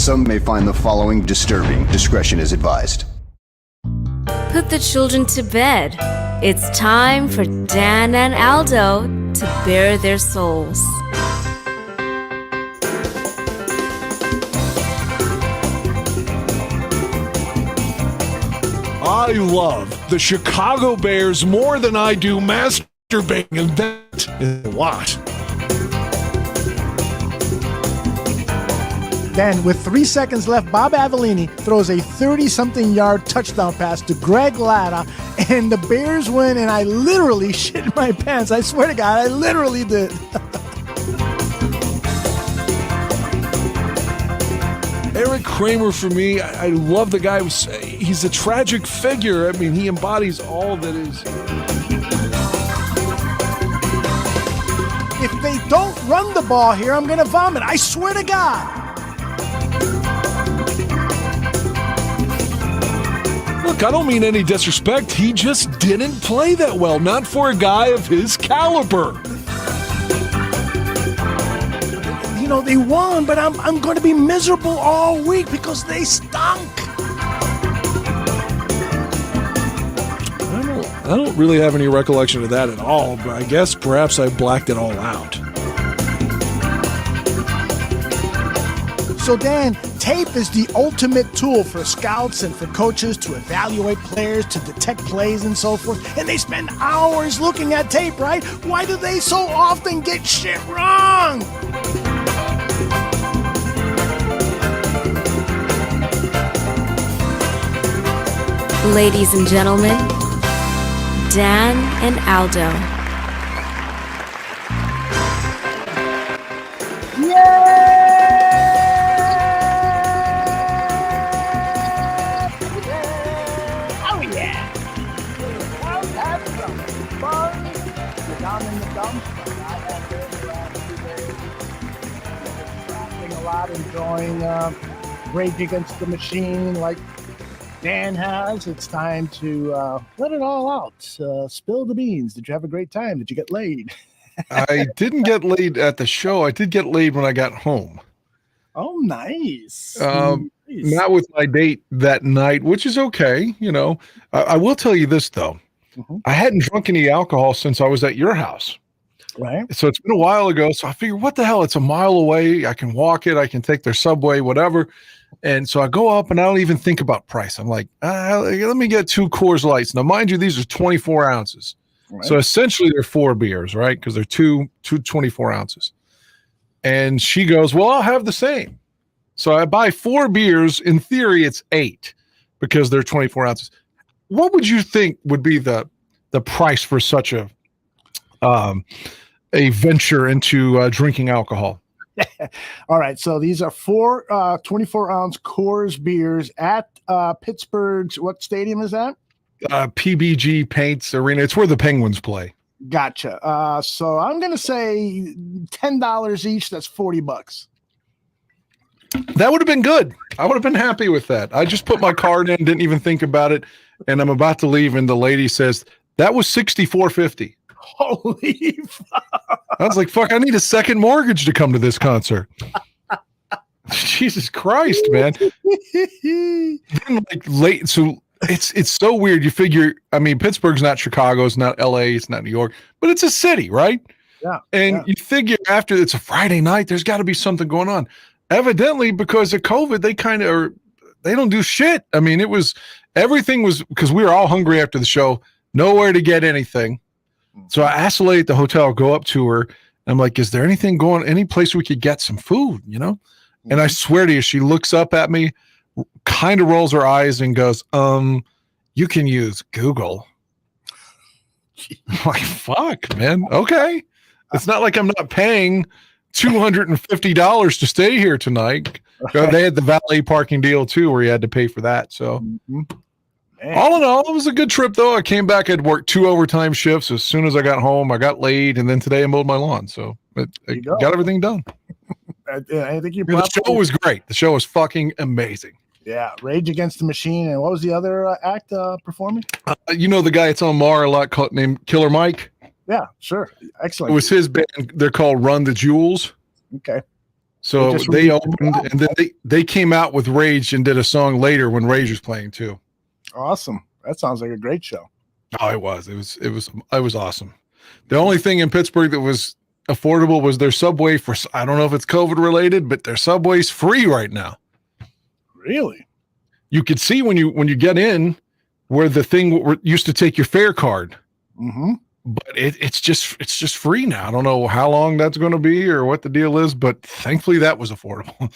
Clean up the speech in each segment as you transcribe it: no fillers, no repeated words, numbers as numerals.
Some may find the following disturbing. Discretion is advised. Put the children to bed. It's time for Dan and Aldo to bare their souls. I love the Chicago Bears more than I do masturbating, and that is a lot. Then, with 3 seconds left, Bob Avellini throws a 30-something-yard touchdown pass to Greg Latta, and the Bears win, and I literally shit my pants. I swear to God, I literally did. Eric Kramer, for me, I love the guy. He's a tragic figure. I mean, he embodies all that is. If they don't run the ball here, I'm going to vomit. I swear to God. Look, I don't mean any disrespect. He just didn't play that well. Not for a guy of his caliber. You know, they won, but I'm going to be miserable all week because they stunk. I don't really have any recollection of that at all, but I guess perhaps I blacked it all out. So, Dan, tape is the ultimate tool for scouts and for coaches to evaluate players, to detect plays and so forth. And they spend hours looking at tape, right? Why do they so often get shit wrong? Ladies and gentlemen, Dan and Aldo. Enjoying Rage Against the Machine like Dan has. It's time to let it all out. Spill the beans. Did you have a great time? Did you get laid? I didn't get laid at the show. I did get laid when I got home. Oh, nice. Not with my date that night, which is okay. You know, I will tell you this, though. Mm-hmm. I hadn't drunk any alcohol since I was at your house. Right. So it's been a while ago. So I figured, what the hell? It's a mile away. I can walk it. I can take their subway, whatever. And so I go up and I don't even think about price. I'm like, let me get 2 Coors Lights. Now, mind you, these are 24 ounces. Right. So essentially they're 4 beers, right? Because they're two 24 ounces. And she goes, well, I'll have the same. So I buy 4 beers. In theory, it's 8 because they're 24 ounces. What would you think would be the price for such a venture into drinking alcohol? All right. So these are 4 24-ounce Coors beers at Pittsburgh's. What stadium is that? PBG Paints Arena. It's where the Penguins play. Gotcha. So I'm going to say $10 each. That's $40. That would have been good. I would have been happy with that. I just put my card in, didn't even think about it, and I'm about to leave, and the lady says, that was $64.50. Holy fuck. I was like, fuck, I need a second mortgage to come to this concert. Jesus Christ, man. Then, like, late, so it's so weird. You figure, I mean, Pittsburgh's not Chicago, it's not LA, it's not New York, but it's a city, right? Yeah. And you figure after it's a Friday night, there's got to be something going on. Evidently, because of COVID, they don't do shit. I mean, everything was, because we were all hungry after the show, nowhere to get anything. So I asked the lady at the hotel, go up to her. And I'm like, is there anything any place we could get some food, you know? And I swear to you, she looks up at me, kind of rolls her eyes and goes, you can use Google. I'm like, fuck, man. Okay. It's not like I'm not paying $250 to stay here tonight. They had the valet parking deal too, where you had to pay for that. So all in all, it was a good trip though. I came back, I'd worked 2 overtime shifts. As soon as I got home, I got laid, and then today I mowed my lawn. So I got everything done. I think the show was great. The show was fucking amazing. Yeah, Rage Against the Machine. And what was the other act performing? You know the guy that's on Mar a lot named Killer Mike? Yeah, sure. Excellent. It was his band. They're called Run the Jewels. Okay. So they opened, and then they came out with Rage and did a song later when Rage was playing too. Awesome. That sounds like a great show. Oh, it was awesome. The only thing in Pittsburgh that was affordable was their subway for, I don't know if it's COVID related, but their subway's free right now. Really? You could see when you get in where the thing used to take your fare card. Mm-hmm. But it's just free now. I don't know how long that's going to be or what the deal is, but thankfully that was affordable.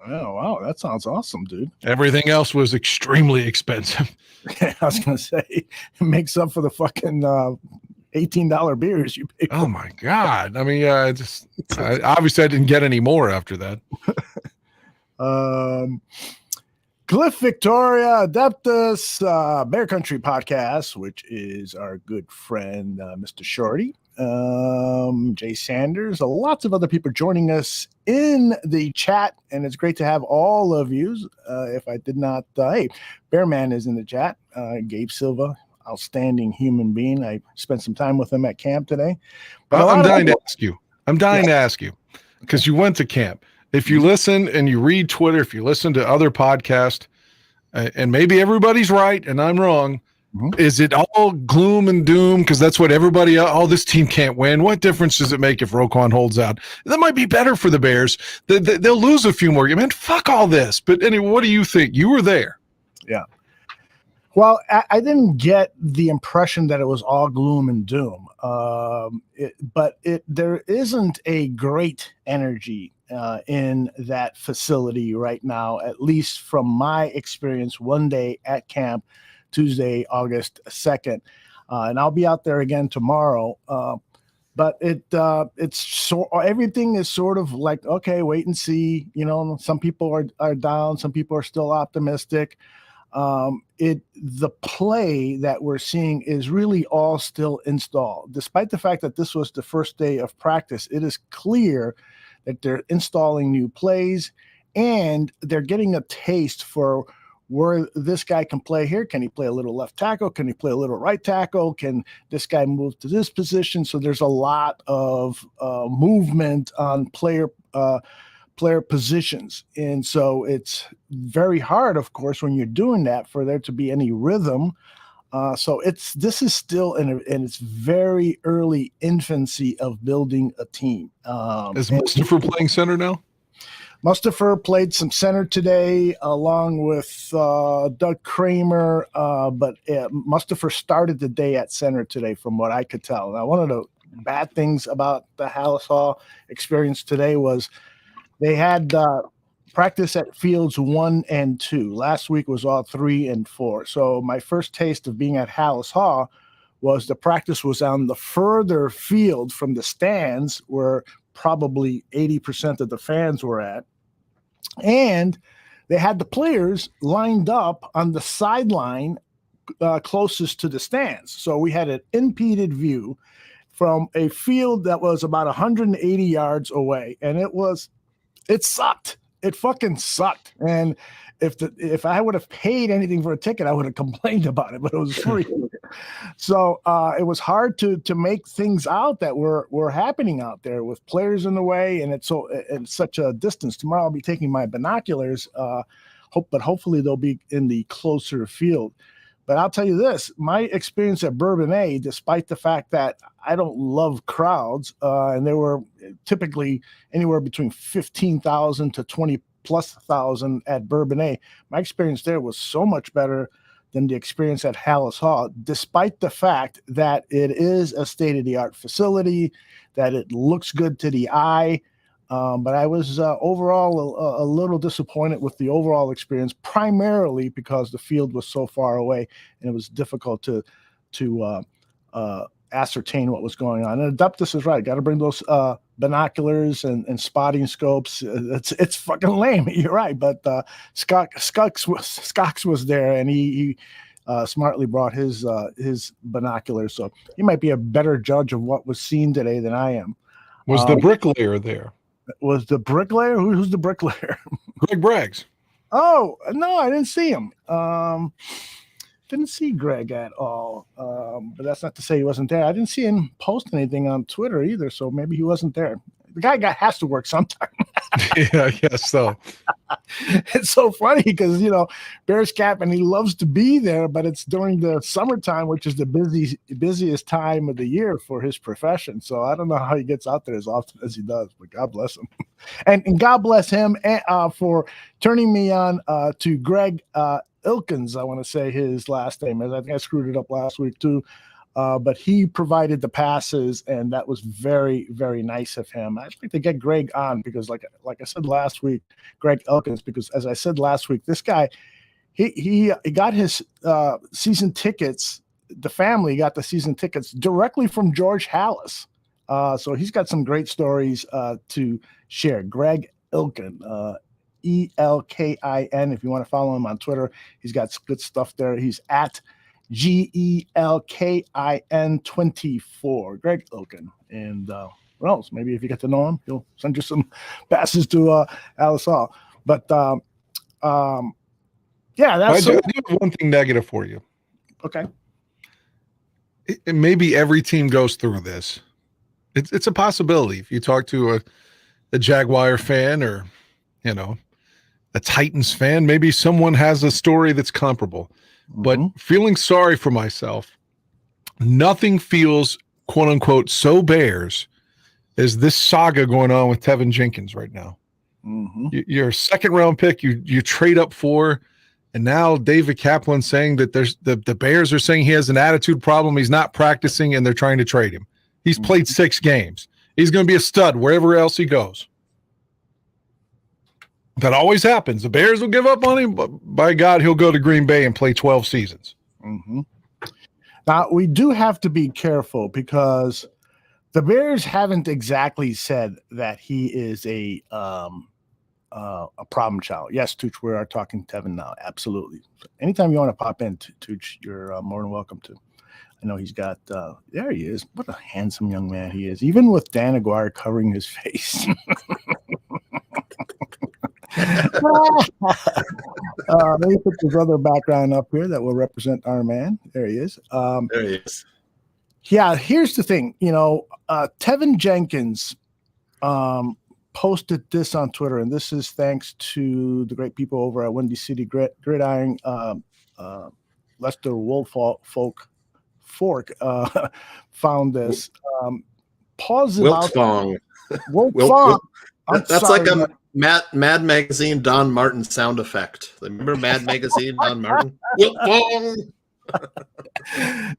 Oh, wow. That sounds awesome, dude. Everything else was extremely expensive. I was going to say, it makes up for the fucking $18 beers you pay for. Oh, my God. I mean, obviously I didn't get any more after that. Cliff Victoria Adeptus Bear Country podcast, which is our good friend Mr. Shorty, Jay Sanders, lots of other people joining us in the chat, and it's great to have all of you. If I did not, hey, Bearman is in the chat. Gabe Silva, outstanding human being. I spent some time with him at camp today. But I'm dying to ask you because you went to camp. If you listen and you read Twitter, if you listen to other podcasts, and maybe everybody's right and I'm wrong, is it all gloom and doom? Because that's what everybody, this team can't win. What difference does it make if Roquan holds out? That might be better for the Bears. They'll lose a few more games. Man, fuck all this. But anyway, what do you think? You were there. Yeah. Well, I didn't get the impression that it was all gloom and doom, but there isn't a great energy in that facility right now, at least from my experience one day at camp, Tuesday, August 2nd. And I'll be out there again tomorrow. But it's so everything is sort of like, okay, wait and see. You know, some people are down, some people are still optimistic. The play that we're seeing is really all still installed. Despite the fact that this was the first day of practice, it is clear that they're installing new plays and they're getting a taste for where this guy can play here. Can he play a little left tackle? Can he play a little right tackle? Can this guy move to this position? So there's a lot of movement on player positions. And so it's very hard, of course, when you're doing that for there to be any rhythm. So this is still in its very early infancy of building a team. Is Mustafa playing center now? Mustafa played some center today along with Doug Kramer, but Mustafa started the day at center today from what I could tell. Now, one of the bad things about the Hallis Hall experience today was they had practice at fields 1 and 2. Last week was all 3 and 4. So my first taste of being at Hallis Hall was the practice was on the further field from the stands where probably 80% of the fans were at. And they had the players lined up on the sideline closest to the stands. So we had an impeded view from a field that was about 180 yards away. And it sucked. It fucking sucked. And if I would have paid anything for a ticket, I would have complained about it, but it was free. So it was hard to make things out that were happening out there with players in the way, and it's such a distance. Tomorrow I'll be taking my binoculars, but hopefully they'll be in the closer field. But I'll tell you this, my experience at Bourbonnais, despite the fact that I don't love crowds, and there were typically anywhere between 15,000 to 20,000+ at Bourbonnais, my experience there was so much better than the experience at Hallis Hall, despite the fact that it is a state-of-the-art facility, that it looks good to the eye. But I was overall a little disappointed with the overall experience, primarily because the field was so far away and it was difficult to ascertain what was going on. And Adeptus is right. Got to bring those binoculars and spotting scopes. It's fucking lame. You're right. But Skux was there, and he smartly brought his binoculars. So he might be a better judge of what was seen today than I am. Was the bricklayer there? Was the bricklayer? Who's the bricklayer? Greg Braggs. Oh, no, I didn't see him. Didn't see Greg at all. But that's not to say he wasn't there. I didn't see him post anything on Twitter either, so maybe he wasn't there. the guy has to work sometime. Yeah, I guess so. It's so funny because, Bears cap, and he loves to be there, but it's during the summertime, which is the busiest time of the year for his profession. So I don't know how he gets out there as often as he does, but God bless him. And God bless him for turning me on to Greg Ilkins. I want to say his last name. I think I screwed it up last week too. But he provided the passes, and that was very, very nice of him. I'd like to get Greg on because, like I said last week, Greg Elkins, because as I said last week, this guy, he got his season tickets. The family got the season tickets directly from George Halas. So he's got some great stories to share. Greg Ilkin, Elkin. If you want to follow him on Twitter, he's got good stuff there. He's at GELKIN24, Greg Ilkin. And what else? Maybe if you get to know him, he'll send you some passes to Alice Hall. But yeah, that's I do have one thing negative for you. Okay. Maybe every team goes through this. It's a possibility. If you talk to a Jaguar fan or a Titans fan, maybe someone has a story that's comparable. But feeling sorry for myself, nothing feels, quote unquote, so Bears as this saga going on with Tevin Jenkins right now. You're a second round pick, you trade up for, and now David Kaplan saying that the Bears are saying he has an attitude problem, he's not practicing, and they're trying to trade him. He's played 6 games. He's going to be a stud wherever else he goes. That always happens. The Bears will give up on him, but by God, he'll go to Green Bay and play 12 seasons. Now, we do have to be careful because the Bears haven't exactly said that he is a problem child. Yes, Tooch, we are talking Tevin now. Absolutely. So anytime you want to pop in, Tooch, you're more than welcome to. I know he's got there he is. What a handsome young man he is, even with Dan Aguirre covering his face. Let me put this other background up here that will represent our man. There he is. There he is. Yeah, here's the thing. Tevin Jenkins posted this on Twitter, and this is thanks to the great people over at Windy City Gridiron, Lester Wolfolk Fork found this. Wiltfong. Wiltfong. That's like a Mad Magazine Don Martin sound effect. Remember Mad Magazine Don Martin? Wiltfong.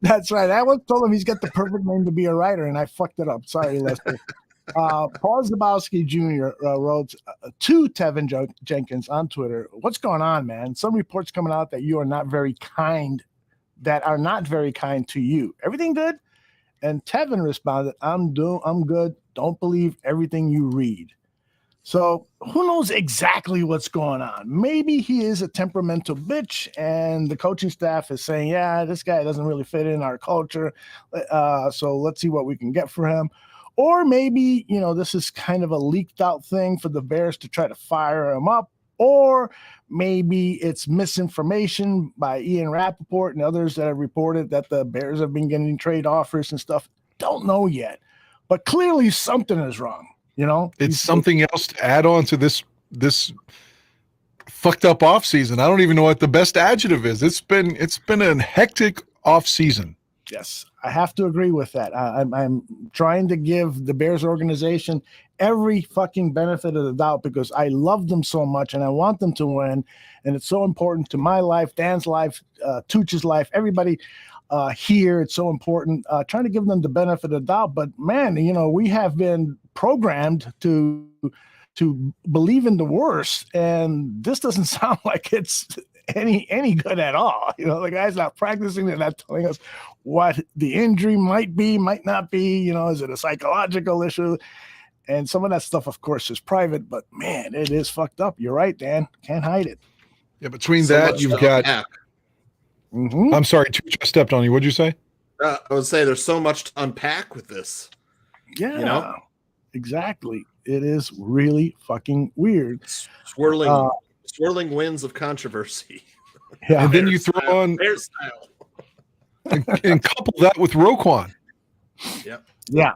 That's right. I once told him he's got the perfect name to be a writer, and I fucked it up. Sorry, Lester. Paul Zabowski Jr. Wrote to Tevin Jenkins on Twitter, "What's going on, man? Some reports coming out that you are not very kind, that are not very kind to you. Everything good?" And Tevin responded, I'm good. Don't believe everything you read." So who knows exactly what's going on? Maybe he is a temperamental bitch, and the coaching staff is saying, yeah, this guy doesn't really fit in our culture. So let's see what we can get for him. Or maybe, this is kind of a leaked out thing for the Bears to try to fire him up. Or maybe it's misinformation by Ian Rappaport and others that have reported that the Bears have been getting trade offers and stuff. Don't know yet. But clearly something is wrong. It's something else to add on to this fucked up offseason. I don't even know what the best adjective is. It's been a hectic offseason. Yes, I have to agree with that. I'm trying to give the Bears organization every fucking benefit of the doubt because I love them so much and I want them to win. And it's so important to my life, Dan's life, Tooch's life, everybody here. It's so important. Trying to give them the benefit of the doubt. But man, we have been programmed to believe in the worst, and this doesn't sound like it's any good at all. The guy's not practicing. They're not telling us what the injury might be, might not be. Is it a psychological issue? And some of that stuff, of course, is private. But man, it is fucked up. You're right, Dan. Can't hide it. Yeah, between that, you've got. I'm sorry, I stepped on you. What'd you say? I would say there's so much to unpack with this. Yeah, exactly. It is really fucking weird. Swirling winds of controversy. Yeah, and then you throw on Bear style. and couple that with Roquan. Yep. Yeah.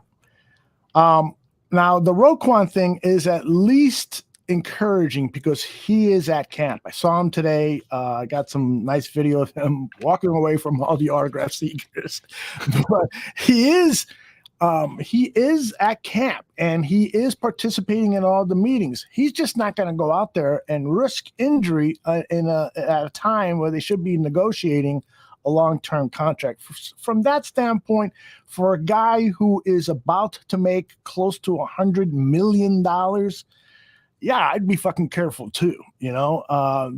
Now, the Roquan thing is at least encouraging because he is at camp. I saw him today. I got some nice video of him walking away from all the autograph seekers. But he is at camp and he is participating in all the meetings. He's just not going to go out there and risk injury at a time where they should be negotiating a long-term contract. From that standpoint, for a guy who is about to make close to $100 million, yeah, I'd be fucking careful too. You know,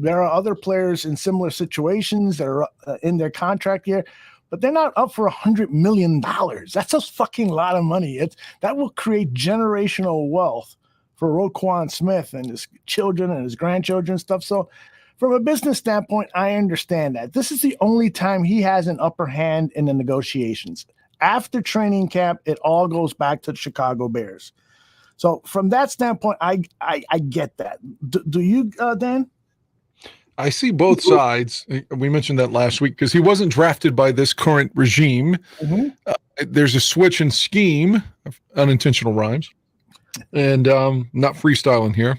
there are other players in similar situations that are in their contract year, but they're not up for $100 million. That's a fucking lot of money. That will create generational wealth for Roquan Smith and his children and his grandchildren and stuff. So from a business standpoint, I understand that. This is the only time he has an upper hand in the negotiations. After training camp, it all goes back to the Chicago Bears. So from that standpoint, I get that. Do you, Dan? I see both sides. We mentioned that last week because he wasn't drafted by this current regime. Mm-hmm. There's a switch in scheme, unintentional rhymes, and not freestyling here.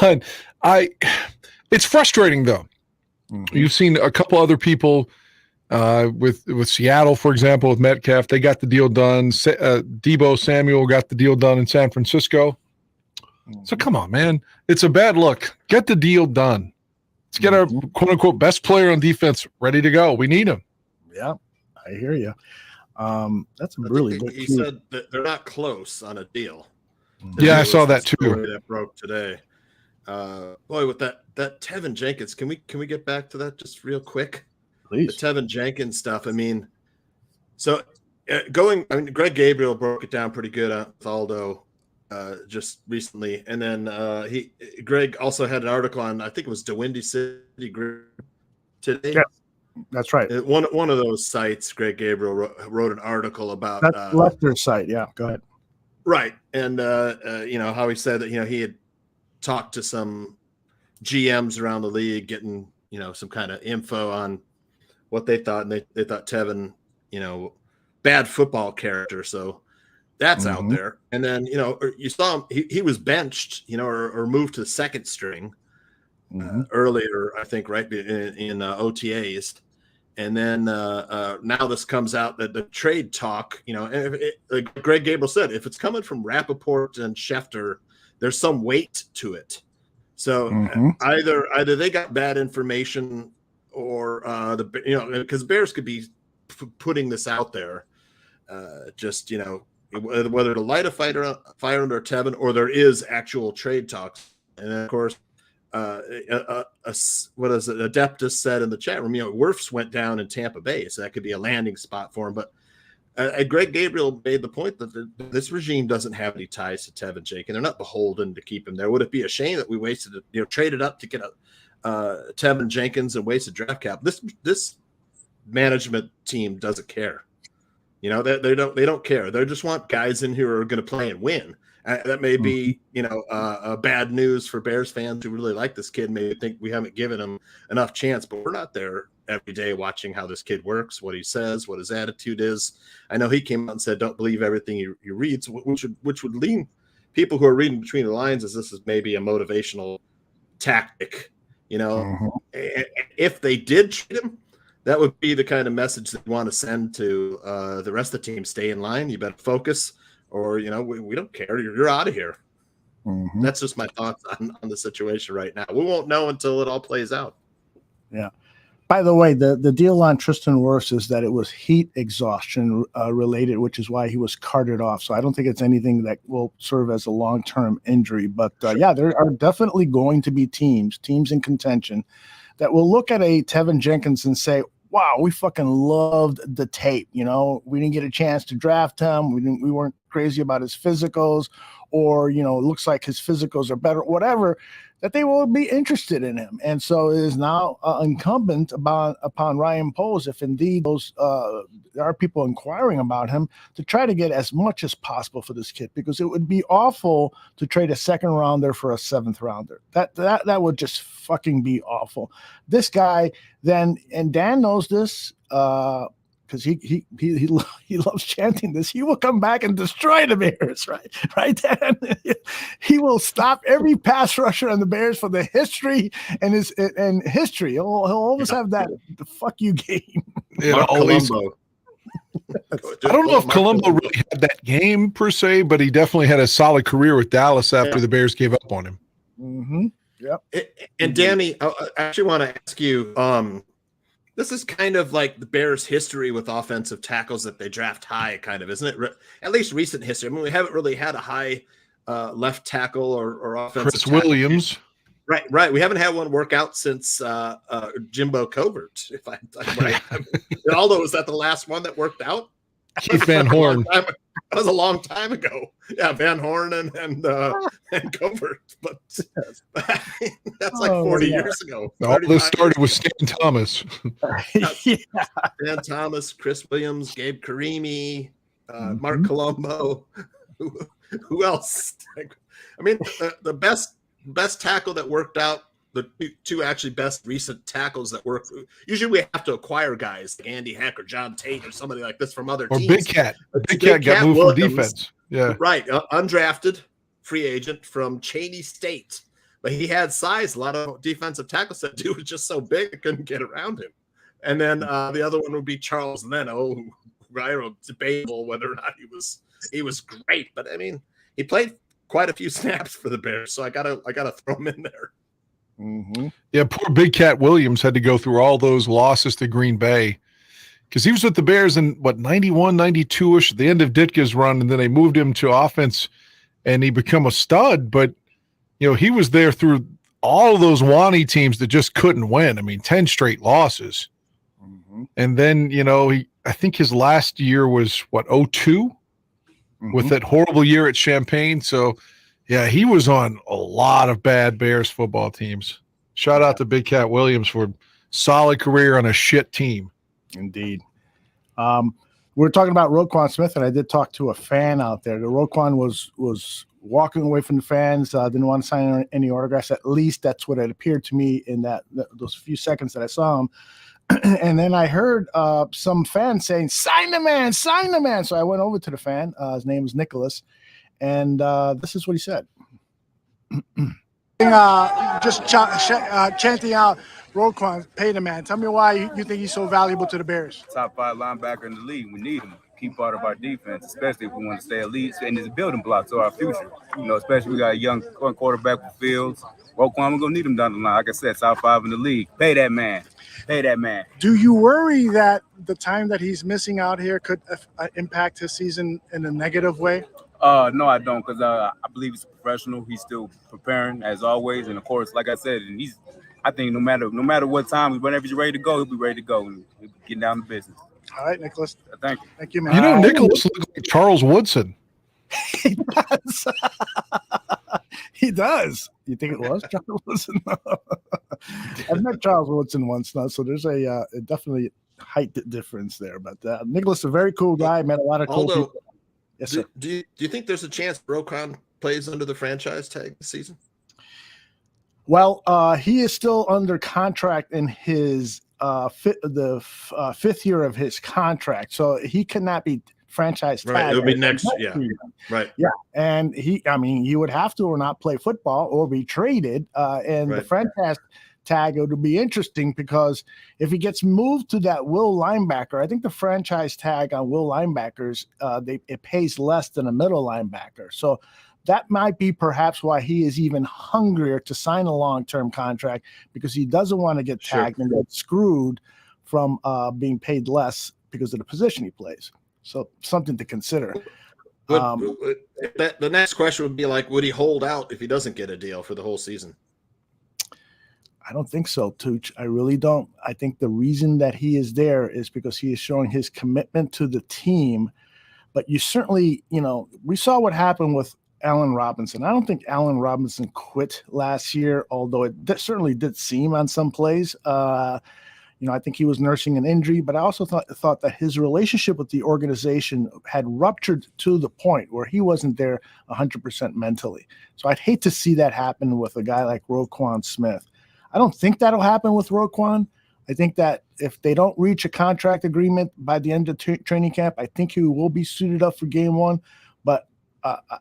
But it's frustrating though. Mm-hmm. You've seen a couple other people with Seattle, for example, with Metcalf. They got the deal done. Deebo Samuel got the deal done in San Francisco. Mm-hmm. So come on, man. It's a bad look. Get the deal done. Let's get our quote-unquote best player on defense ready to go. We need him. Yeah, I hear you. That's really good. He said that they're not close on a deal. Yeah, I saw that too. That broke today. Boy, with that Tevin Jenkins, can we get back to that just real quick? Please. The Tevin Jenkins stuff. I mean, so Greg Gabriel broke it down pretty good with Aldo just recently, and then Greg also had an article on, I think it was the Windy City Group today. Yeah, that's right. One of those sites, Greg Gabriel wrote an article about that's Lester's site. Yeah, go ahead. Right, and how he said that he had talked to some GMs around the league, getting some kind of info on what they thought, and they thought Tevin, bad football character, so that's out there. And then you saw him; he was benched, or moved to the second string earlier, I think, right in OTAs. And then now this comes out that the trade talk, like Greg Gabriel said, if it's coming from Rappaport and Schefter, there's some weight to it. So either they got bad information, or because Bears could be putting this out there, whether to light a fire under Tevin, or there is actual trade talks. And then, of course, what is it? Adeptus said in the chat room, Wirfs went down in Tampa Bay, so that could be a landing spot for him. But Greg Gabriel made the point that this regime doesn't have any ties to Tevin Jenkins. They're not beholden to keep him there. Would it be a shame that we traded up to get Tevin Jenkins and wasted draft cap? This management team doesn't care. They don't care. They just want guys in here who are going to play and win. That may be, bad news for Bears fans who really like this kid. Maybe think we haven't given him enough chance, but we're not there every day watching how this kid works, what he says, what his attitude is. I know he came out and said, don't believe everything he reads, which would lean people who are reading between the lines as this is maybe a motivational tactic. If they did trade him, that would be the kind of message that you want to send to the rest of the team. Stay in line. You better focus. Or, we don't care. You're out of here. That's just my thoughts on the situation right now. We won't know until it all plays out. Yeah. By the way, the deal on Tristan Wirfs is that it was heat exhaustion related, which is why he was carted off. So I don't think it's anything that will serve as a long-term injury. But, yeah, there are definitely going to be teams in contention that will look at a Tevin Jenkins and say, wow, we fucking loved the tape. We didn't get a chance to draft him. We weren't crazy about his physicals, or, it looks like his physicals are better, whatever, that they will be interested in him. And so it is now incumbent upon Ryan Poles, if indeed there are people inquiring about him, to try to get as much as possible for this kid, because it would be awful to trade a second rounder for a seventh rounder. That would just fucking be awful. This guy then, and Dan knows this, because he loves chanting this. He will come back and destroy the Bears, right, Dan? He will stop every pass rusher on the Bears for the history and history. He'll always have that the fuck you game. Colombo. I don't know if Colombo really had that game per se, but he definitely had a solid career with Dallas after the Bears gave up on him. Mm-hmm. Yep. And Danny, I actually want to ask you, this is kind of like the Bears' history with offensive tackles that they draft high, kind of, isn't it? At least recent history. I mean, we haven't really had a high left tackle or offensive Chris tackle. Williams. Right. We haven't had one work out since Jimbo Covert. If I'm right, Aldo, was that the last one that worked out? Keith Van Horn. That was a long time ago. Yeah, Van Horn and Covert, but that's like 40 years ago. All this started with Stan Thomas. Stan Thomas, Chris Williams, Gabe Karimi, Mark Colombo. Who else? I mean, the best tackle that worked out, the two actually best recent tackles that work. Usually we have to acquire guys like Andy Heck or John Tate or somebody like this from other teams. Or Big Cat. Big Cat got moved from defense. Yeah. Right. Undrafted free agent from Cheney State. But he had size. A lot of defensive tackles. That dude was just so big, I couldn't get around him. And then the other one would be Charles Leno, right? Debatable whether or not he was great. But I mean, he played quite a few snaps for the Bears, so I gotta throw him in there. Mm-hmm. Yeah, poor Big Cat Williams had to go through all those losses to Green Bay because he was with the Bears in 91, 92-ish, the end of Ditka's run, and then they moved him to offense, and he became a stud. But he was there through all of those Wani teams that just couldn't win. I mean, 10 straight losses, and then I think his last year was 02. With that horrible year at Champaign. So, yeah, he was on a lot of bad Bears football teams. Shout out to Big Cat Williams for solid career on a shit team. Indeed. We're talking about Roquan Smith, and I did talk to a fan out there. The Roquan was walking away from the fans, didn't want to sign any autographs. At least that's what it appeared to me in those few seconds that I saw him. And then I heard some fans saying, sign the man. So I went over to the fan. His name is Nicholas. And this is what he said. Just chanting out, Roquan, pay the man. Tell me why you think he's so valuable to the Bears. Top 5 linebacker in the league. We need him. Key part of our defense, especially if we want to stay elite. And it's a building block to our future. Especially we got a young quarterback with Fields. Roquan, we're going to need him down the line. Like I said, top 5 in the league. Pay that man. Do you worry that the time that he's missing out here could impact his season in a negative way? No, I don't, because I believe he's a professional. He's still preparing as always, and of course, like I said, I think no matter what time, whenever he's ready to go, he'll be ready to go, and he'll be getting down to business. All right, Nicholas. Thank you. Thank you, man. Nicholas looks like Charles Woodson. He does. He does. You think it was Charles Woodson? I've met Charles Woodson once now, so there's a definitely height difference there. But Nicholas is a very cool guy. Met a lot of cool people. Yes, sir. Do you think there's a chance Roquan plays under the franchise tag this season? Well, he is still under contract in his fifth year of his contract, so he cannot be franchise tag. Right, it would be next. Yeah, right. Yeah, and he would have to or not play football or be traded. And the franchise tag, it would be interesting because if he gets moved to that will linebacker, I think the franchise tag on will linebackers, it pays less than a middle linebacker. So that might be perhaps why he is even hungrier to sign a long-term contract, because he doesn't want to get tagged and get screwed from being paid less because of the position he plays. So something to consider. The next question would be like, would he hold out if he doesn't get a deal for the whole season? I don't think so, Tooch. I really don't. I think the reason that he is there is because he is showing his commitment to the team. But you certainly, we saw what happened with Allen Robinson. I don't think Allen Robinson quit last year, although it certainly did seem on some plays. I think he was nursing an injury, but I also thought that his relationship with the organization had ruptured to the point where he wasn't there 100% mentally. So I'd hate to see that happen with a guy like Roquan Smith. I don't think that'll happen with Roquan. I think that if they don't reach a contract agreement by the end of training camp, I think he will be suited up for game one. But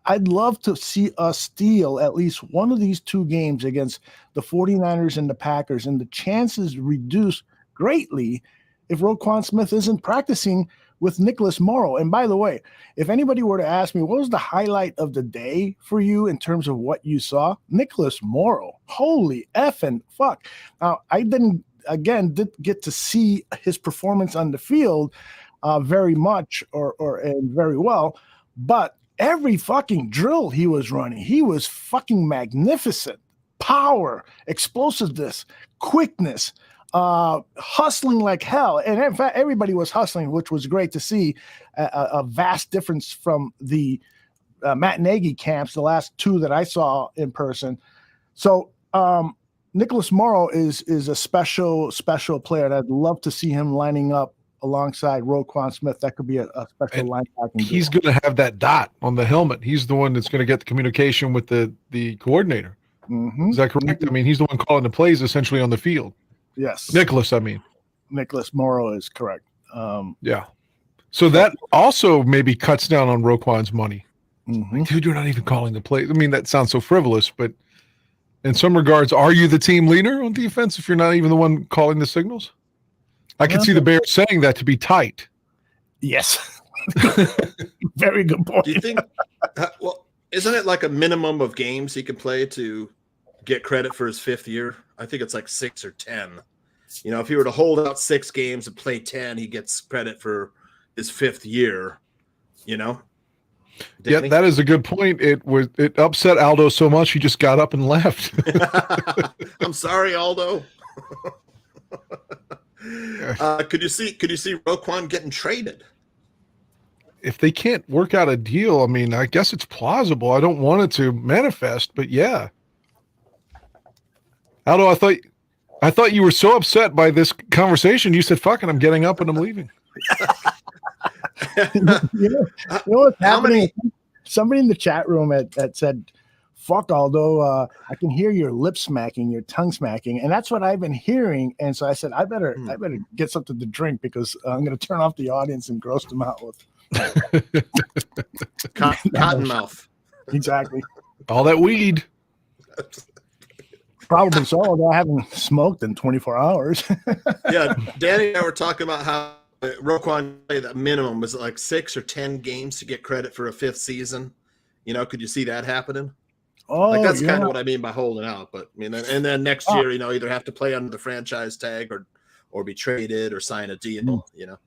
I'd love to see us steal at least one of these two games against the 49ers and the Packers, and the chances reduce greatly if Roquan Smith isn't practicing with Nicholas Morrow. And by the way, if anybody were to ask me, what was the highlight of the day for you in terms of what you saw? Nicholas Morrow. Holy effing fuck. Now, I didn't get to see his performance on the field very much and very well, but every fucking drill he was running, he was fucking magnificent. Power, explosiveness, quickness, hustling like hell. And in fact, everybody was hustling, which was great to see. A vast difference from the Matt Nagy camps, the last two that I saw in person. So Nicholas Morrow is a special player, and I'd love to see him lining up alongside Roquan Smith. That could be a special linebacking. He's going to have that dot on the helmet. He's the one that's going to get the communication with the coordinator. Mm-hmm. Is that correct? I mean, he's the one calling the plays essentially on the field. Yes. Nicholas Morrow is correct. Yeah. So that also maybe cuts down on Roquan's money. Mm-hmm. Dude, you're not even calling the plays. I mean, that sounds so frivolous, but in some regards, are you the team leader on defense if you're not even the one calling the signals? I can see the Bears saying that to be tight. Yes. Very good point. Do you think, well, isn't it like a minimum of games he can play to get credit for his fifth year? I think it's like 6 or 10. You know, if he were to hold out 6 games and play 10, he gets credit for his fifth year, you know? Yeah, that is a good point. It upset Aldo so much he just got up and left. I'm sorry, Aldo. Could you see Roquan getting traded? If they can't work out a deal, I mean, I guess it's plausible. I don't want it to manifest, but yeah. Aldo, I thought you were so upset by this conversation. You said, "Fuck it, I'm getting up and I'm leaving." You know what's happening? Somebody in the chat room had said, "Fuck Aldo, I can hear your lip smacking, your tongue smacking," and that's what I've been hearing. And so I said, I better get something to drink because I'm going to turn off the audience and gross them out with Cottonmouth. Exactly. All that weed. Probably so, although I haven't smoked in 24 hours. Yeah, Danny and I were talking about how Roquan played that minimum was it like 6 or 10 games to get credit for a fifth season. You know, could you see that happening? Oh, like that's yeah. kind of what I mean by holding out. But I mean, and then next year, you know, either have to play under the franchise tag or be traded or sign a deal. You know,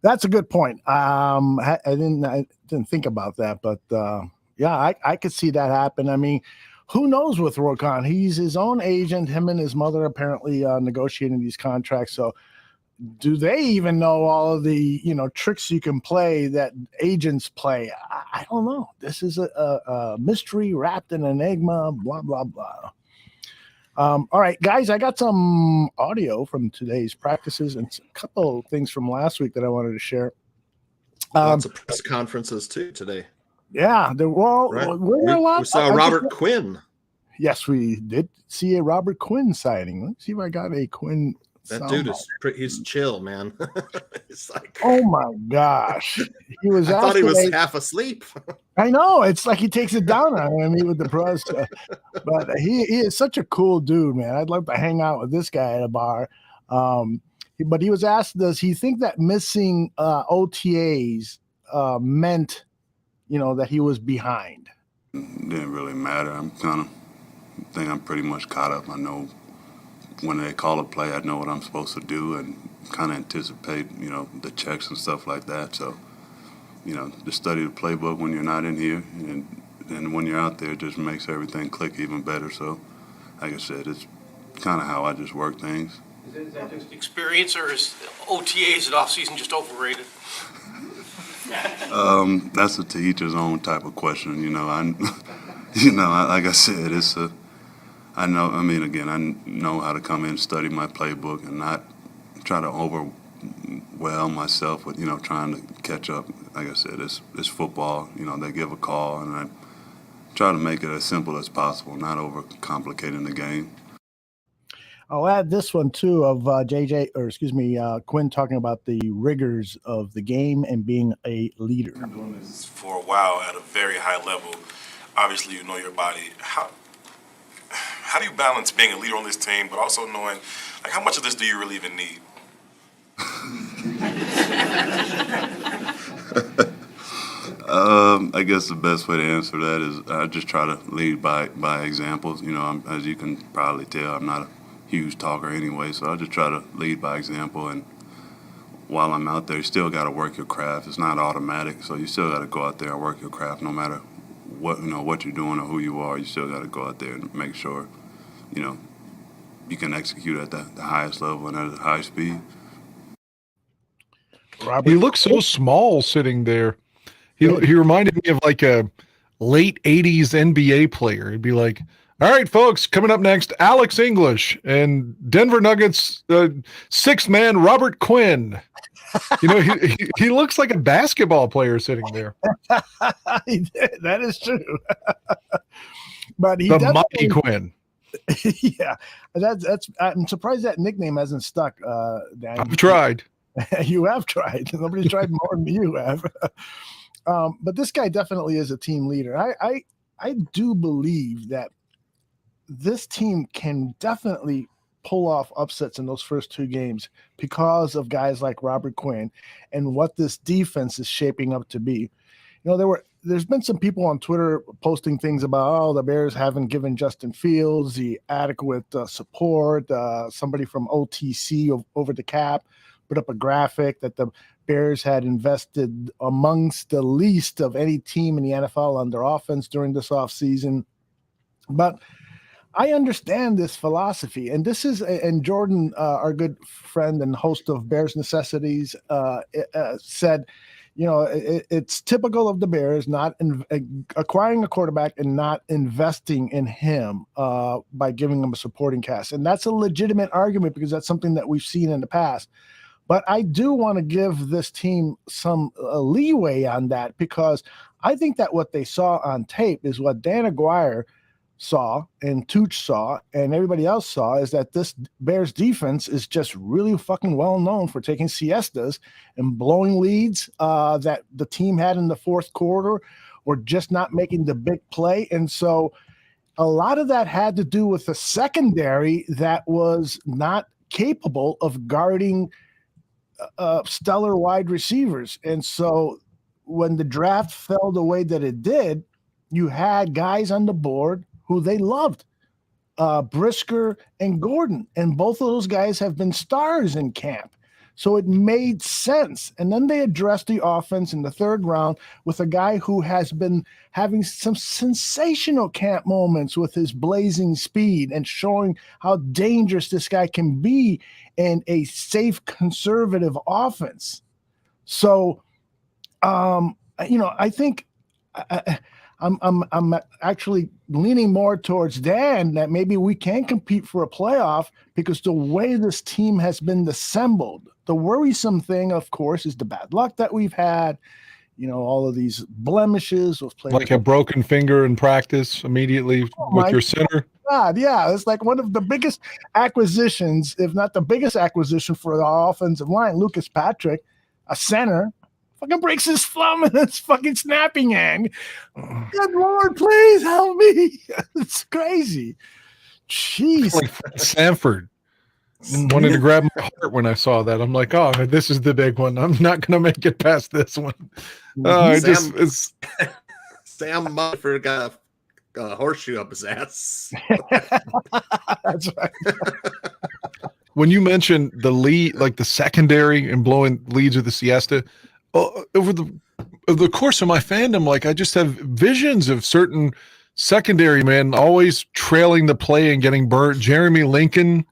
that's a good point. I didn't think about that, but yeah, I could see that happen. I mean, who knows with Roquan? He's his own agent. Him and his mother apparently negotiating these contracts. So, do they even know all of the tricks you can play that agents play? I don't know. This is a mystery wrapped in enigma. Blah blah blah. All right, guys, I got some audio from today's practices and a couple of things from last week that I wanted to share. Lots of press conferences too today. Yeah, Right. We saw Robert Quinn. Yes, we did see a Robert Quinn sighting. Let's see if I got a Quinn. That dude he's chill, man. It's like, oh my gosh, he was. I thought he was half asleep. I know, it's like he takes it down on me with the press, but he is such a cool dude, man. I'd love to hang out with this guy at a bar. But he was asked, does he think that missing OTAs meant, that he was behind? Didn't really matter. I'm pretty much caught up. I know when they call a play, I know what I'm supposed to do and kind of anticipate, the checks and stuff like that. So, just study the playbook when you're not in here, and when you're out there, it just makes everything click even better. So, like I said, it's kind of how I just work things. Is that just experience, or is OTAs and off-season just overrated? That's a to each his own type of question. Like I said, I know how to come in, study my playbook, and not try to overwhelm myself with, trying to catch up. Like I said, it's football. They give a call, and I try to make it as simple as possible, not overcomplicating the game. I'll add this one too of Quinn talking about the rigors of the game and being a leader. Doing this for a while at a very high level. Obviously, you know your body. How do you balance being a leader on this team, but also knowing, like, how much of this do you really even need? I guess the best way to answer that is I just try to lead by examples. You know, as you can probably tell, I'm not a huge talker anyway, so I just try to lead by example. And while I'm out there, you still got to work your craft. It's not automatic, so you still got to go out there and work your craft, no matter what you're doing or who you are. You still got to go out there and make sure, you can execute at the highest level and at the high speed. Robert, He looks so small sitting there. He reminded me of like a late 80s NBA player. He'd be like, all right, folks, coming up next, Alex English and Denver Nuggets sixth man, Robert Quinn. He looks like a basketball player sitting there. That is true. But he The mighty Quinn. Yeah, that's. I'm surprised that nickname hasn't stuck. Dan. I've tried. You have tried. Nobody's tried more than you have. But this guy definitely is a team leader. I do believe that this team can definitely pull off upsets in those first two games because of guys like Robert Quinn and what this defense is shaping up to be. There's been some people on Twitter posting things about, the Bears haven't given Justin Fields the adequate support. Somebody from OTC over the cap put up a graphic that the Bears had invested amongst the least of any team in the NFL on their offense during this offseason. But I understand this philosophy, and Jordan, our good friend and host of Bears Necessities, said, it's typical of the Bears not acquiring a quarterback and not investing in him by giving him a supporting cast. And that's a legitimate argument because that's something that we've seen in the past. But I do want to give this team some leeway on that because I think that what they saw on tape is what Dan Aguirre saw and Tooch saw and everybody else saw is that this Bears defense is just really fucking well known for taking siestas and blowing leads that the team had in the fourth quarter or just not making the big play. And so a lot of that had to do with the secondary that was not capable of guarding stellar wide receivers. And so when the draft fell the way that it did, you had guys on the board who they loved, Brisker and Gordon. And both of those guys have been stars in camp. So it made sense. And then they addressed the offense in the third round with a guy who has been having some sensational camp moments with his blazing speed and showing how dangerous this guy can be in a safe, conservative offense. So, I think I'm actually leaning more towards Dan that maybe we can compete for a playoff because the way this team has been assembled. The worrisome thing, of course, is the bad luck that we've had. All of these blemishes with players. Like a broken finger in practice immediately with your center. God, yeah. It's like one of the biggest acquisitions, if not the biggest acquisition for the offensive line. Lucas Patrick, a center, fucking breaks his thumb and his fucking snapping hand. Good Lord, please help me. It's crazy. Jeez. Like Sanford. Wanted to grab my heart when I saw that. I'm like, oh, this is the big one. I'm not going to make it past this one. Sam Mumford got a horseshoe up his ass. That's right. When you mentioned the lead, like the secondary and blowing leads with the siesta, over the course of my fandom, like I just have visions of certain secondary men always trailing the play and getting burnt. Jeremy Lincoln,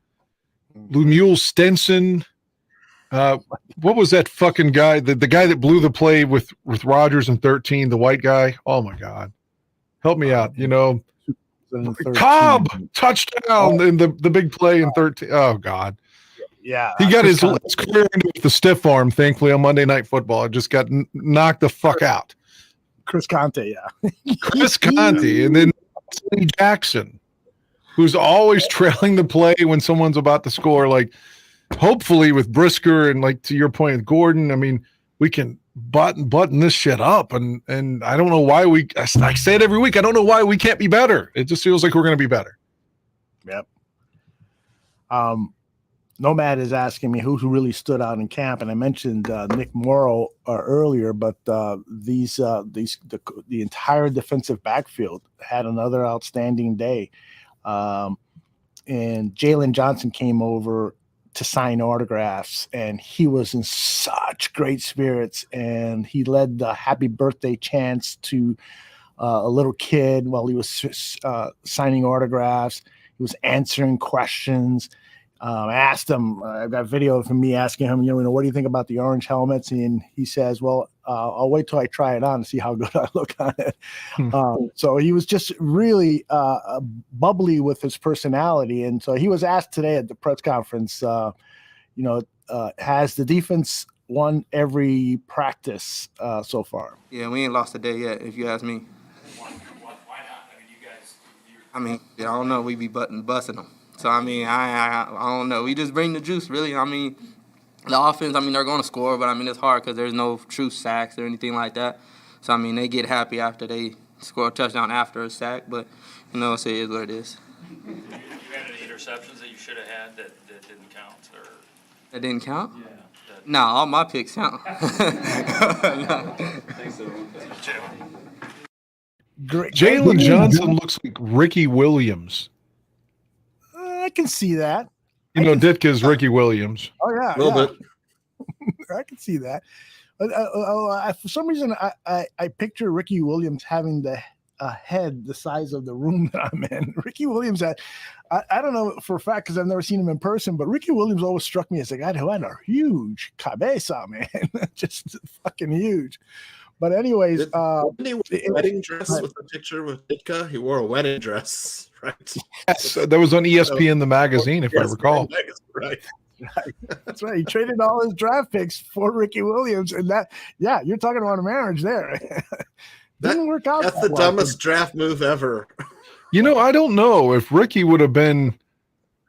Lemuel Stenson. What was that fucking guy? The guy that blew the play with Rodgers in 13, the white guy. Oh my God. Help me out. Cobb touchdown in the big play in 13. Oh God. Yeah. He got his career into the stiff arm, thankfully, on Monday Night Football. Just got knocked the fuck out. Chris Conte, yeah. Chris Conte, and then Jackson. who's always trailing the play when someone's about to score. Like, hopefully with Brisker and, like, to your point with Gordon, I mean, we can button this shit up. And I don't know why I say it every week. I don't know why we can't be better. It just feels like we're going to be better. Yep. Nomad is asking me who really stood out in camp, and I mentioned Nick Morrow earlier, but the entire defensive backfield had another outstanding day. And Jalen Johnson came over to sign autographs, and he was in such great spirits, and he led the happy birthday chants to a little kid while he was signing autographs. He was answering questions. I asked him, I've got video from me asking him, what do you think about the orange helmets? And he says, well, I'll wait till I try it on and see how good I look on it. So he was just really bubbly with his personality. And so he was asked today at the press conference, has the defense won every practice so far? Yeah, we ain't lost a day yet, if you ask me. Why not? I mean, you guys. I don't know. We be busting them. So, I mean, I don't know. We just bring the juice, really. I mean, the offense, they're going to score, but, it's hard because there's no true sacks or anything like that. So, they get happy after they score a touchdown after a sack, but, it is what it is. You had any interceptions that you should have had that didn't count? Or? That didn't count? Yeah. No, all my picks count. Jalen Johnson looks like Ricky Williams. I can see that. Ditka's Ricky Williams. Oh, yeah. A little bit. I can see that. But for some reason, I picture Ricky Williams having the head the size of the room that I'm in. Ricky Williams had, I don't know for a fact because I've never seen him in person, but Ricky Williams always struck me as a guy who had a huge cabeza, man. Just fucking huge. But anyways, Didn't he wear a wedding dress with the picture with Ditka? He wore a wedding dress, right? Yes, that was on ESPN, the magazine, if I recall. Right. That's right. He traded all his draft picks for Ricky Williams, and you're talking about a marriage there. Didn't work out. That's the dumbest draft move ever. I don't know if Ricky would have been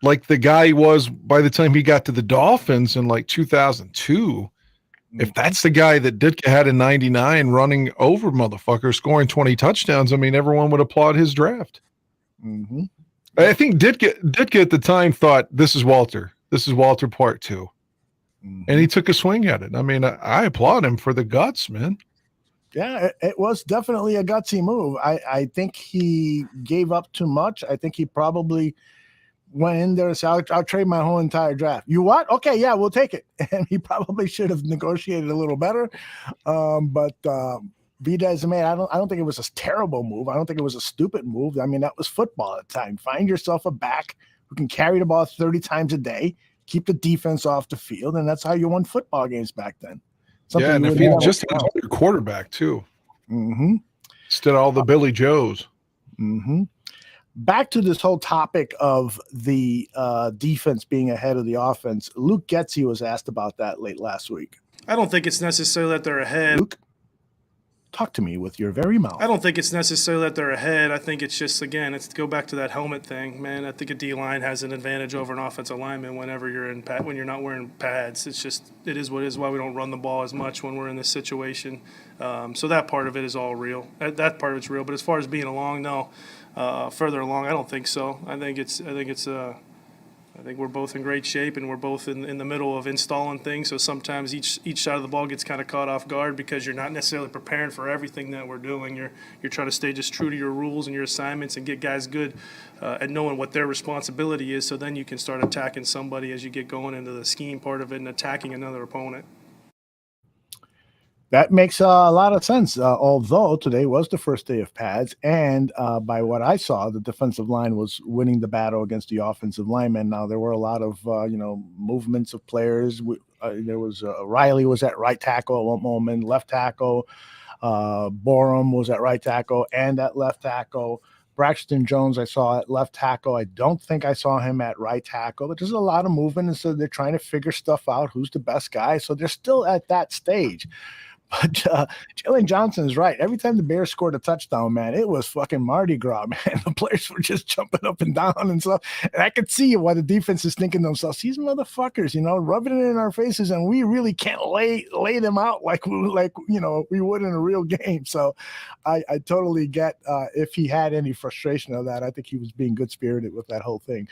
like the guy he was by the time he got to the Dolphins in like 2002. If that's the guy that Ditka had in 99 running over motherfuckers, scoring 20 touchdowns, everyone would applaud his draft. Mm-hmm. I think Ditka at the time thought, this is Walter. This is Walter Part 2. Mm-hmm. And he took a swing at it. I applaud him for the guts, man. Yeah, it was definitely a gutsy move. I think he gave up too much. I think he probably went in there and said, I'll trade my whole entire draft. You what? Okay, yeah, we'll take it. And he probably should have negotiated a little better. But be that as it may, I don't think it was a terrible move. I don't think it was a stupid move. That was football at the time. Find yourself a back who can carry the ball 30 times a day, keep the defense off the field, and that's how you won football games back then. And if he just had a quarterback too. Mm-hmm. Instead of all the Billy Joes. Mm-hmm. Back to this whole topic of the defense being ahead of the offense. Luke Getsy was asked about that late last week. I don't think it's necessarily that they're ahead. Luke, talk to me with your very mouth. I don't think it's necessarily that they're ahead. I think it's just, again, it's to go back to that helmet thing, man. I think a D-line has an advantage over an offensive lineman whenever when you're not wearing pads. It is what it is, why we don't run the ball as much when we're in this situation. So that part of it is all real. That part of it's real. But as far as being further along, I don't think so. I think we're both in great shape, and we're both in the middle of installing things. So sometimes each side of the ball gets kind of caught off guard because you're not necessarily preparing for everything that we're doing. You're trying to stay just true to your rules and your assignments and get guys good at knowing what their responsibility is. So then you can start attacking somebody as you get going into the scheme part of it and attacking another opponent. That makes a lot of sense, although today was the first day of pads, and by what I saw, the defensive line was winning the battle against the offensive linemen. Now, there were a lot of, movements of players. There was Riley was at right tackle at one moment, left tackle. Barroom was at right tackle and at left tackle. Braxton Jones I saw at left tackle. I don't think I saw him at right tackle, but there's a lot of movement, and so they're trying to figure stuff out, who's the best guy. So they're still at that stage. But Jalen Johnson is right. Every time the Bears scored a touchdown, man, it was fucking Mardi Gras, man. The players were just jumping up and down and stuff. And I could see why the defense is thinking to themselves, these motherfuckers, rubbing it in our faces, and we really can't lay them out like we would in a real game. So I totally get if he had any frustration of that. I think he was being good-spirited with that whole thing.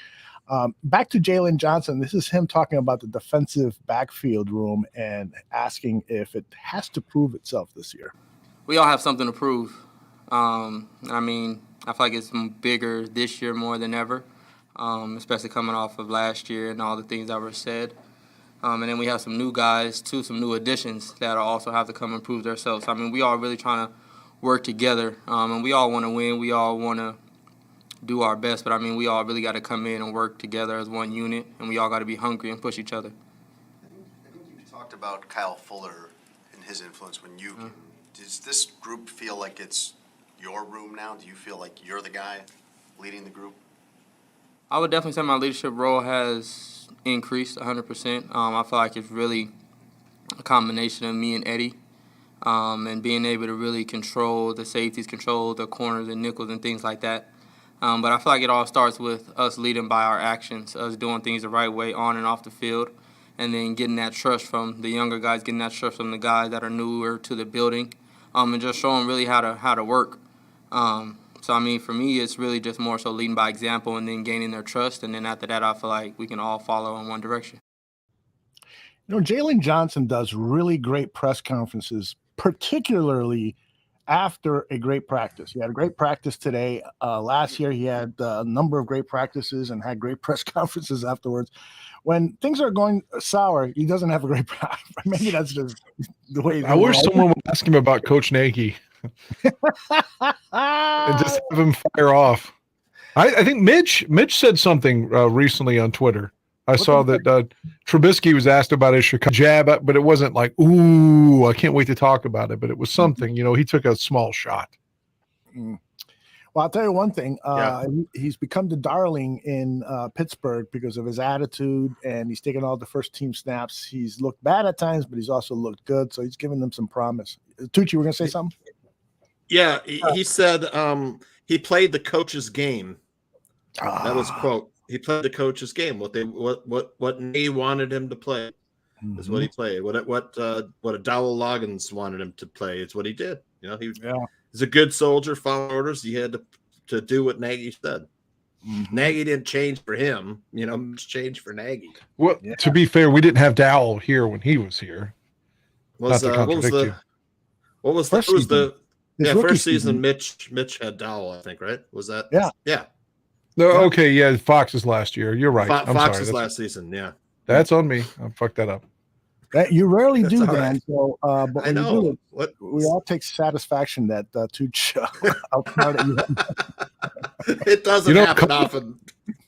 Back to Jalen Johnson. This is him talking about the defensive backfield room and asking if it has to prove itself this year. We all have something to prove. I feel like it's bigger this year more than ever, especially coming off of last year and all the things that were said. And then we have some new guys, too, some new additions that also have to come and prove themselves. We all really trying to work together, and we all want to win. We all want to do our best, but we all really got to come in and work together as one unit, and we all got to be hungry and push each other. I think you talked about Kyle Fuller and his influence when you does this group feel like it's your room now? Do you feel like you're the guy leading the group? I would definitely say my leadership role has increased 100%. I feel like it's really a combination of me and Eddie, and being able to really control the safeties, control the corners and nickels and things like that. But I feel like it all starts with us leading by our actions, us doing things the right way on and off the field, and then getting that trust from the younger guys, getting that trust from the guys that are newer to the building, and just showing really how to work. For me, it's really just more so leading by example and then gaining their trust, and then after that, I feel like we can all follow in one direction. Jalen Johnson does really great press conferences, particularly after a great practice. He had a great practice today. Last year, he had a number of great practices and had great press conferences afterwards. When things are going sour, he doesn't have a great practice. Maybe that's just the way. I wish someone would ask him about Coach Nagy and just have him fire off. I think Mitch said something recently on Twitter. I saw that Trubisky was asked about his Chicago jab, but it wasn't like, ooh, I can't wait to talk about it. But it was something, he took a small shot. Well, I'll tell you one thing. He's become the darling in Pittsburgh because of his attitude, and he's taken all the first team snaps. He's looked bad at times, but he's also looked good. So he's giving them some promise. Tucci, we're going to say something? Yeah, he said he played the coach's game. That was a quote. He played the coach's game. What Nay wanted him to play is what he played. What Dowell Loggins wanted him to play is what he did. He's a good soldier, following orders. He had to do what Nagy said. Nagy didn't change for him. It's changed for Nagy. Well, to be fair, we didn't have Dowell here when he was here. First season? Mitch had Dowell, I think, right? Was that? Yeah. No, okay, yeah, Fox's last year. You're right. Fox's last season, yeah. That's on me. I fucked that up. You rarely do, Dan. Right. So, but I know. We all take satisfaction that Tooch outsmarted you. It doesn't happen often,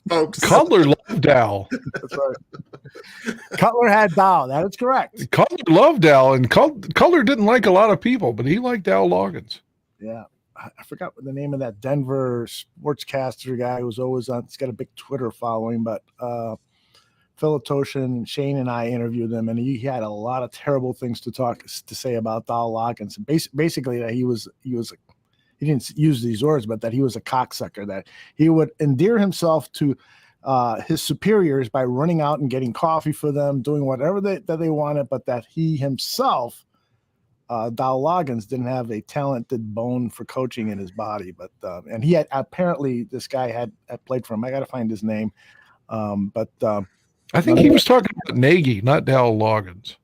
folks. Cutler loved Dowell. That's right. Cutler had Dowell. That is correct. Cutler loved Dowell, and Cutler didn't like a lot of people, but he liked Dowell Loggins. Yeah. I forgot the name of that Denver sportscaster guy who was always on. He's got a big Twitter following, but Philip Toshin, Shane, and I interviewed him, and he had a lot of terrible things to say about Dowell Loggins. Basically, that he didn't use these words, but that he was a cocksucker. That he would endear himself to his superiors by running out and getting coffee for them, doing whatever that they wanted, but that he himself. Dowell Loggins didn't have a talented bone for coaching in his body, but and he had apparently this guy had played for him. I got to find his name, but I think he was talking about Nagy, not Dowell Loggins.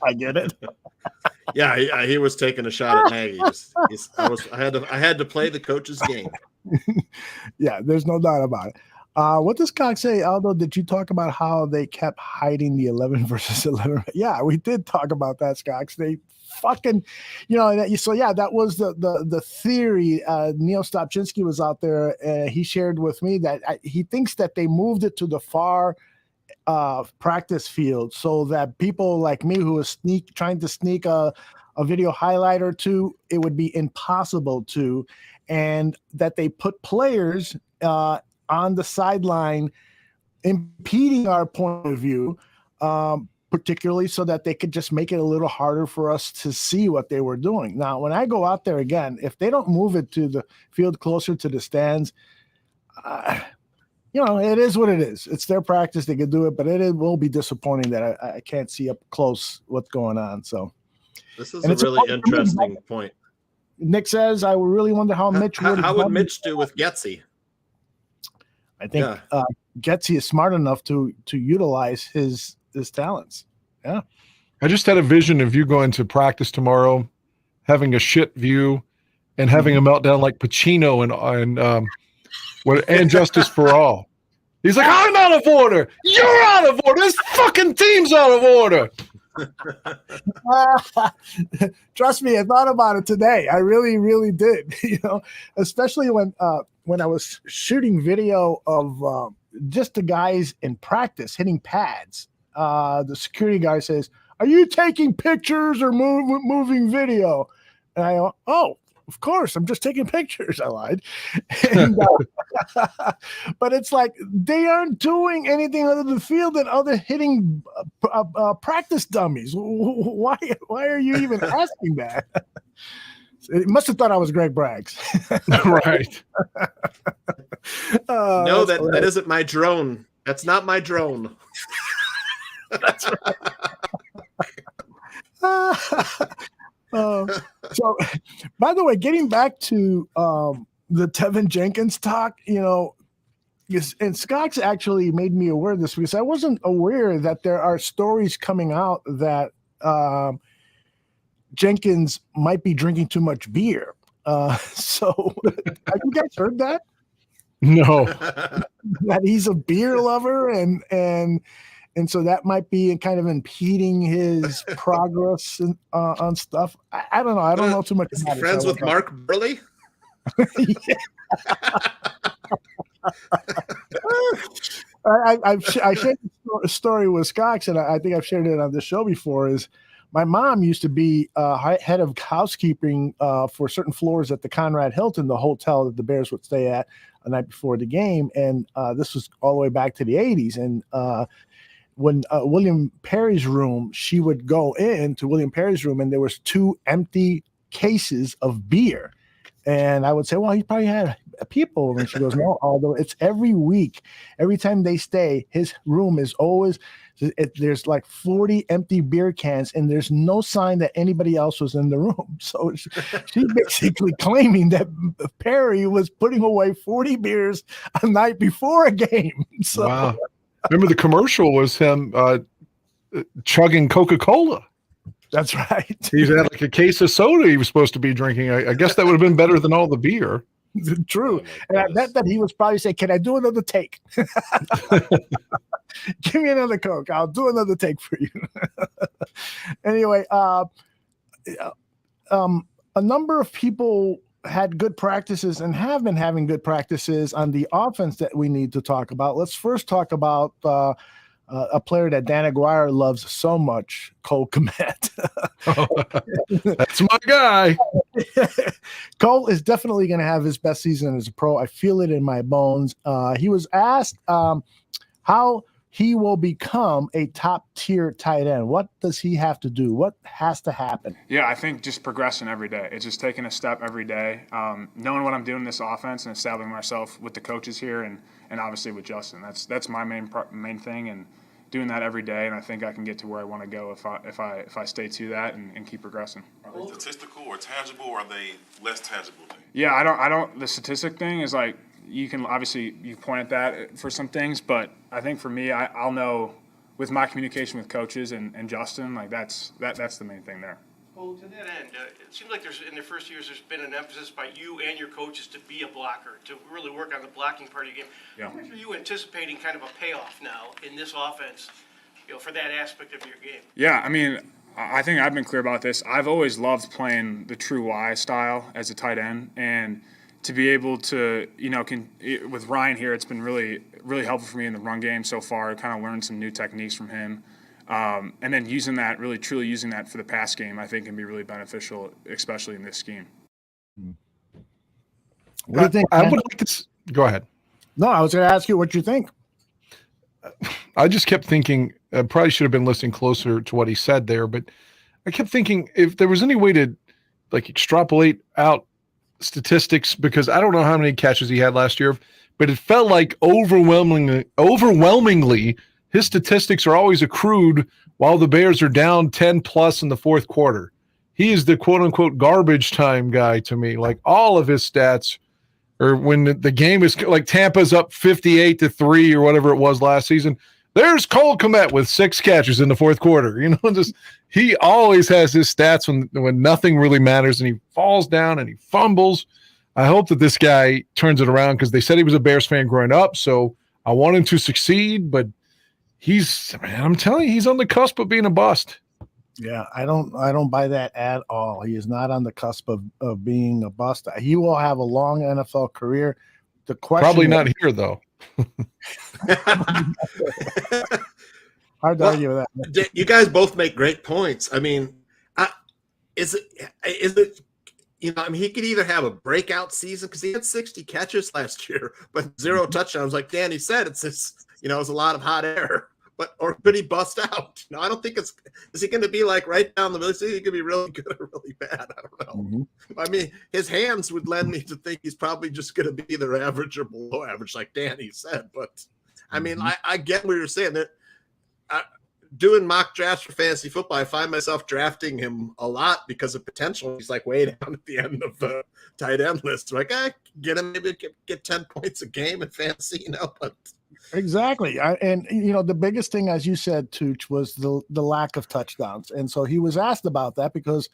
I get it. Yeah, he was taking a shot at Nagy. I had to play the coach's game. Yeah, there's no doubt about it. What does Cox say, Aldo? Did you talk about how they kept hiding the 11 versus 11? Yeah, we did talk about that, Cox. They fucking, that was the theory. Neil Stopchinski was out there. He shared with me that he thinks that they moved it to the far practice field so that people like me who was trying to sneak a video highlight or two, it would be impossible to, and that they put players on the sideline impeding our point of view particularly so that they could just make it a little harder for us to see what they were doing. Now, when I go out there again, if they don't move it to the field closer to the stands, it is what it is. It's their practice. They can do it, but it will be disappointing that I can't see up close what's going on. So this is a really interesting point. Nick says, I really wonder how Mitch would. How would Mitch do with Getsy? I think Getsy is smart enough to utilize his talents. Yeah. I just had a vision of you going to practice tomorrow, having a shit view, and having a meltdown like Pacino and Justice for All. He's like, I'm out of order. You're out of order. This fucking team's out of order. Trust me, I thought about it today. I really, really did. Especially when I was shooting video of just the guys in practice hitting pads. The security guy says, "Are you taking pictures or moving video?" And I go, "Oh, of course, I'm just taking pictures." I lied. But it's like they aren't doing anything other than the field than other hitting practice dummies. Why are you even asking that? It must have thought I was Greg Braggs. Right. No, that isn't my drone. That's not my drone. That's right. So, by the way, getting back to the Tevin Jenkins talk, and Scott's actually made me aware of this because I wasn't aware that there are stories coming out that Jenkins might be drinking too much beer. So, have you guys heard that? No. That he's a beer lover and so that might be kind of impeding his progress on stuff. I don't know. I don't know too much about it. Friends with Mark Burley? I shared a story with Scott, and I think I've shared it on this show before, is my mom used to be head of housekeeping for certain floors at the Conrad Hilton, the hotel that the Bears would stay at the night before the game. And this was all the way back to the 80s. And when William Perry's room, she would go into William Perry's room, and there was 2 empty cases of beer. And I would say, well, he probably had people over. And she goes, no, Aldo, it's every week. Every time they stay, his room is always, there's like 40 empty beer cans, and there's no sign that anybody else was in the room. So she's basically claiming that Perry was putting away 40 beers a night before a game. So, wow. Remember the commercial was him chugging Coca-Cola. That's right. He had like a case of soda he was supposed to be drinking. I guess that would have been better than all the beer. True. And I bet that he was probably saying, can I do another take? Give me another Coke. I'll do another take for you. Anyway, a number of people had good practices and have been having good practices on the offense that we need to talk about. Let's first talk about a player that Dan Aguirre loves so much, Cole Kmet. That's my guy. Cole is definitely going to have his best season as a pro. I feel it in my bones. He was asked how he will become a top-tier tight end. What does he have to do? What has to happen? Yeah, I think just progressing every day. It's just taking a step every day, knowing what I'm doing in this offense and establishing myself with the coaches here and obviously with Justin. That's my main thing, and doing that every day. And I think I can get to where I want to go if I stay to that and keep progressing. Are they statistical or tangible, or are they less tangible things? Yeah, I don't. The statistic thing is like, you can obviously you point at that for some things, but I think for me, I'll know with my communication with coaches and Justin, like that's the main thing there. Well, to that end, it seems like in their first years there's been an emphasis by you and your coaches to be a blocker, to really work on the blocking part of your game. Yeah. How much are you anticipating kind of a payoff now in this offense, for that aspect of your game? Yeah, I mean, I think I've been clear about this. I've always loved playing the true Y style as a tight end, and to be able to, with Ryan here, it's been really, really helpful for me in the run game so far. I kind of learned some new techniques from him. And then using that, really truly using that for the pass game, I think can be really beneficial, especially in this scheme. What do you think? I would like to go ahead. No, I was going to ask you what you think. I just kept thinking, I probably should have been listening closer to what he said there, but I kept thinking if there was any way to like extrapolate out statistics, because I don't know how many catches he had last year, but it felt like overwhelmingly his statistics are always accrued while the Bears are down 10 plus in the fourth quarter. He is the quote unquote garbage time guy to me. Like all of his stats, or when the game is like Tampa's up 58-3 or whatever it was last season, there's Cole Kmet with 6 catches in the fourth quarter. You know, just he always has his stats when nothing really matters, and he falls down and he fumbles. I hope that this guy turns it around, because they said he was a Bears fan growing up, so I want him to succeed, but I'm telling you, he's on the cusp of being a bust. Yeah, I don't buy that at all. He is not on the cusp of being a bust. He will have a long NFL career. The question probably not here though. Hard to argue with that. You guys both make great points. I mean, is it? You know, I mean, he could either have a breakout season, because he had 60 catches last year, but 0 touchdowns. Like Danny said, it's just, you know, it's a lot of hot air. Or could he bust out? No, I don't think is he going to be like right down the middle? He could be really good or really bad. I don't know. Mm-hmm. I mean, his hands would lend me to think he's probably just going to be either average or below average, like Danny said. But I mean, I get what you're saying. That doing mock drafts for fantasy football, I find myself drafting him a lot because of potential. He's like way down at the end of the tight end list. Like, get him, maybe get 10 points a game in fantasy, you know, but. Exactly. And, you know, the biggest thing, as you said, Tooch, was the lack of touchdowns. And so he was asked about that because,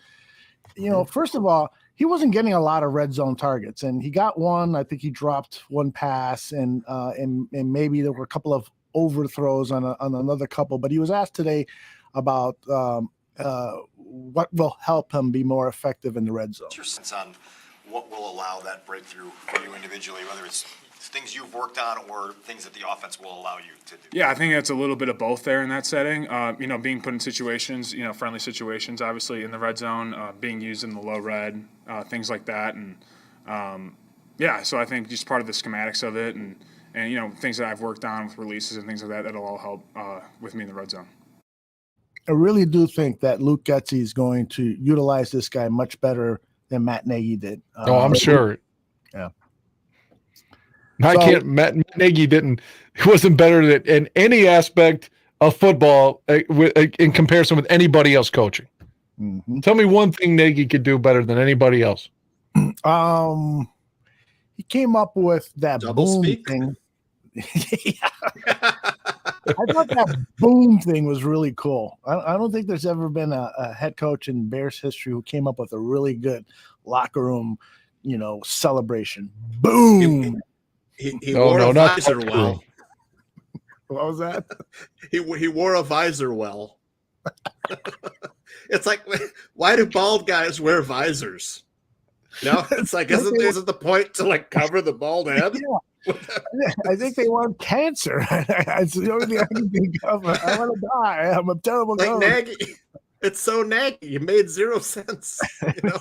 you know, first of all, he wasn't getting a lot of red zone targets, and he got one. I think he dropped one pass, and maybe there were a couple of overthrows on another couple. But he was asked today about what will help him be more effective in the red zone. What's your sense on what will allow that breakthrough for you individually, whether it's things you've worked on or things that the offense will allow you to do? Yeah, I think it's a little bit of both there in that setting. You know, being put in situations, you know, friendly situations, obviously in the red zone, being used in the low red, things like that. And, yeah, so I think just part of the schematics of it and you know, things that I've worked on with releases and things like that, that'll all help with me in the red zone. I really do think that Luke Getsy is going to utilize this guy much better than Matt Nagy did. I'm sure. Yeah. Matt Nagy wasn't better in any aspect of football in comparison with anybody else coaching. Mm-hmm. Tell me one thing Nagy could do better than anybody else. He came up with that double boom speak thing. I thought that boom thing was really cool. I don't think there's ever been a head coach in Bears history who came up with a really good locker room, you know, celebration. Boom. He wore a visor well. What was that? He wore a visor well. It's like, why do bald guys wear visors? No, it's like, isn't the point to like cover the bald head? Yeah. I think they want cancer. It's the only thing I can think of. I want to die. I'm a terrible guy. Nagy. It's so Nagy. It made 0 sense. You know.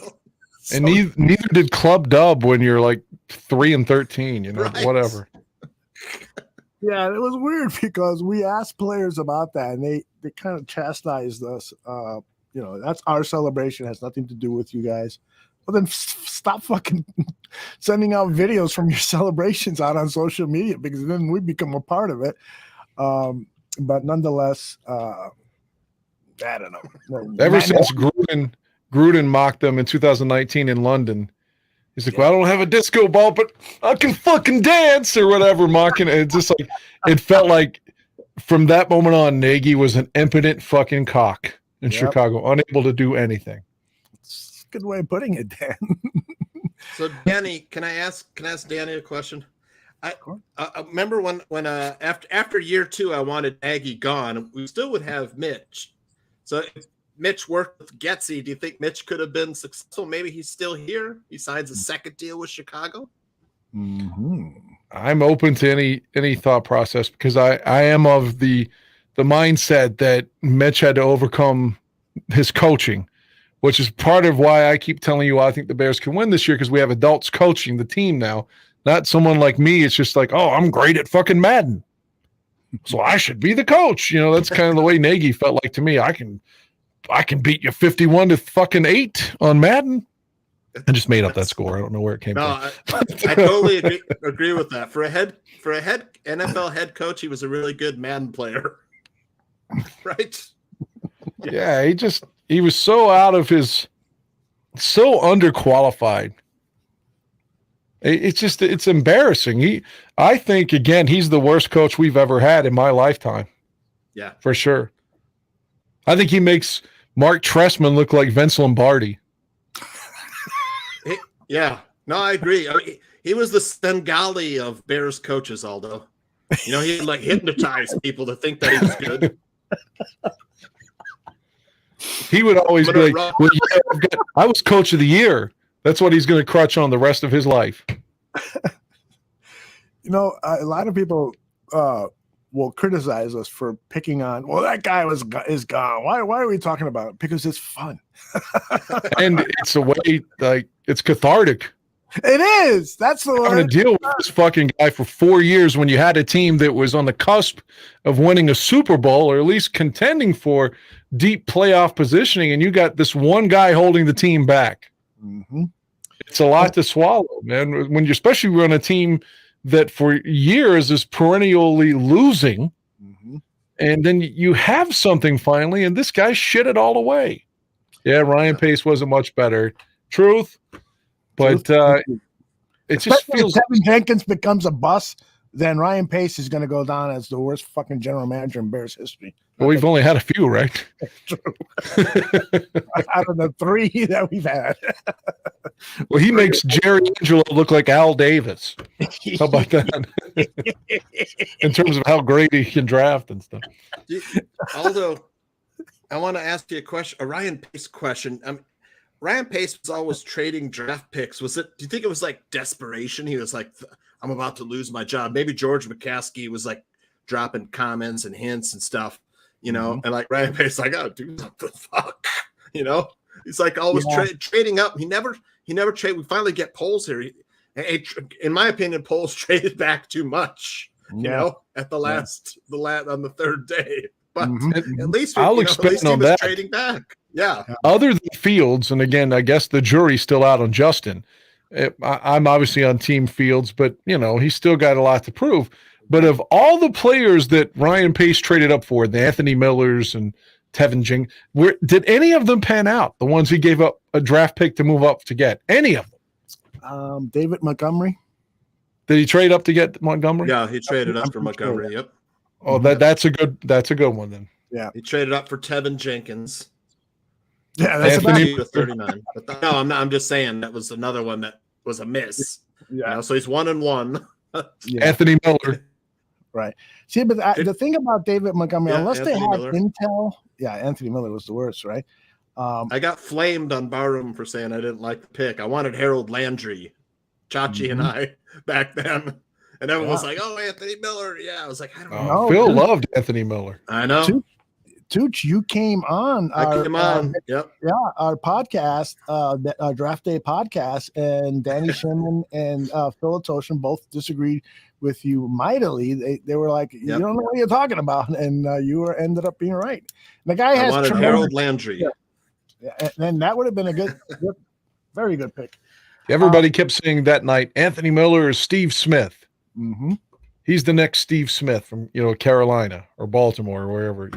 And neither did Club Dub when you're like 3-13, you know, right. Whatever. Yeah, it was weird because we asked players about that, and they kind of chastised us. You know, that's our celebration. It has nothing to do with you guys. Well, then stop fucking sending out videos from your celebrations out on social media, because then we become a part of it. But nonetheless, I don't know. Ever since Gruden mocked them in 2019 in London, he's like, well, I don't have a disco ball, but I can fucking dance or whatever, mocking it. It's just like, it felt like from that moment on, Nagy was an impotent fucking cock in Chicago, unable to do anything. It's a good way of putting it, Dan. So, Danny, can I ask Danny a question? I remember when after year 2, I wanted Nagy gone. We still would have Mitch. So if Mitch worked with Getsy, do you think Mitch could have been successful? Maybe he's still here. He signs a second deal with Chicago. Mm-hmm. I'm open to any thought process, because I am of the mindset that Mitch had to overcome his coaching, which is part of why I keep telling you I think the Bears can win this year, because we have adults coaching the team now, not someone like me. It's just like, oh, I'm great at fucking Madden. So I should be the coach. That's kind of the way Nagy felt like to me. I can beat you 51-8 on Madden. I just made up that score. I don't know where it came from. I totally agree with that. For a head NFL head coach, he was a really good Madden player. Right? Yeah, he was so underqualified. It's embarrassing. I think, again, he's the worst coach we've ever had in my lifetime. Yeah. For sure. I think he makes Mark Trestman look like Vince Lombardi. Yeah. No, I agree. I mean, he was the Stengali of Bears coaches, Aldo. He would hypnotize people to think that he was good. He would always be like, I was coach of the year. That's what he's going to crutch on the rest of his life. A lot of people will criticize us for picking on, well, that guy is gone. Why are we talking about it? Because it's fun. And it's a way, it's cathartic. It is. That's the one. Having to deal with this fucking guy for 4 years when you had a team that was on the cusp of winning a Super Bowl or at least contending for deep playoff positioning, and you got this one guy holding the team back. Mm-hmm. It's a lot to swallow, man. When you especially run a team that for years is perennially losing, and then you have something finally, and this guy shit it all away. Yeah, Ryan Pace wasn't much better. Truth. But it just feels. If Tevin Jenkins becomes a bust, then Ryan Pace is going to go down as the worst fucking general manager in Bears history. Well, we've only had a few, right? True. Out of the 3 that we've had. Well, he makes Jerry Angelo look like Al Davis. How about that? In terms of how great he can draft and stuff. Aldo, I want to ask you a Ryan Pace question. Ryan Pace was always trading draft picks. Do you think it was like desperation? He was like, I'm about to lose my job. Maybe George McCaskey was like dropping comments and hints and stuff, and like Ryan Pace, I got to do something. Fuck, he's like always trading up. He never trade. We finally get Poles here. In my opinion, Poles traded back too much, at the last, on the third day. But at least I'll expand on that. Trading back. Yeah. Other than Fields, and again, I guess the jury's still out on Justin. I'm obviously on Team Fields, but he's still got a lot to prove. But of all the players that Ryan Pace traded up for, the Anthony Millers and Tevin Jenkins, did any of them pan out? The ones he gave up a draft pick to move up to get? Any of them? David Montgomery. Did he trade up to get Montgomery? Yeah, he traded up for Montgomery. Yep. Oh, that's a good one then. Yeah, he traded up for Tevin Jenkins. Yeah, that's Anthony to 39. But no, I'm not. I'm just saying that was another one that was a miss. Yeah. So he's 1-1. Anthony Miller. Right. See, but the thing about David Montgomery, unless Anthony they have Miller. intel, Anthony Miller was the worst, right? I got flamed on Barroom for saying I didn't like the pick. I wanted Harold Landry, Chachi and I back then. And everyone was like, oh, Anthony Miller. Yeah, I was like, I don't know. Phil loved Anthony Miller. I know. Tooch, you came on. Our podcast, our Draft Day podcast, and Danny Sherman and Phil Toshin both disagreed with you mightily. They were like, you don't know what you're talking about, and you ended up being right. The guy has wanted Harold Landry. Yeah, and that would have been a good, very good pick. Everybody kept saying that night, Anthony Miller is Steve Smith. Mm-hmm. He's the next Steve Smith from Carolina or Baltimore or wherever,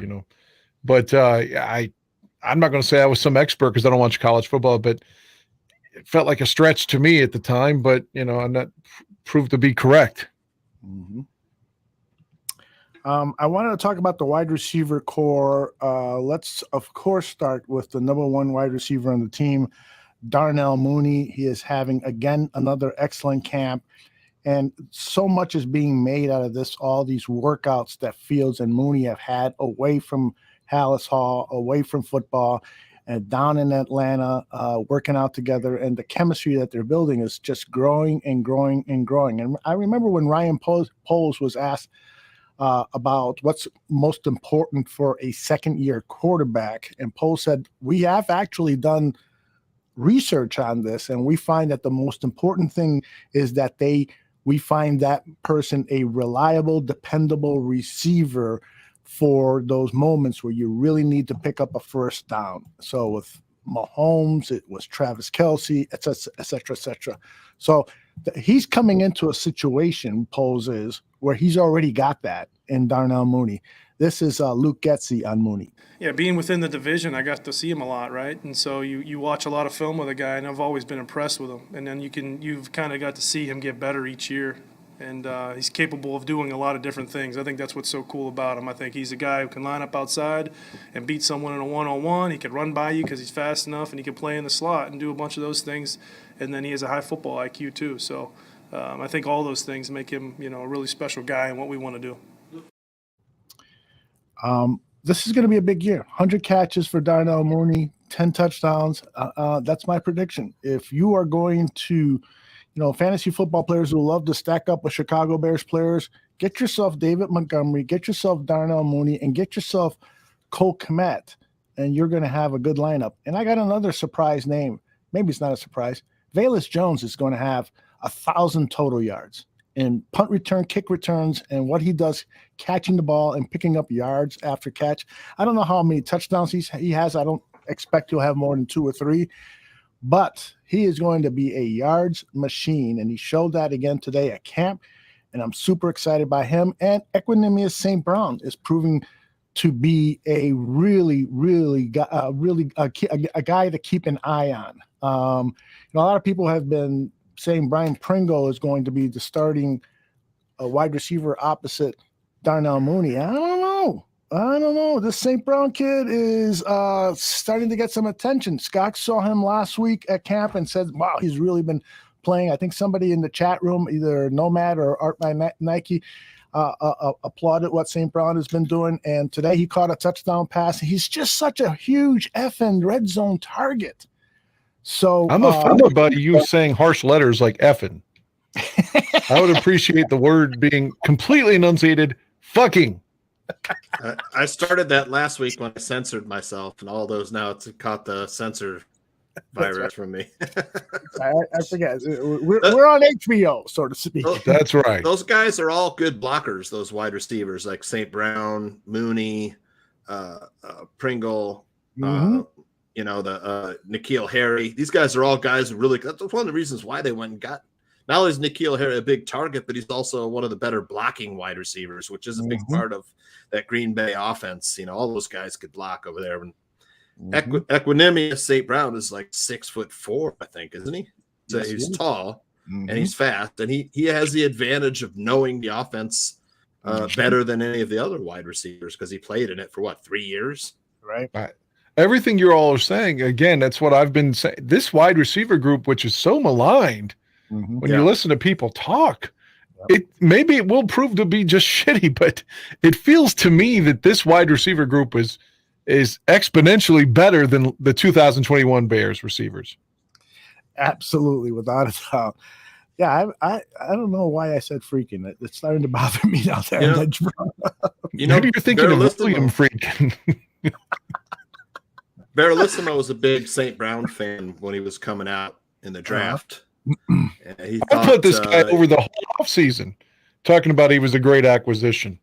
But I'm not going to say I was some expert because I don't watch college football, but it felt like a stretch to me at the time. But I'm not proved to be correct. Mm-hmm. I wanted to talk about the wide receiver core. Let's of course start with the number one wide receiver on the team, Darnell Mooney. He is having again another excellent camp. And so much is being made out of this, all these workouts that Fields and Mooney have had away from Hallis Hall, away from football, and down in Atlanta, working out together. And the chemistry that they're building is just growing and growing and growing. And I remember when Ryan Poles was asked about what's most important for a second-year quarterback, and Poles said, we have actually done research on this, and we find that the most important thing is that they we find that person a reliable, dependable receiver for those moments where you really need to pick up a first down. So with Mahomes, it was Travis Kelce, et cetera, et cetera, et cetera. So he's coming into a situation, poses, where he's already got that in Darnell Mooney. This is Luke Getsy on Mooney. Yeah, being within the division, I got to see him a lot, right? And so you watch a lot of film with a guy, and I've always been impressed with him. And then you've kind of got to see him get better each year. And he's capable of doing a lot of different things. I think that's what's so cool about him. I think he's a guy who can line up outside and beat someone in a one-on-one. He can run by you because he's fast enough, and he can play in the slot and do a bunch of those things. And then he has a high football IQ too. So I think all those things make him, a really special guy and what we want to do. This is going to be a big year. 100 catches for Darnell Mooney, 10 touchdowns. That's my prediction. If you are going to, fantasy football players who love to stack up with Chicago Bears players, get yourself David Montgomery, get yourself Darnell Mooney, and get yourself Cole Kmet, and you're going to have a good lineup. And I got another surprise name. Maybe it's not a surprise. Velus Jones is going to have 1,000 total yards in punt return, kick returns, and what he does catching the ball and picking up yards after catch. I don't know how many touchdowns he has. I don't expect he'll have more than 2 or 3, but he is going to be a yards machine, and he showed that again today at camp, and I'm super excited by him. And Equanimeous St. Brown is proving to be a really, really a guy to keep an eye on. A lot of people have been saying Brian Pringle is going to be the starting wide receiver opposite Darnell Mooney. I don't know. This St. Brown kid is starting to get some attention. Scott saw him last week at camp and said, wow, he's really been playing. I think somebody in the chat room, either Nomad or Art by Nike, applauded what St. Brown has been doing. And today he caught a touchdown pass. He's just such a huge effing red zone target. So I'm offended by you saying harsh letters like effing. I would appreciate the word being completely enunciated. Fucking. I started that last week when I censored myself, and all those now it's caught the censor virus from me. I forget. We're on HBO, so to speak. That's right. Those guys are all good blockers, those wide receivers like St. Brown, Mooney, Pringle, the Nikhil Harry. These guys are all guys who really – that's one of the reasons why they went and got – not only is Nikhil Harry a big target, but he's also one of the better blocking wide receivers, which is a big part of that Green Bay offense. All those guys could block over there. And Equanimeous St. Brown is like 6'4", I think, isn't he? So Yes, he's he is. tall and he's fast, and he has the advantage of knowing the offense better than any of the other wide receivers because he played in it for 3 years? Right. Everything you all are saying, again, that's what I've been saying. This wide receiver group, which is so maligned, when you listen to people talk, maybe it will prove to be just shitty, but it feels to me that this wide receiver group is exponentially better than the 2021 Bears receivers. Absolutely, without a doubt. Yeah, I don't know why I said freaking. It's starting to bother me out there. Maybe you're thinking of William Freakin. Barrelissimo was a big St. Brown fan when he was coming out in the draft. I put this guy over the whole offseason talking about he was a great acquisition.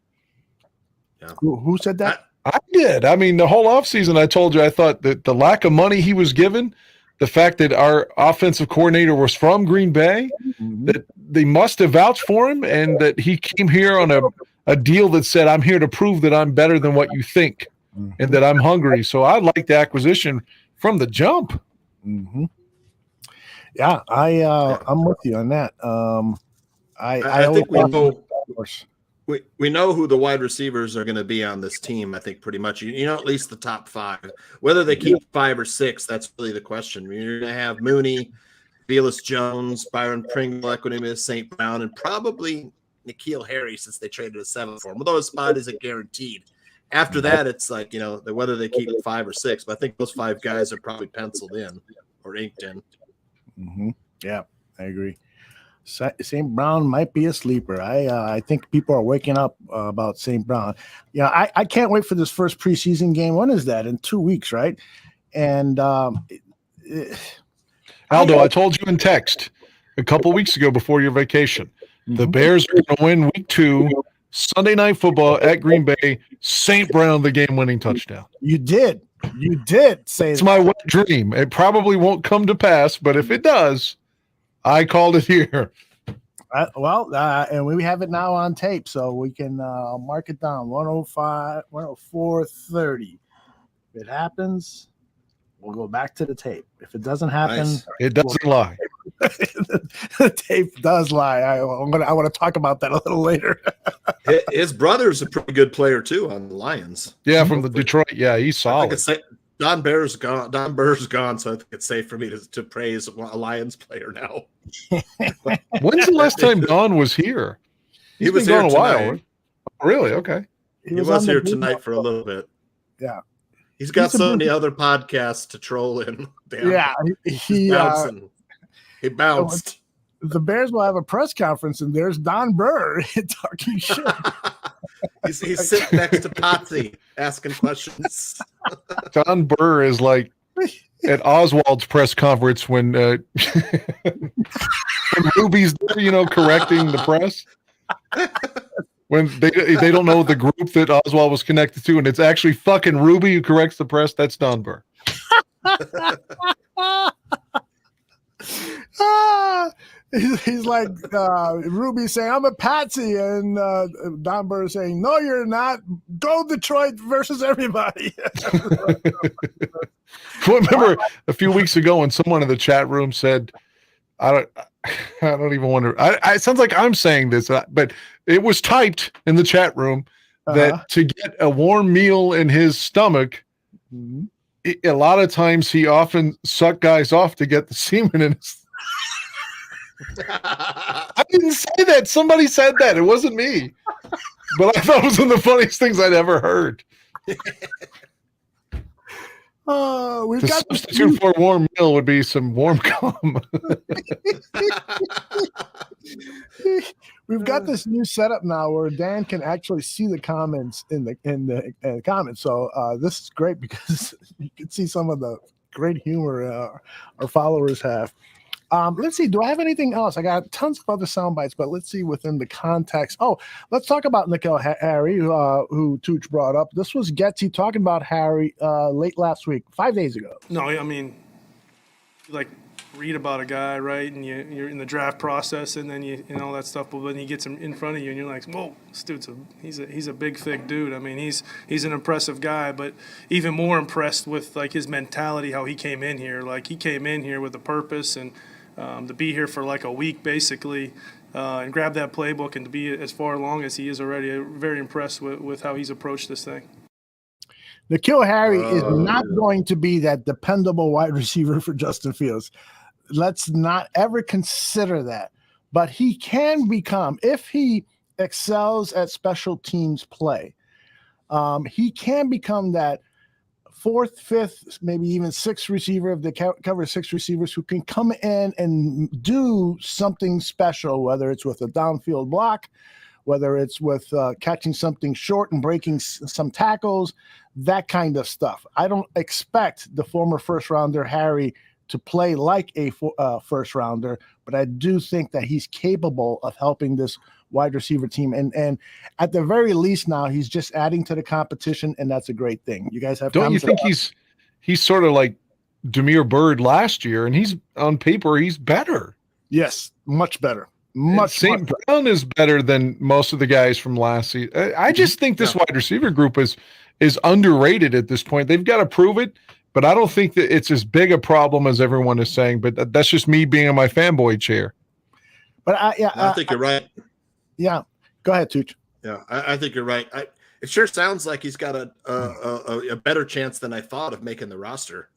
Who said that? I did. I mean, the whole offseason I told you I thought that the lack of money he was given, the fact that our offensive coordinator was from Green Bay, that they must have vouched for him, and that he came here on a deal that said, I'm here to prove that I'm better than what you think and that I'm hungry. So I liked the acquisition from the jump. Yeah, I'm with you on that. I think we know who the wide receivers are going to be on this team. I think pretty much, at least the top 5. Whether they keep 5 or 6, that's really the question. You're going to have Mooney, Velus Jones, Byron Pringle, Equanimeous St. Brown, and probably Nikhil Harry since they traded a 7 for him. Although his spot isn't guaranteed. After that, it's like whether they keep 5 or 6. But I think those 5 guys are probably penciled in or inked in. Yeah, I agree. St. Brown might be a sleeper. I think people are waking up about St. Brown. I can't wait for this first preseason game. When is that? In 2 weeks, right? And Aldo, I told you in text a couple weeks ago before your vacation, The Bears are going to win week 2, Sunday Night Football at Green Bay. St. Brown, the game-winning touchdown. You did say it's my wet dream. It probably won't come to pass, but if it does, I called it here. And we have it now on tape, so we can mark it down. 105, 104.30. If it happens, we'll go back to the tape. If it doesn't happen, it doesn't lie. The tape does lie. I want to talk about that a little later. His brother's a pretty good player too on the Lions. Yeah, from the Detroit. Yeah, he's solid. Don Burr's gone. Don Burr's gone, so I think it's safe for me to praise a Lions player now. When's the last time Don was here? He was here gone a while. tonight. Really? Okay. He was here tonight for a little bit. Yeah. He's got so many other podcasts to troll in. Damn. Yeah, he bounced. The Bears will have a press conference, and there's Don Burr talking shit. He's sitting next to Potsy asking questions. Don Burr is like at Oswald's press conference when Ruby's there, correcting the press. When they don't know the group that Oswald was connected to, and it's actually fucking Ruby who corrects the press. That's Don Burr. He's like Ruby saying, "I'm a patsy," and Don Burr saying, "No, you're not. Go Detroit versus everybody." Remember a few weeks ago when someone in the chat room said, "I don't even wonder." It sounds like I'm saying this, but it was typed in the chat room that to get a warm meal in his stomach, a lot of times he often sucked guys off to get the semen in his. I didn't say that. Somebody said that. It wasn't me. But I thought it was one of the funniest things I'd ever heard. The substitute for a warm meal would be some warm cum. We've got this new setup now where Dan can actually see the comments in the comments. So this is great because you can see some of the great humor our followers have. Let's see. Do I have anything else? I got tons of other sound bites, but let's see within the context. Oh, let's talk about Nikhil Harry, who Tooch brought up. This was Getsy talking about Harry late last week, 5 days ago. No, I mean, read about a guy, right? And you're in the draft process, and then you all that stuff. But when he gets him in front of you, and you're like, "Whoa, this dude's he's a big, thick dude." I mean, he's an impressive guy, but even more impressed with his mentality, how he came in here. He came in here with a purpose and. To be here for a week basically and grab that playbook and to be as far along as he is already. I'm very impressed with how he's approached this thing. Nikhil Harry is not going to be that dependable wide receiver for Justin Fields. Let's not ever consider that. But he can become, if he excels at special teams play, he can become that fourth, fifth, maybe even sixth receiver if they cover six receivers who can come in and do something special, whether it's with a downfield block, whether it's with catching something short and breaking some tackles, that kind of stuff. I don't expect the former first-rounder Harry to play like a first-rounder, but I do think that he's capable of helping this wide receiver team. And at the very least now, he's just adding to the competition, and that's a great thing. You guys have Don't you think he's sort of like Demir Bird last year, and he's on paper, he's better. Yes, much better. St. Brown is better than most of the guys from last season. I just think this wide receiver group is underrated at this point. They've got to prove it, but I don't think that it's as big a problem as everyone is saying. But that's just me being in my fanboy chair. But I think you're right. Yeah, go ahead, Tooch. Yeah, I think you're right. It sure sounds like he's got a better chance than I thought of making the roster.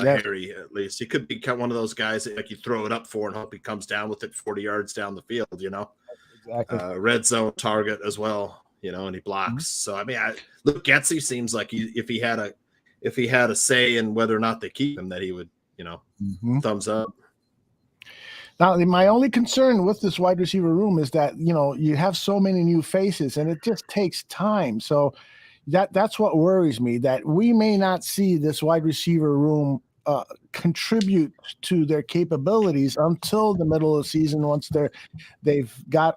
Harry, at least he could become one of those guys that you throw it up for and hope he comes down with it 40 yards down the field. Exactly. Red zone target as well. And he blocks. So I mean, look, Getsy seems like if he had a say in whether or not they keep him, that he would thumbs up. Now, my only concern with this wide receiver room is that, you have so many new faces and it just takes time. So that's what worries me, that we may not see this wide receiver room contribute to their capabilities until the middle of the season once they've got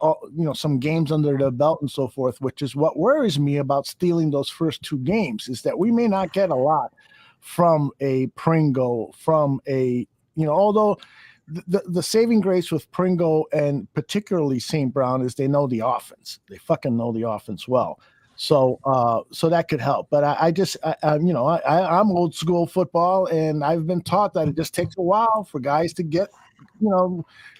some games under their belt and so forth, which is what worries me about stealing those first 2 games, is that we may not get a lot from a Pringle, from a although the saving grace with Pringle and particularly St. Brown is they know the offense. They fucking know the offense well. So that could help. But I'm old school football, and I've been taught that it just takes a while for guys to get,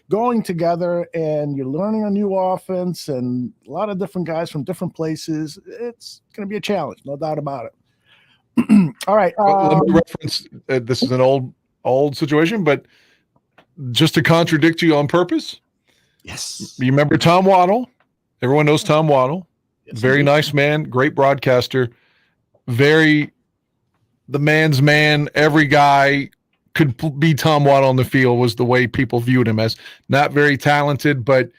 going together, and you're learning a new offense and a lot of different guys from different places. It's going to be a challenge, no doubt about it. All right. Let me reference, this is an old situation, but just to contradict you on purpose. Yes. You remember Tom Waddle? Everyone knows Tom Waddle. Yes, very nice man, great broadcaster, the man's man. Every guy could be Tom Waddle on the field was the way people viewed him, as not very talented, but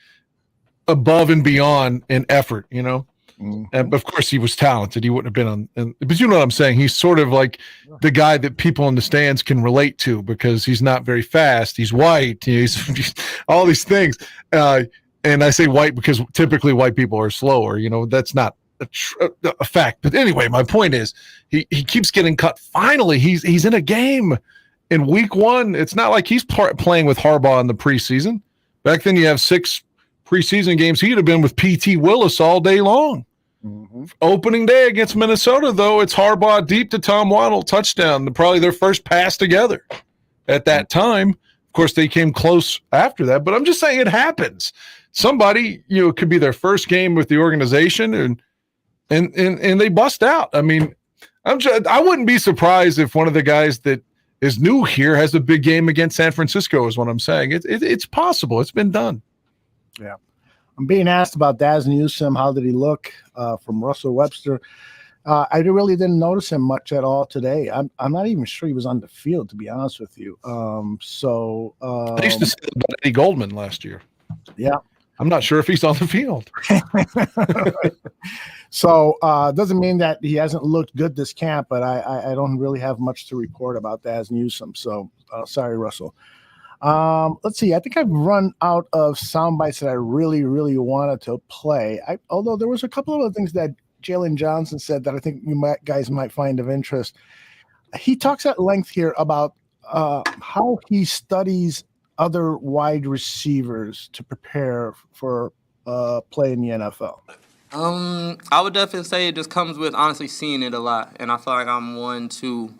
above and beyond in effort, And of course he was talented. He wouldn't have been but you know what I'm saying? He's sort of like the guy that people in the stands can relate to because he's not very fast. He's white. He's all these things. And I say white because typically white people are slower. That's not a fact. But anyway, my point is he keeps getting cut. Finally, he's in a game in week 1. It's not like he's playing with Harbaugh in the preseason. Back then you have 6 preseason games. He'd have been with P.T. Willis all day long. Mm-hmm. Opening day against Minnesota, though, it's Harbaugh deep to Tom Waddle, touchdown. Probably their first pass together at that time. Of course, they came close after that. But I'm just saying it happens. Somebody, it could be their first game with the organization and they bust out. I mean, I wouldn't be surprised if one of the guys that is new here has a big game against San Francisco is what I'm saying. It's possible. It's been done. Yeah. I'm being asked about Daz Newsome. How did he look from Russell Webster? I really didn't notice him much at all today. I'm not even sure he was on the field, to be honest with you. I used to say that about Eddie Goldman last year. Yeah. I'm not sure if he's on the field. So doesn't mean that he hasn't looked good this camp, but I don't really have much to report about Daz Newsome. So sorry, Russell. Let's see. I think I've run out of sound bites that I really, really wanted to play. Although there was a couple of other things that Jalen Johnson said that I think guys might find of interest. He talks at length here about how he studies other wide receivers to prepare for play in the NFL. I would definitely say it just comes with honestly seeing it a lot, and I feel like I'm one to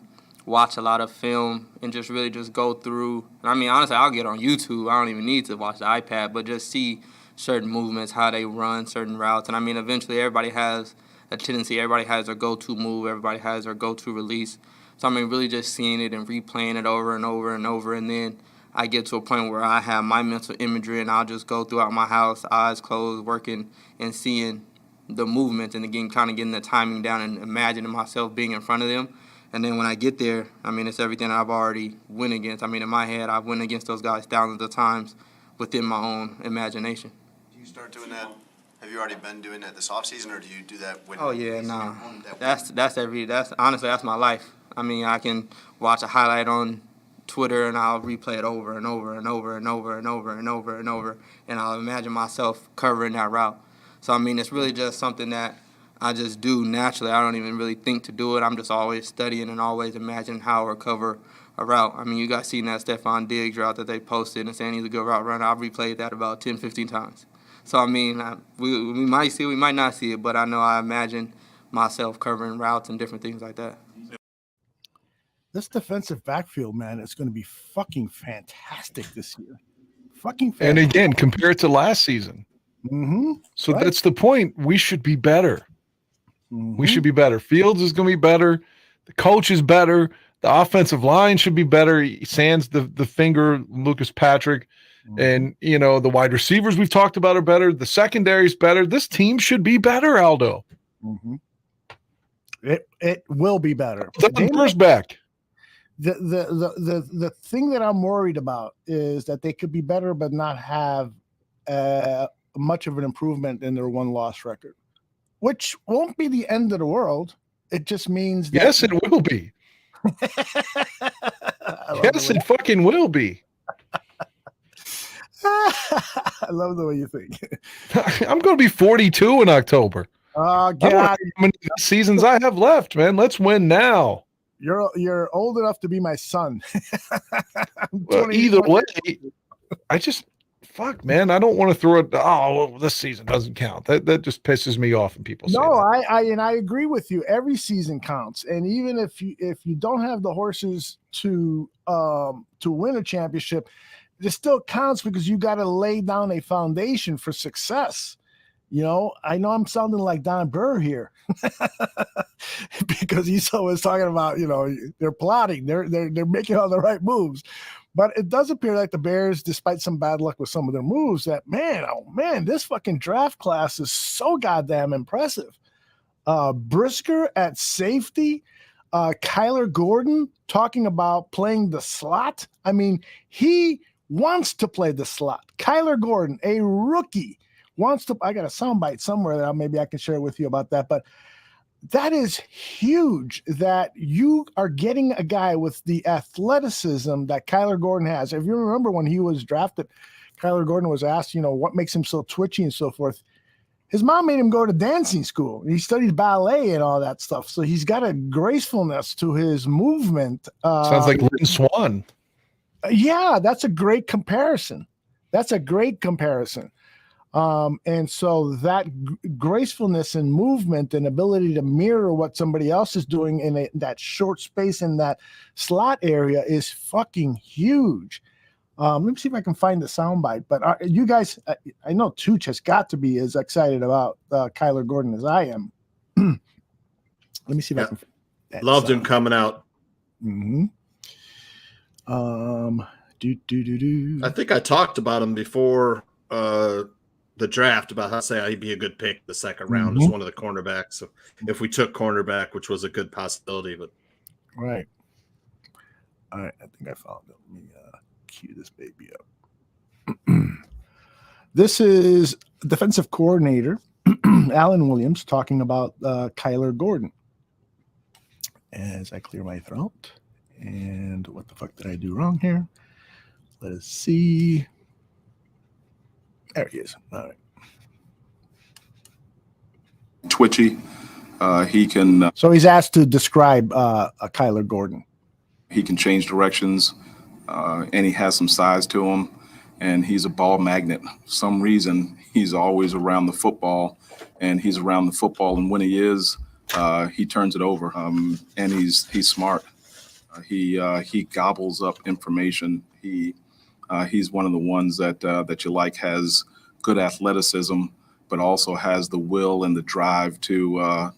watch a lot of film and just really just go through. I mean, honestly, I'll get on YouTube. I don't even need to watch the iPad, but just see certain movements, how they run, certain routes. And I mean, eventually everybody has a tendency. Everybody has their go-to move. Everybody has their go-to release. So I mean, really just seeing it and replaying it over and over and over, and then I get to a point where I have my mental imagery and I'll just go throughout my house, eyes closed, working and seeing the movements and again kind of getting the timing down and imagining myself being in front of them. And then when I get there, I mean, it's everything I've already went against. I mean, in my head, I've went against those guys thousands of times within my own imagination. Do you start doing that? Have you already been doing that this offseason, or do you do that when? Oh yeah, nah. That's honestly that's my life. I mean, I can watch a highlight on Twitter and I'll replay it over and over and over and over and over and over and over, and I'll imagine myself covering that route. So I mean, it's really just something that I just do naturally. I don't even really think to do it. I'm just always studying and always imagining how I recover a route. I mean, you guys seen that Stephon Diggs route that they posted and saying he's a good route runner. I've replayed that about 10, 15 times. So, I mean, we might see it, we might not see it, but I know I imagine myself covering routes and different things like that. This defensive backfield, man, is going to be fucking fantastic this year. Fucking fantastic. And again, compared to last season. Mm-hmm. So that's the point. We should be better. Mm-hmm. We should be better. Fields is going to be better. The coach is better. The offensive line should be better. He sands the finger, Lucas Patrick. Mm-hmm. And, you know, the wide receivers we've talked about are better. The secondary is better. This team should be better, Aldo. Mm-hmm. It will be better. First back. The thing that I'm worried about is that they could be better but not have much of an improvement in their one-loss record, which won't be the end of the world. It just means that yes, it will be. Yes, it fucking will be. I love the way you think. I'm going to be 42 in October. Oh, I don't know how many seasons I have left, man. Let's win now. You're old enough to be my son. Well, either way, I just fuck, man. I don't want to throw it. Oh, well, this season doesn't count. That just pisses me off when people say that. I agree with you. Every season counts, and even if you don't have the horses to win a championship, it still counts because you got to lay down a foundation for success. You know I'm sounding like Don Burr here because he's always talking about, they're plotting, they're making all the right moves. But it does appear like the Bears, despite some bad luck with some of their moves, that this fucking draft class is so goddamn impressive. Brisker at safety, Kyler Gordon talking about playing the slot. I mean, he wants to play the slot. Kyler Gordon, a rookie, wants to. I got a soundbite somewhere that maybe I can share with you about that, but that is huge that you are getting a guy with the athleticism that Kyler Gordon has. If you remember when he was drafted, Kyler Gordon was asked, what makes him so twitchy and so forth. His mom made him go to dancing school. He studied ballet and all that stuff. So he's got a gracefulness to his movement. Sounds like Lynn Swan. Yeah, that's a great comparison. And so that gracefulness and movement and ability to mirror what somebody else is doing in that short space in that slot area is fucking huge. Let me see if I can find the soundbite. But you guys, I know Tooch has got to be as excited about Kyler Gordon as I am. Let me see if I can. Loved him coming out. Mm-hmm. I think I talked about him before the draft about how he'd be a good pick the second round as one of the cornerbacks. So if we took cornerback, which was a good possibility, but right. All right, I think I found it. Let me cue this baby up. This is defensive coordinator Alan Williams talking about Kyler Gordon. As I clear my throat. And what the fuck did I do wrong here? Let us see. There he is. All right. Twitchy. He can. So he's asked to describe Kyler Gordon. He can change directions, and he has some size to him, and he's a ball magnet. For some reason, he's always around the football, and he's around the football, and when he is, he turns it over. And he's smart. He gobbles up information. He's one of the ones that you like, has good athleticism, but also has the will and the drive to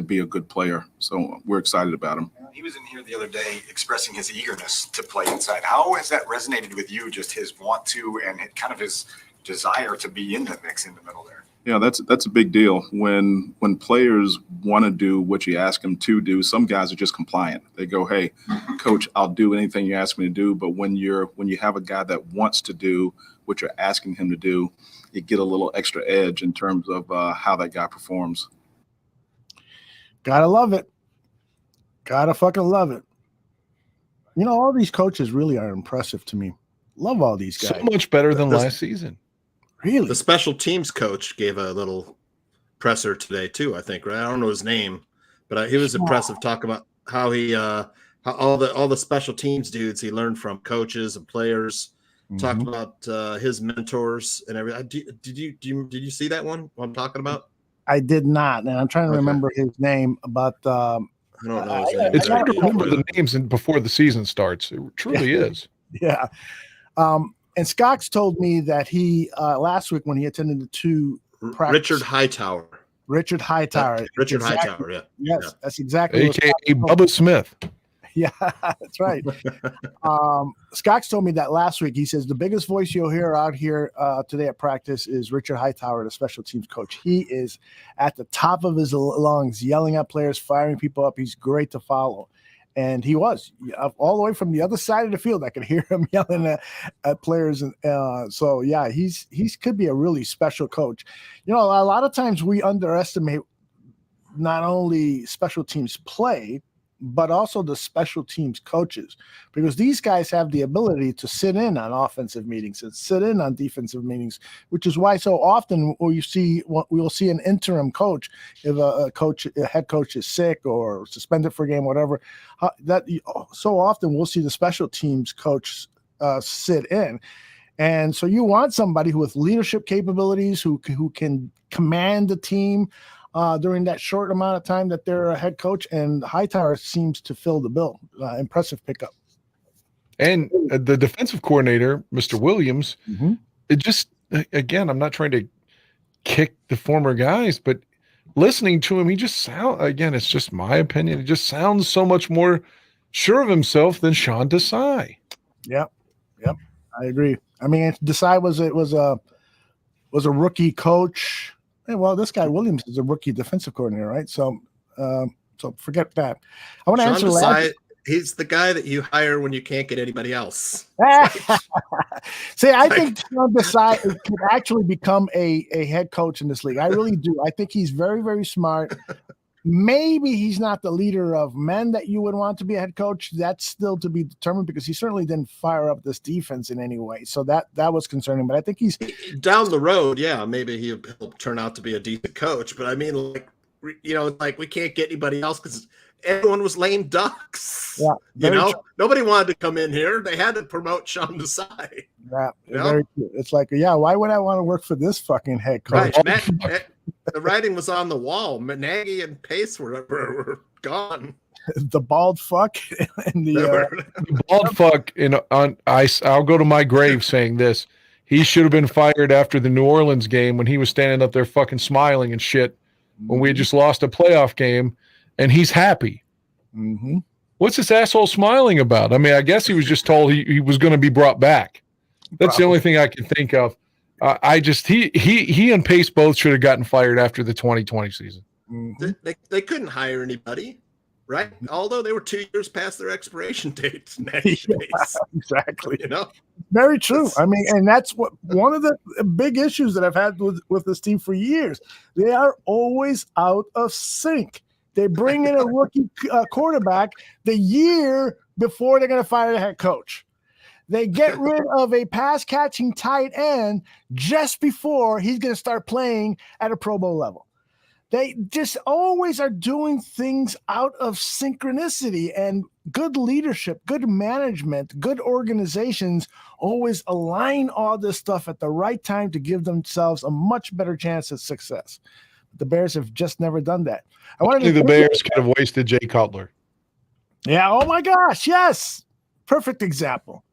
be a good player. So we're excited about him. He was in here the other day expressing his eagerness to play inside. How has that resonated with you, just his want to and kind of his desire to be in the mix in the middle there? Yeah, that's a big deal. When players want to do what you ask them to do, some guys are just compliant. They go, "Hey, coach, I'll do anything you ask me to do." But when you have a guy that wants to do what you're asking him to do, you get a little extra edge in terms of how that guy performs. Gotta love it. Gotta fucking love it. All these coaches really are impressive to me. Love all these guys. So much better than last season. Really? The special teams coach gave a little presser today too, I think, right? I don't know his name, but he was impressive talking about how he how all the special teams dudes he learned from, coaches and players. Talked about his mentors and everything. Did you see that one? What I'm talking about? I did not, and I'm trying to remember his name, but I don't know his name. It's hard to remember the names before the season starts. It truly is. Yeah. And Scott told me that he last week when he attended the two Richard Hightower. Richard Hightower. Hightower, yeah. Yes, that's exactly. AKA Bubba Smith. Yeah, that's right. Scott told me that last week. He says the biggest voice you'll hear out here today at practice is Richard Hightower, the special teams coach. He is at the top of his lungs, yelling at players, firing people up. He's great to follow. And he was all the way from the other side of the field. I could hear him yelling at players. And so, yeah, he's could be a really special coach. A lot of times we underestimate not only special teams play, but also the special teams coaches, because these guys have the ability to sit in on offensive meetings and sit in on defensive meetings, which is why so often we'll see an interim coach if a head coach is sick or suspended for a game, whatever. So often we'll see the special teams coach sit in. And so you want somebody who with leadership capabilities, who can command the team during that short amount of time that they're a head coach, and Hightower seems to fill the bill. Impressive pickup. And the defensive coordinator, Mr. Williams, it just, again, I'm not trying to kick the former guys, but listening to him, he just again, it's just my opinion, it just sounds so much more sure of himself than Sean Desai. Yep, I agree. I mean, Desai was a rookie coach. Hey, well, this guy Williams is a rookie defensive coordinator, right? So forget that. I want to answer Desai, he's the guy that you hire when you can't get anybody else. See, I think Sean Desai could actually become a head coach in this league. I really do. I think he's very, very smart. Maybe he's not the leader of men that you would want to be a head coach. That's still to be determined, because he certainly didn't fire up this defense in any way. So that was concerning. But I think he's down the road. Yeah, maybe he'll turn out to be a decent coach. But I mean, like we can't get anybody else because everyone was lame ducks. Yeah, nobody wanted to come in here. They had to promote Sean Desai. Yeah, very true. It's like, why would I want to work for this fucking head coach? Right. The writing was on the wall. Nagy and Pace were gone. The bald fuck and the bald fuck I'll go to my grave saying this. He should have been fired after the New Orleans game when he was standing up there fucking smiling and shit when we had just lost a playoff game, and he's happy. Mm-hmm. What's this asshole smiling about? I mean, I guess he was just told he was going to be brought back. That's the only thing I can think of. He and Pace both should have gotten fired after the 2020 season. Mm-hmm. They couldn't hire anybody, right? Although they were 2 years past their expiration dates. Exactly. You know, very true. I mean, and that's what one of the big issues that I've had with this team for years. They are always out of sync. They bring in a rookie quarterback the year before they're going to fire the head coach. They get rid of a pass-catching tight end just before he's going to start playing at a Pro Bowl level. They just always are doing things out of synchronicity, and good leadership, good management, good organizations always align all this stuff at the right time to give themselves a much better chance at success. The Bears have just never done that. The Bears could have wasted Jay Cutler. Yeah. Oh my gosh. Yes. Perfect example.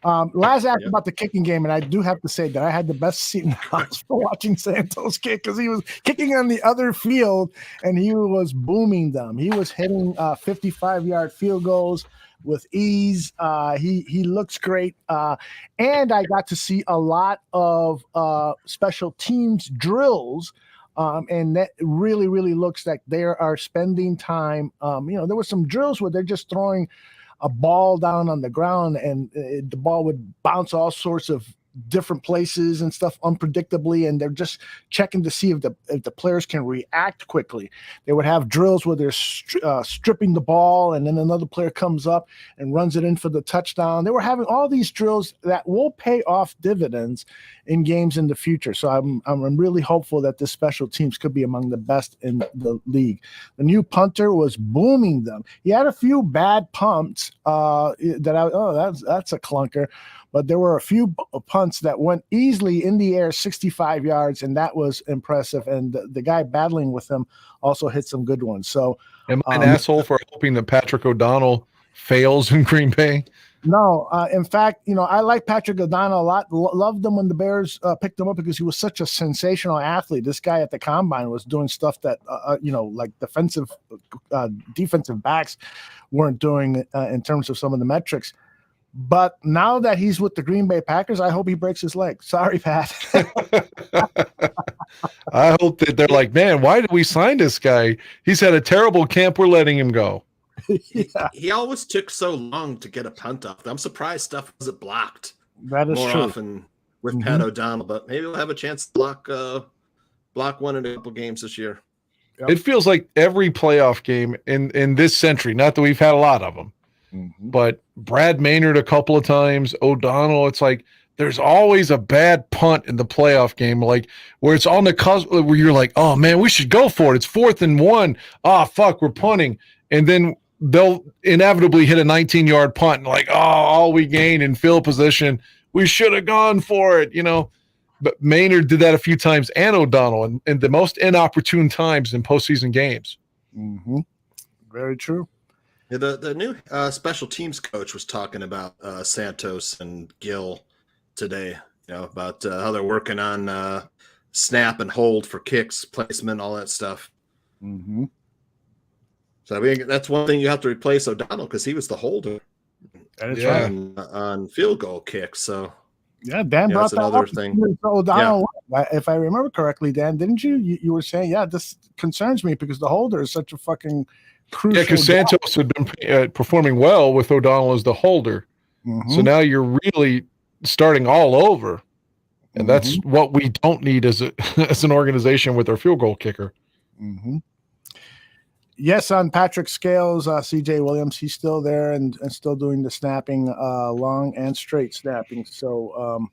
Laz asked about the kicking game, and I do have to say that I had the best seat in the house for watching Santos kick, because he was kicking on the other field and he was booming them. He was hitting 55-yard field goals with ease. He looks great. And I got to see a lot of special teams drills. And that really, really looks like they are spending time. There were some drills where they're just throwing a ball down on the ground, and the ball would bounce all sorts of different places and stuff unpredictably, and they're just checking to see if the players can react quickly. They would have drills where they're stripping the ball, and then another player comes up and runs it in for the touchdown. They were having all these drills that will pay off dividends in games in the future. So I'm really hopeful that this special teams could be among the best in the league. The new punter was booming them. He had a few bad punts that's a clunker. But there were a few punts that went easily in the air, 65 yards, and that was impressive. And the guy battling with him also hit some good ones. So, am I an asshole for hoping that Patrick O'Donnell fails in Green Bay? No. In fact, I like Patrick O'Donnell a lot. Loved him when the Bears picked him up, because he was such a sensational athlete. This guy at the combine was doing stuff that, like defensive backs weren't doing in terms of some of the metrics. But now that he's with the Green Bay Packers, I hope he breaks his leg. Sorry, Pat. I hope that they're like, man, why did we sign this guy? He's had a terrible camp. We're letting him go. He always took so long to get a punt off. I'm surprised stuff wasn't blocked. That is more true. Often with Pat O'Donnell, but maybe we'll have a chance to block one in a couple games this year. It feels like every playoff game in this century, not that we've had a lot of them, but Brad Maynard a couple of times, O'Donnell, it's like there's always a bad punt in the playoff game, like where it's on the cusp where you're like, oh, man, we should go for it. It's 4th and 1. Ah, fuck, we're punting. And then they'll inevitably hit a 19-yard punt and like, oh, all we gain in field position, we should have gone for it, you know. But Maynard did that a few times, and O'Donnell, and the most inopportune times in postseason games. Very true. Yeah, the new special teams coach was talking about Santos and Gill today, you know, about how they're working on snap and hold for kicks, placement, all that stuff. So I mean, that's one thing you have to replace O'Donnell because he was the holder. That's right. On field goal kicks. So yeah, Dan brought that's that another up. thing. O'Donnell, if I remember correctly, Dan, didn't you? You were saying, yeah, this concerns me because the holder is such a fucking crucial. Yeah, because Santos had been performing well with O'Donnell as the holder. So now you're really starting all over. And that's what we don't need as an organization with our field goal kicker. Yes, on Patrick Scales, CJ Williams, he's still there and still doing the snapping, long and straight snapping. So,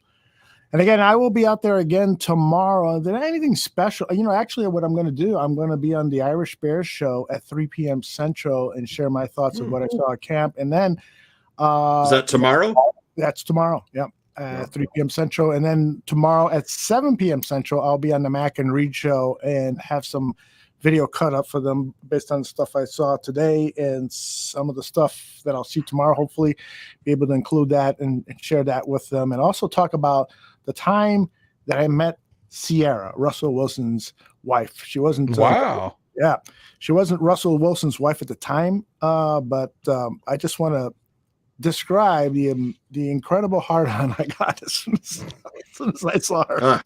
and again, I will be out there again tomorrow. Did anything special? You know, actually, what I'm going to do, I'm going to be on the Irish Bears show at 3 p.m. Central and share my thoughts of what I saw at camp. And then, is that tomorrow? That's tomorrow. Yep. 3 p.m. Central. And then tomorrow at 7 p.m. Central, I'll be on the Mac and Reed show and have some video cut up for them based on the stuff I saw today and some of the stuff that I'll see tomorrow. Hopefully be able to include that and share that with them, and also talk about the time that I met Sierra, Russell Wilson's wife. She wasn't she wasn't Russell Wilson's wife at the time, but I just want to describe the incredible hard-on I got as soon as I saw her.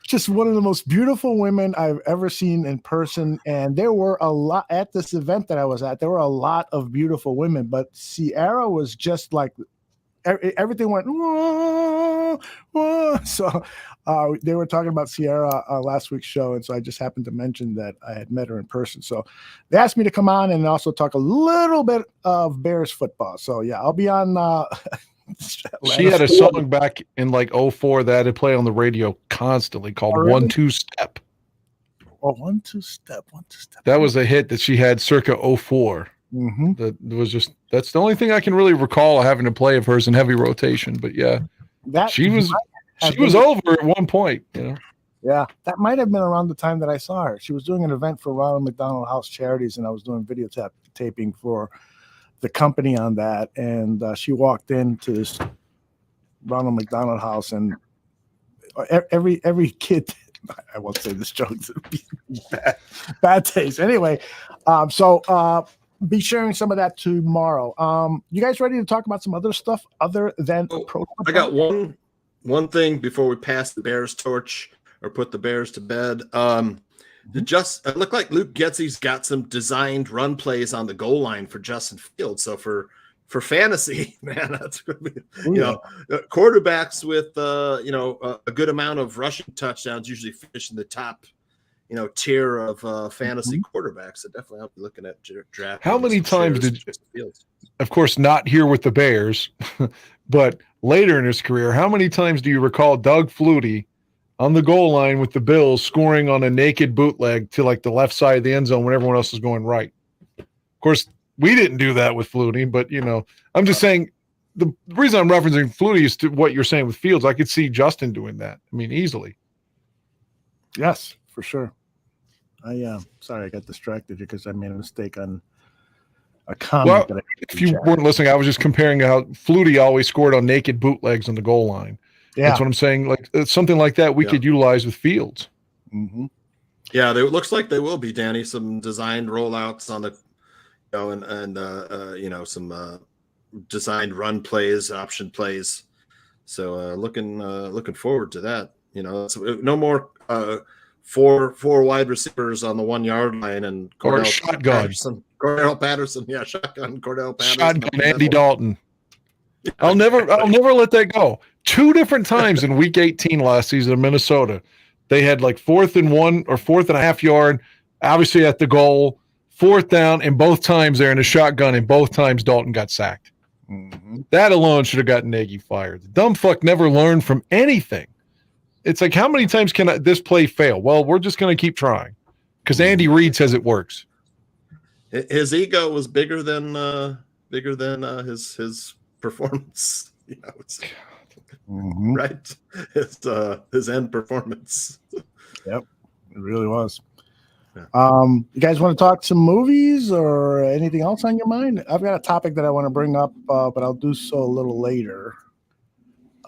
Just one of the most beautiful women I've ever seen in person. And there were a lot at this event that I was at. There were a lot of beautiful women, but Sierra was just like everything went. Whoa, whoa. So they were talking about Sierra on last week's show, and so I just happened to mention that I had met her in person. So they asked me to come on and also talk a little bit of Bears football. So yeah, I'll be on. She had a song back in like 2004 that had played on the radio constantly called 1-2 Step. Oh, 1-2 Step, 1-2 Step. That was a hit that she had circa 2004. That was just, that's the only thing I can really recall having to play of hers in heavy rotation. But yeah, she was over at one point, you know. Yeah, that might have been around the time that I saw her. She was doing an event for Ronald McDonald House Charities, and I was doing videotaping for the company on that, and she walked into this Ronald McDonald House, and every kid, I won't say this joke, bad taste. Anyway, so be sharing some of that tomorrow. You guys ready to talk about some other stuff other than pro? I got one thing before we pass the Bears torch or put the Bears to bed. It looked like Luke Getsy's got some designed run plays on the goal line for Justin Fields. So for fantasy, man, that's going to be, quarterbacks with, a good amount of rushing touchdowns usually finish in the top, tier of fantasy quarterbacks. So definitely I'll be looking at draft. How many times did, of course, not here with the Bears, but later in his career, how many times do you recall Doug Flutie on the goal line with the Bills scoring on a naked bootleg to like the left side of the end zone when everyone else is going right? Of course, we didn't do that with Flutie, but I'm just saying the reason I'm referencing Flutie is to what you're saying with Fields. I could see Justin doing that. I mean, easily. Yes, for sure. Sorry, I got distracted because I made a mistake on a comment. Well, if you weren't listening, I was just comparing how Flutie always scored on naked bootlegs on the goal line. Yeah. That's what I'm saying. Like something like that we could utilize with Fields. Yeah, it looks like they will be, Danny. Some designed rollouts on the, some designed run plays, option plays. So looking forward to that. So no more four wide receivers on the 1 yard line and shotgun. Cordell Patterson, yeah, shotgun Cordell Patterson. Shotgun Andy Dalton. I'll never let that go. 2 different times in week 18 last season in Minnesota, they had like 4th and 1 or 4th and a half yard obviously at the goal, 4th down, and both times they're in a shotgun, and both times Dalton got sacked. That alone should have gotten Nagy fired. The dumb fuck never learned from anything. It's like, how many times can this play fail? Well, we're just going to keep trying because Andy Reid says it works. His ego was bigger than his performance. Right? His end performance. Yep, it really was. You guys want to talk some movies or anything else on your mind? I've got a topic that I want to bring up, but I'll do so a little later.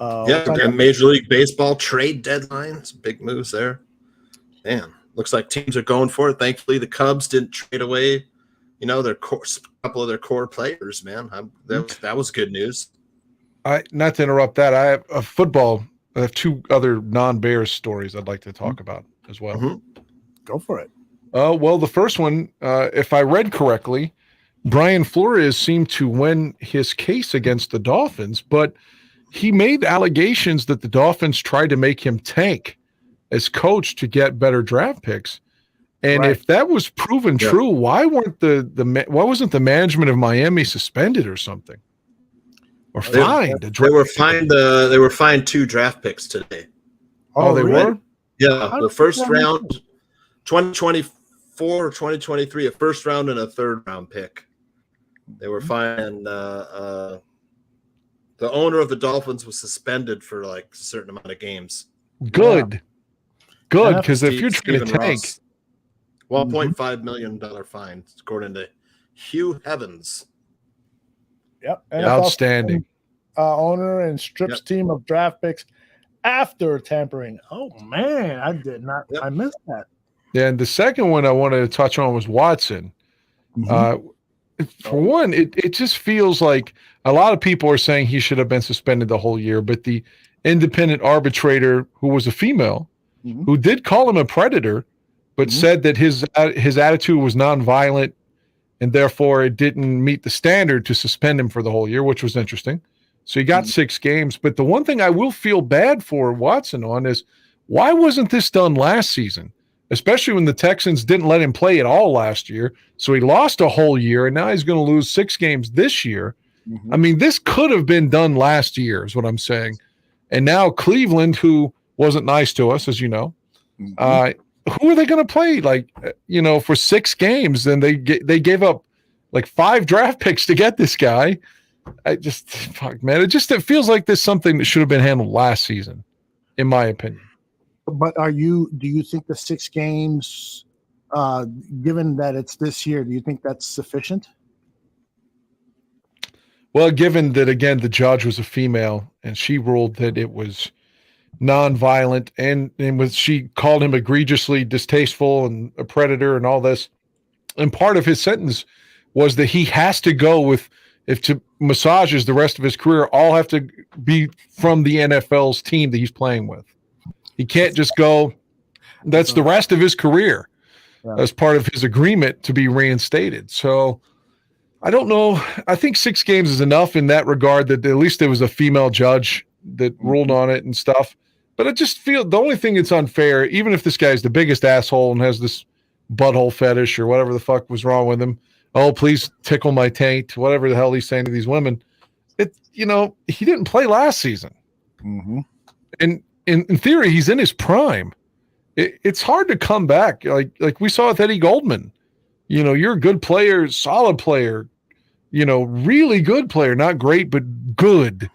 Major League Baseball trade deadlines, big moves there. Man, looks like teams are going for it. Thankfully, the Cubs didn't trade away, their couple of their core players. Man, that was good news. Not to interrupt that, I have a football. I have 2 other non-Bears stories I'd like to talk about as well. Go for it. Well, the first one, if I read correctly, Brian Flores seemed to win his case against the Dolphins, but he made allegations that the Dolphins tried to make him tank as coach to get better draft picks. And if that was proven true, why wasn't the management of Miami suspended or something? Or fined? They were fined. They were fined 2 draft picks today. Oh, they were? Yeah, the first round, 2024 or 2023, a first round and a third round pick. They were fined. The owner of the Dolphins was suspended for like a certain amount of games. Good, because if you're trying to tank, $1.5 million fine, according to Hugh Evans. Yep, outstanding. Owner and strips team of draft picks after tampering. Oh man, I did not. I missed that. Yeah, and the second one I wanted to touch on was Watson. For one, it just feels like a lot of people are saying he should have been suspended the whole year, but the independent arbitrator, who was a female, who did call him a predator, but said that his attitude was nonviolent, and therefore it didn't meet the standard to suspend him for the whole year, which was interesting. So he got 6 games. But the one thing I will feel bad for Watson on is, why wasn't this done last season? Especially when the Texans didn't let him play at all last year. So he lost a whole year, and now he's going to lose 6 games this year. I mean, this could have been done last year is what I'm saying. And now Cleveland, who wasn't nice to us, as you know, who are they going to play? For 6 games, and they gave up like 5 draft picks to get this guy. Fuck, man. It feels like this something that should have been handled last season, in my opinion. But do you think the 6 games, given that it's this year, do you think that's sufficient? Well, given that, again, the judge was a female and she ruled that it was nonviolent and she called him egregiously distasteful and a predator and all this. And part of his sentence was that he has to go to massages the rest of his career, all have to be from the NFL's team that he's playing with. He can't just go. That's the rest of his career as part of his agreement to be reinstated. So I don't know. I think 6 games is enough in that regard, that at least there was a female judge that ruled on it and stuff. But I just feel the only thing that's unfair, even if this guy's the biggest asshole and has this butthole fetish or whatever the fuck was wrong with him. Oh, please tickle my taint, whatever the hell he's saying to these women. He didn't play last season. And in theory, he's in his prime. It's hard to come back. Like we saw with Eddie Goldman. You're a good player, solid player, really good player, not great, but good.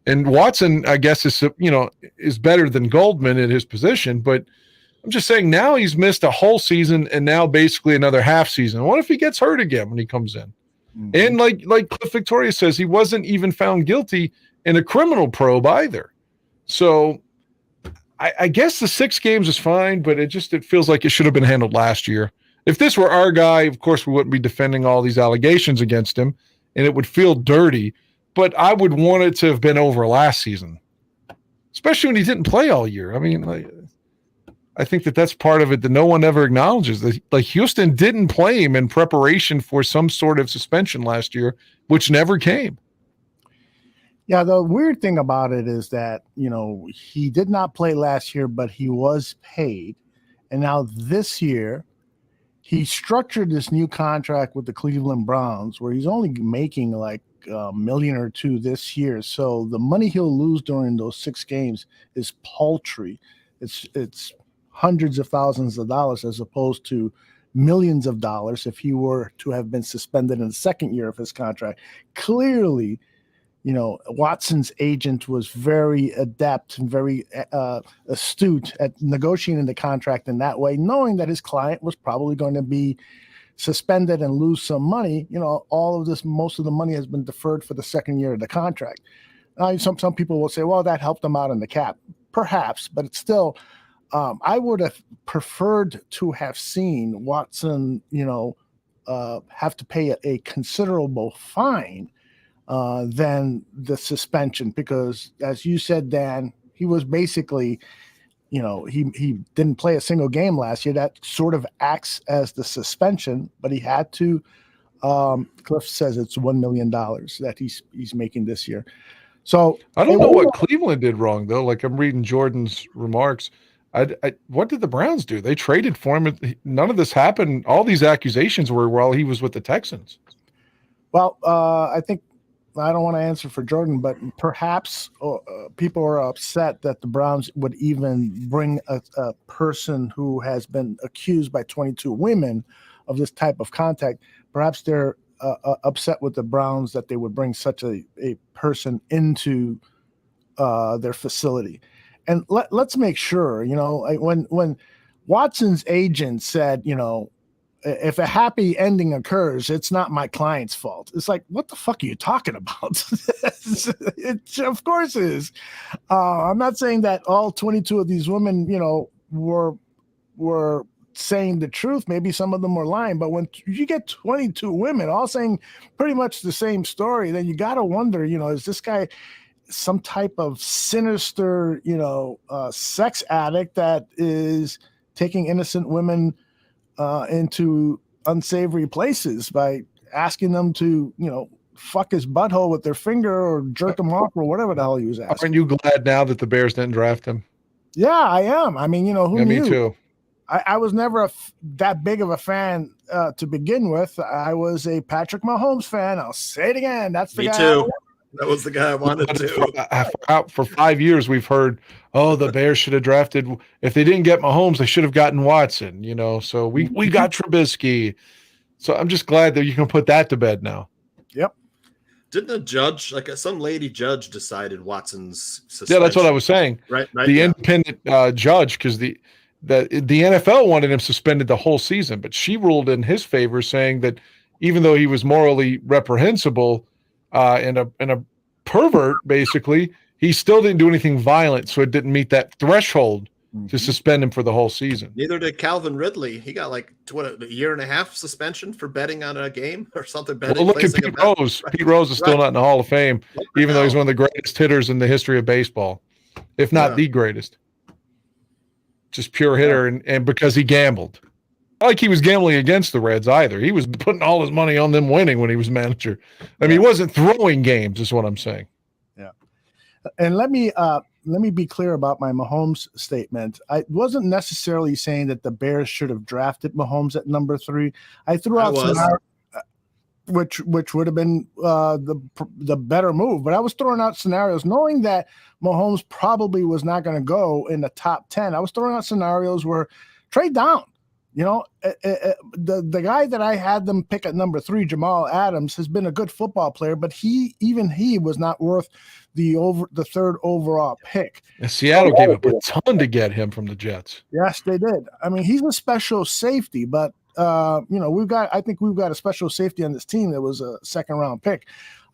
And Watson, I guess, is better than Goldman at his position. But I'm just saying, now he's missed a whole season and now basically another half season. What if he gets hurt again when he comes in? And like Cliff Victoria says, he wasn't even found guilty in a criminal probe either. So I guess the 6 games is fine, but it feels like it should have been handled last year. If this were our guy, of course, we wouldn't be defending all these allegations against him, and it would feel dirty. But I would want it to have been over last season, especially when he didn't play all year. I mean, I think that's part of it that no one ever acknowledges. That Houston didn't play him in preparation for some sort of suspension last year, which never came. Yeah, the weird thing about it is that, he did not play last year, but he was paid. And now this year, he structured this new contract with the Cleveland Browns where he's only making like $1 million or $2 million this year. So the money he'll lose during those 6 games is paltry. It's hundreds of thousands of dollars as opposed to millions of dollars if he were to have been suspended in the second year of his contract. Clearly, Watson's agent was very adept and very astute at negotiating the contract in that way, knowing that his client was probably going to be suspended and lose some money. Most of the money has been deferred for the second year of the contract. Some people will say, well, that helped him out in the cap. Perhaps, but it's still, I would have preferred to have seen Watson, have to pay a considerable fine than the suspension, because as you said, Dan, he was basically, he didn't play a single game last year. That sort of acts as the suspension, but he had to. Cliff says it's $1 million that he's making this year. So I don't know what Cleveland did wrong though. Like I'm reading Jordan's remarks. What did the Browns do? They traded for him. None of this happened. All these accusations were while he was with the Texans. Well, I think I don't want to answer for Jordan, but perhaps people are upset that the Browns would even bring a person who has been accused by 22 women of this type of contact. Perhaps they're upset with the Browns that they would bring such a person into their facility. And let's make sure, when Watson's agent said, if a happy ending occurs, it's not my client's fault. It's like, what the fuck are you talking about? It of course is. I'm not saying that all 22 of these women, were saying the truth. Maybe some of them were lying, but when you get 22 women all saying pretty much the same story, then you got to wonder, is this guy some type of sinister, sex addict that is taking innocent women into unsavory places by asking them to, fuck his butthole with their finger or jerk him off or whatever the hell he was asking. Aren't you glad now that the Bears didn't draft him? Yeah, I am. I mean, who knew? Me too. I was never that big of a fan to begin with. I was a Patrick Mahomes fan. I'll say it again. That's the guy. Me too. That was the guy I wanted to. For 5 years, we've heard, the Bears should have drafted. If they didn't get Mahomes, they should have gotten Watson. So we got Trubisky. So I'm just glad that you can put that to bed now. Yep. Didn't a judge, some lady judge, decided Watson's suspension? Yeah, that's what I was saying. Right. The independent judge, because the NFL wanted him suspended the whole season, but she ruled in his favor, saying that even though he was morally reprehensible and a pervert, basically, he still didn't do anything violent, so it didn't meet that threshold to suspend him for the whole season. Neither did Calvin Ridley. He got a year and a half suspension for betting on a game or something. Well, look at Pete Rose. Right. Pete Rose is still not in the Hall of Fame, even though he's one of the greatest hitters in the history of baseball, if not the greatest. Just pure hitter, and because he gambled. Not like he was gambling against the Reds either. He was putting all his money on them winning when he was manager. I mean, he wasn't throwing games, is what I'm saying. Yeah. And let me be clear about my Mahomes statement. I wasn't necessarily saying that the Bears should have drafted Mahomes at number 3. I threw out scenario, which would have been the better move. But I was throwing out scenarios knowing that Mahomes probably was not going to go in the top 10. I was throwing out scenarios where trade down. The guy that I had them pick at number 3, Jamal Adams, has been a good football player, but he was not worth the 3rd overall pick. And Seattle gave up a ton to get him from the Jets. Yes, they did. I mean, he's a special safety, but I think we've got a special safety on this team that was a 2nd round pick,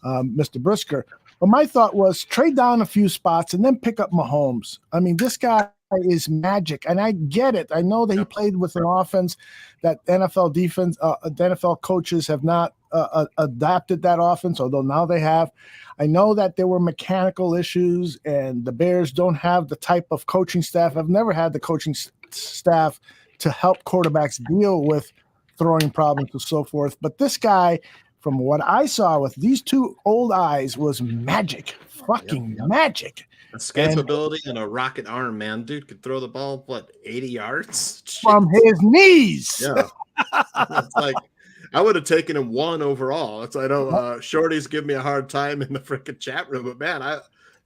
Mr. Brisker. But my thought was trade down a few spots and then pick up Mahomes. I mean, this guy is magic, and I get it. I know that he played with an offense that NFL defense, the NFL coaches have not adapted that offense, although now they have. I know that there were mechanical issues, and the Bears don't have the type of coaching staff. I've never had the coaching staff to help quarterbacks deal with throwing problems and so forth. But this guy from what I saw with these two old eyes was magic, fucking magic. Escapability and a rocket arm, man. Dude could throw the ball, 80 yards? From his knees. Yeah. It's like, I would have taken him 1 overall. I know Shorty's giving me a hard time in the freaking chat room, but man,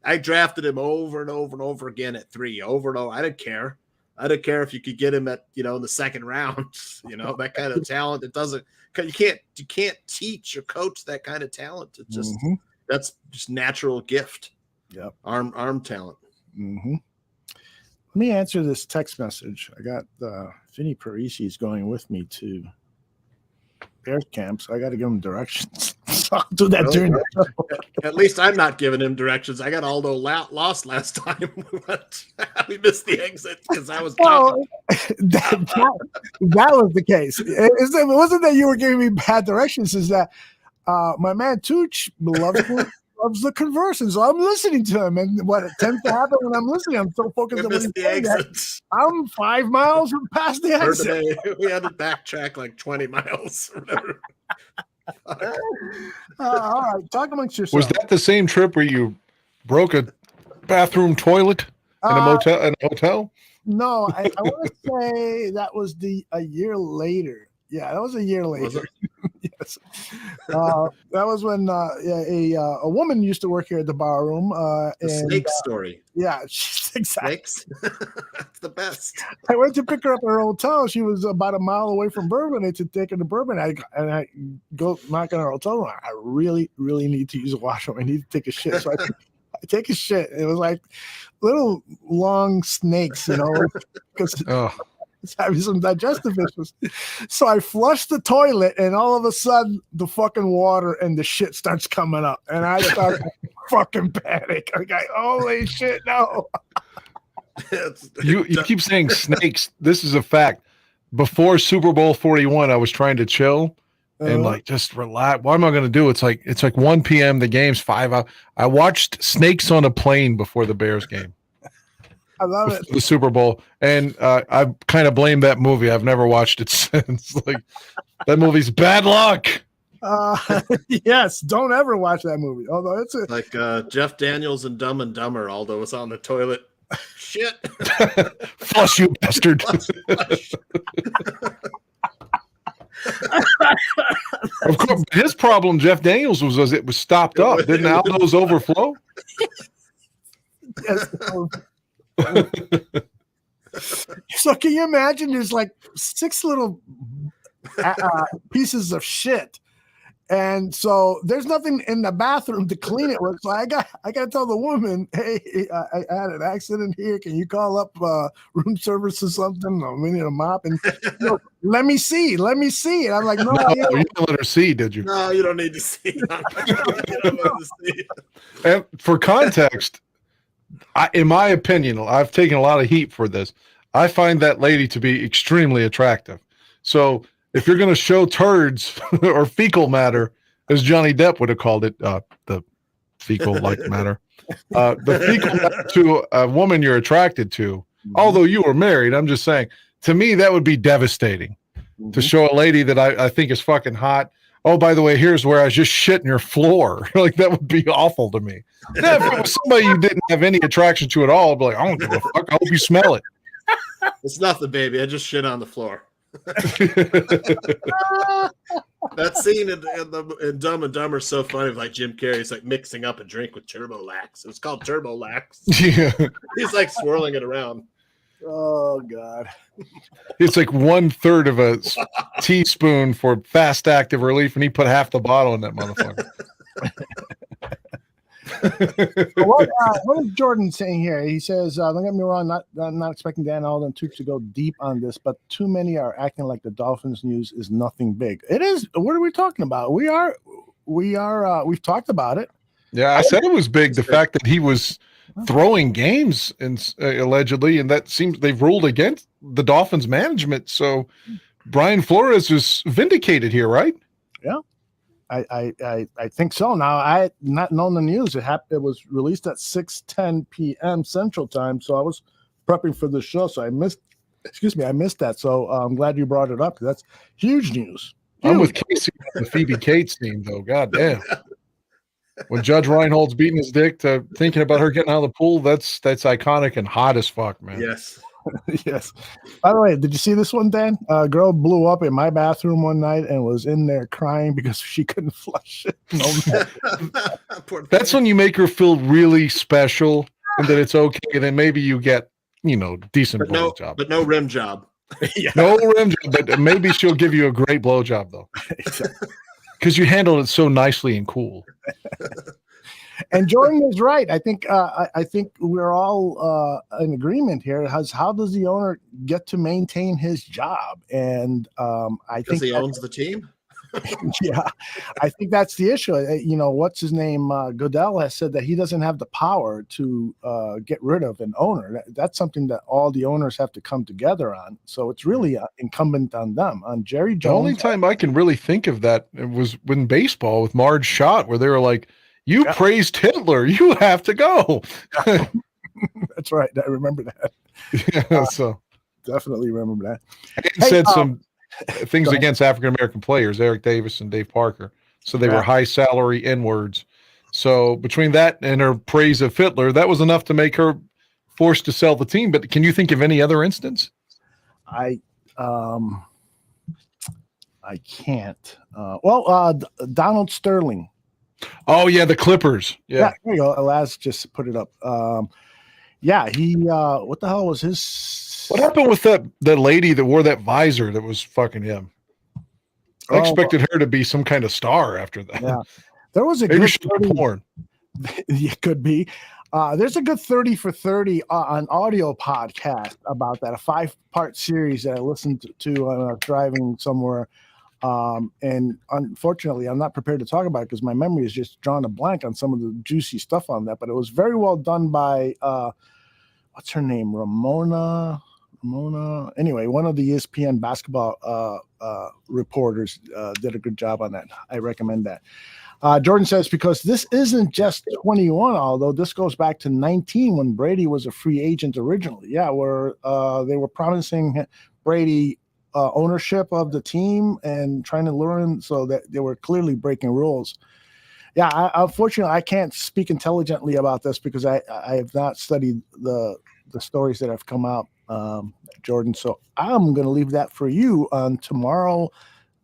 I drafted him over and over and over again at 3, over and over. I didn't care. I didn't care if you could get him at, in the second round, that kind of talent. It doesn't, you can't teach or coach that kind of talent. It's just, that's just natural gift. Yep. Arm talent. Mm-hmm. Let me answer this text message. I got Vinny Parisi's going with me to Bears camp, so I got to give him directions. So I'll do that during the show. At least I'm not giving him directions. I got Aldo lost last time. We missed the exit because I was talking. That was the case. It wasn't that you were giving me bad directions. Is that my man Tooch loves the conversions. So I'm listening to him, and what tends to happen when I'm listening, I'm so focused on the exits. I'm 5 miles past the exit. We had to backtrack like 20 miles. All right, talk amongst yourselves. Was that the same trip where you broke a bathroom toilet in a hotel? No, I want to say that was a year later. Yeah, that was a year later. Yes. That was when a woman used to work here at the Barroom. The snake story. Yeah, exactly. Snakes? That's the best. I went to pick her up at her hotel. She was about a mile away from Bourbon. I took her to Bourbon. I go knock on her hotel room. I really, really need to use a washroom. I need to take a shit. So I take a shit. It was like little long snakes, because it's having some digestive issues. So I flushed the toilet, and all of a sudden, the fucking water and the shit starts coming up, and I start fucking panic. I'm like, holy shit, no. You keep saying snakes. This is a fact. Before Super Bowl 41, I was trying to chill and just relax. What am I going to do? It's like 1 p.m. The game's 5 hours. I watched Snakes on a Plane before the Bears game. I love it. The Super Bowl, and I kind of blame that movie. I've never watched it since. That movie's bad luck. Yes, don't ever watch that movie. Although it's like Jeff Daniels and Dumb and Dumber. Aldo was on the toilet. Shit. Flush, you bastard. Of course, his problem, Jeff Daniels, was it was stopped up. Didn't Aldo's overflow? Yes. So can you imagine there's like 6 little pieces of shit, and so there's nothing in the bathroom to clean it with. So I got to tell the woman, hey, I had an accident here. Can you call up room service or something? We need a mop. And let me see. And I'm like, no, you didn't let her see, did you? No, you don't need to see. And for context, in my opinion, I've taken a lot of heat for this. I find that lady to be extremely attractive. So if you're going to show turds or fecal matter, as Johnny Depp would have called it, the fecal-like matter, the fecal matter to a woman you're attracted to, although you were married, I'm just saying, to me, that would be devastating to show a lady that I think is fucking hot. Oh, by the way, here's where I just shit in your floor. That would be awful to me. Now, if it was somebody you didn't have any attraction to at all, I'd be like, I don't give a fuck. I hope you smell it. It's nothing, baby. I just shit on the floor. That scene in Dumb and Dumber is so funny. Like Jim Carrey's like mixing up a drink with Turbolax. It was called Turbolax. Yeah. He's like swirling it around. Oh God. It's like 1/3 of a teaspoon for fast active relief, and he put half the bottle in that motherfucker. What is Jordan saying here? He says, don't get me wrong, not expecting Dan, Aldo, and Tooch to go deep on this, but too many are acting like the Dolphins news is nothing big. It is. What are we talking about? We've talked about it. Yeah, I said it was big. The fact that he was throwing games and allegedly, and that seems they've ruled against the Dolphins management. So Brian Flores is vindicated here, right? Yeah. I think so. Now, I had not known the news. It was released at 6:10 p.m. Central Time, so I was prepping for the show, so I missed that. So I'm glad you brought it up. That's huge news. I'm with Casey on the Phoebe Cates scene, though. God damn. When Judge Reinhold's beating his dick to thinking about her getting out of the pool, that's iconic and hot as fuck, man. Yes. Yes. By the way, did you see this one, Dan? A girl blew up in my bathroom one night and was in there crying because she couldn't flush it. That's when you make her feel really special and that it's okay. Then maybe you get, decent blowjob. But no rim job. No rim job, but maybe she'll give you a great blowjob, though. Because you handled it so nicely and cool. And Jordan is right. I think we're all in agreement here. How does the owner get to maintain his job? And I think he owns the team. Yeah, I think that's the issue. What's his name? Goodell has said that he doesn't have the power to get rid of an owner. That's something that all the owners have to come together on. So it's really incumbent on them, on Jerry Jones. The only time I can really think of that was in baseball with Marge Schott, where they were like, "You praised Hitler, you have to go." That's right. I remember that. Yeah, so definitely remember that. And said some things against African-American players, Eric Davis and Dave Parker. So they were high salary N-words. So between that and her praise of Hitler, that was enough to make her forced to sell the team. But can you think of any other instance? I can't. Donald Sterling. Oh, yeah, the Clippers. Yeah. There you go. Laz just put it up. He what the hell was his? What happened with that lady that wore that visor that was fucking him? I expected her to be some kind of star after that. Yeah, there was a maybe good she was porn. It could be. There's a good 30 for 30 on audio podcast about that, a 5-part series that I listened to when I was driving somewhere. And unfortunately, I'm not prepared to talk about it because my memory is just drawn a blank on some of the juicy stuff on that. But it was very well done by what's her name, Ramona. Anyway, one of the ESPN basketball reporters did a good job on that. I recommend that. Jordan says, because this isn't just 21, although this goes back to 19 when Brady was a free agent originally. Yeah, where they were promising Brady ownership of the team and trying to lure him, so that they were clearly breaking rules. Yeah, unfortunately, I can't speak intelligently about this because I have not studied the stories that have come out, Jordan. So I'm going to leave that for you on tomorrow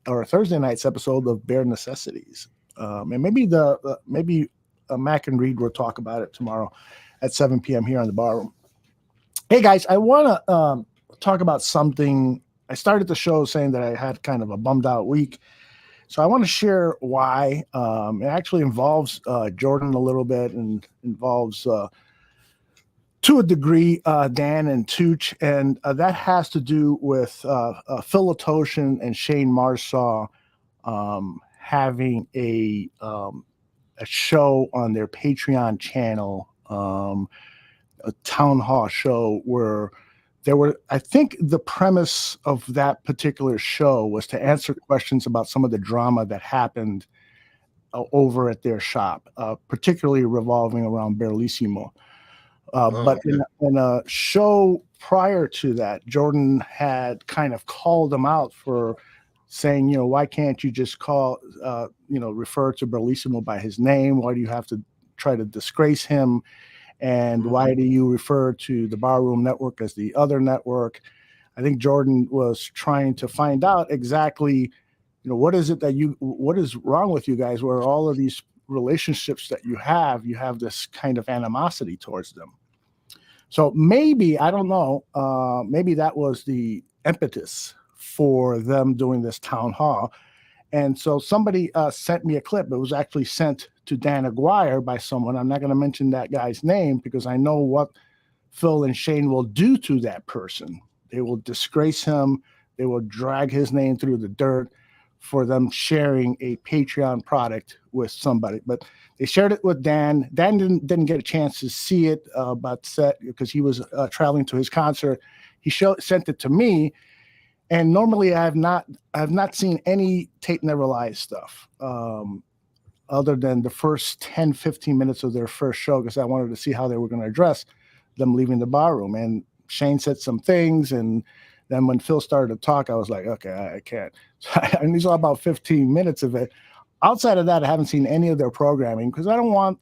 or Thursday night's episode of Bare Necessities. And maybe Mac and Reed will talk about it tomorrow at 7 p.m. here on the Barroom. Hey, guys, I want to talk about something. I started the show saying that I had kind of a bummed out week. So I want to share why. It actually involves Jordan a little bit and involves, to a degree, Dan and Tooch. And that has to do with Phil Latoshan and Shane Marsaw having a show on their Patreon channel, a town hall show where I think the premise of that particular show was to answer questions about some of the drama that happened over at their shop, particularly revolving around Bellissimo. But in a show prior to that, Jordan had kind of called them out for saying, why can't you just refer to Bellissimo by his name? Why do you have to try to disgrace him? And why do you refer to the Barroom Network as the other network? I think Jordan was trying to find out exactly, what is wrong with you guys, where all of these relationships that you have this kind of animosity towards them. So maybe, I don't know, maybe that was the impetus for them doing this town hall. And so somebody sent me a clip. It was actually sent to Dan Aguirre by someone. I'm not going to mention that guy's name because I know what Phil and Shane will do to that person. They will disgrace him. They will drag his name through the dirt for them sharing a Patreon product with somebody. But they shared it with Dan. Dan didn't get a chance to see it, but because he was traveling to his concert. He sent it to me. And normally I have not seen any Tape Never Lies stuff other than the first 10, 15 minutes of their first show, because I wanted to see how they were going to address them leaving the Barroom. And Shane said some things, and Then when Phil started to talk, I was like, okay, I can't. And we saw about 15 minutes of it. Outside of that, I haven't seen any of their programming because I don't want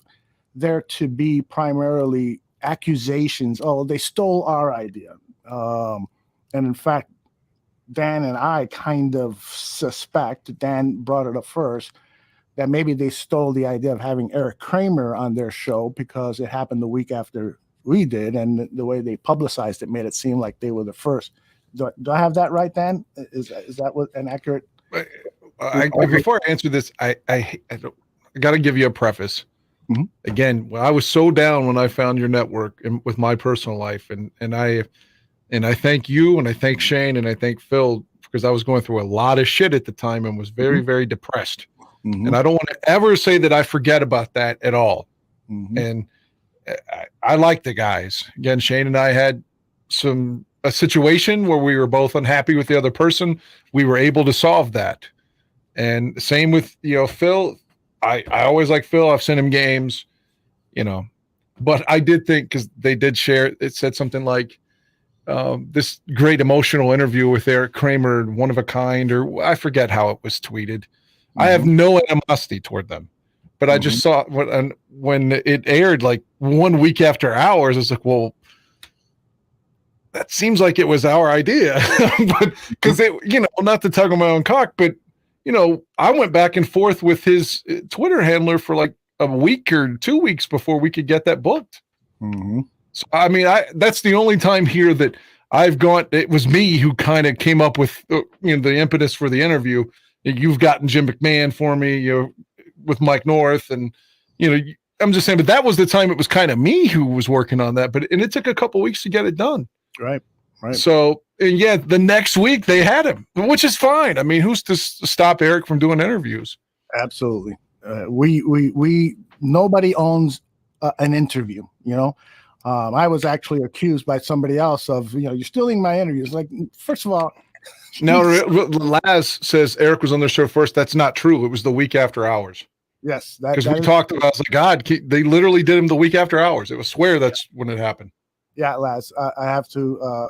there to be primarily accusations. Oh, they stole our idea. And in fact, Dan and I kind of suspect, Dan brought it up first, that maybe they stole the idea of having Eric Kramer on their show because it happened the week after we did. And the way they publicized it made it seem like they were the first. Do I have that right, Dan? Is that what an accurate? Before I answer this, I got to give you a preface. Mm-hmm. Again, I was so down when I found your network and with my personal life, and I thank you, and I thank Shane, and I thank Phil because I was going through a lot of shit at the time and was very, very depressed. Mm-hmm. And I don't want to ever say that I forget about that at all. Mm-hmm. And I like the guys. Again, Shane and I had a situation where we were both unhappy with the other person. We were able to solve that. And same with, Phil. I always like Phil. I've sent him games, but I did think, because they did share, it said something like this great emotional interview with Eric Kramer, one of a kind, or I forget how it was tweeted. Mm-hmm. I have no animosity toward them, but I just saw when it aired like 1 week after ours, it's like, well, that seems like it was our idea, but because not to tug on my own cock, but I went back and forth with his Twitter handler for like a week or 2 weeks before we could get that booked. Mm-hmm. So, I mean, that's the only time here that I've gone. It was me who kind of came up with, the impetus for the interview. You've gotten Jim McMahon for me, with Mike North, and, I'm just saying, but that was the time it was kind of me who was working on that, and it took a couple weeks to get it done. Right. So, and yeah, the next week they had him, which is fine. I mean, who's to stop Eric from doing interviews? Absolutely. We nobody owns an interview. I was actually accused by somebody else of, you're stealing my interviews. Like, first of all, now Laz says Eric was on their show first. That's not true. It was the week after ours. Yes, because we talked about. I was like, God, they literally did him the week after ours. It was swear that's when it happened. Yeah, Laz, I have to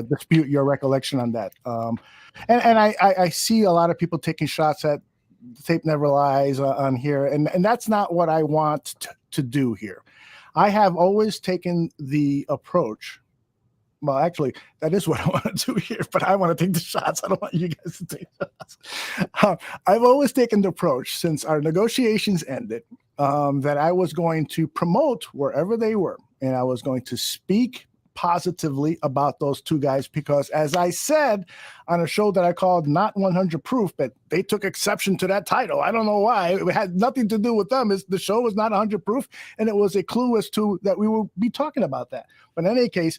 dispute your recollection on that. And I see a lot of people taking shots at Tape Never Lies on here, and that's not what I want to do here. I have always taken the approach. Well, actually, that is what I want to do here, but I want to take the shots. I don't want you guys to take shots. I've always taken the approach since our negotiations ended that I was going to promote wherever they were, and I was going to speak positively about those two guys because, as I said on a show that I called Not 100 Proof, but they took exception to that title. I don't know why. It had nothing to do with them. The show was not 100 Proof, and it was a clue as to that we will be talking about that. But in any case,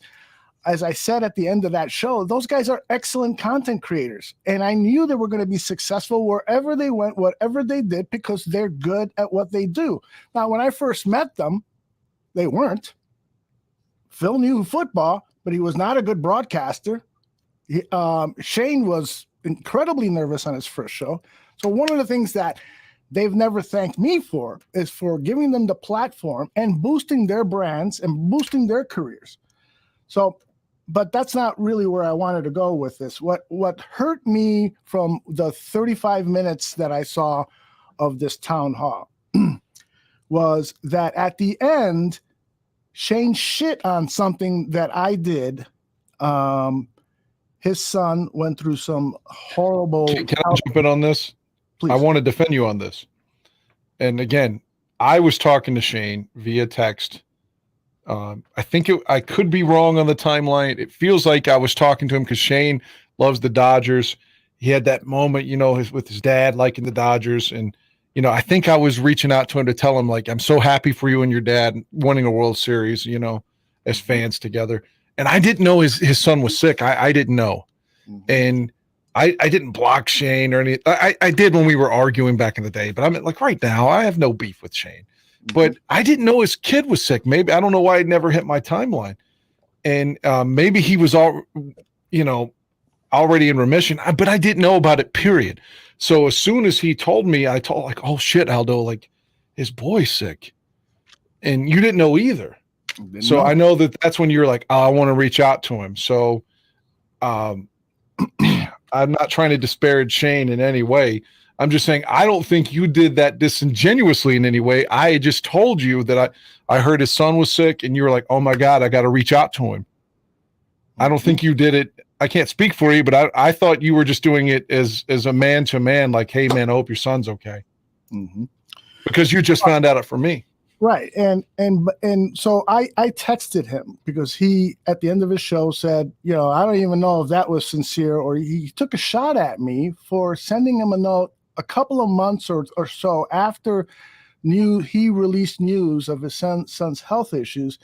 as I said at the end of that show, those guys are excellent content creators. And I knew they were going to be successful wherever they went, whatever they did, because they're good at what they do. Now, when I first met them, they weren't. Phil knew football, but he was not a good broadcaster. Shane was incredibly nervous on his first show. So one of the things that they've never thanked me for is for giving them the platform and boosting their brands and boosting their careers. So, but that's not really where I wanted to go with this. What hurt me from the 35 minutes that I saw of this town hall was that at the end, Shane shit on something that I did. His son went through some horrible. Can I jump in on this? Please. I want to defend you on this. And again, I was talking to Shane via text. I think I could be wrong on the timeline. It feels like I was talking to him because Shane loves the Dodgers. He had that moment, with his dad liking the Dodgers. And, I think I was reaching out to him to tell him, like, I'm so happy for you and your dad winning a World Series, as fans together. And I didn't know his son was sick. I didn't know. Mm-hmm. And I didn't block Shane or anything. I did when we were arguing back in the day. But I'm like, right now, I have no beef with Shane. But I didn't know his kid was sick. Maybe I don't know why it never hit my timeline. And maybe he was already in remission, but I didn't know about it, period. So as soon as he told me, I told like, oh shit, Aldo, like his boy's sick. And you didn't know either. So I know that's when you're like, oh, I want to reach out to him. So I'm not trying to disparage Shane in any way. I'm just saying I don't think you did that disingenuously in any way. I just told you that I heard his son was sick, and you were like, oh my God, I got to reach out to him. I don't think you did it. I can't speak for you, but I thought you were just doing it as a man to man, like, hey man, I hope your son's okay. Mm-hmm. Because you just found out it from me. Right. And so I texted him because he, at the end of his show, said, I don't even know if that was sincere, or he took a shot at me for sending him a note a couple of months or so after he released news of his son's health issues.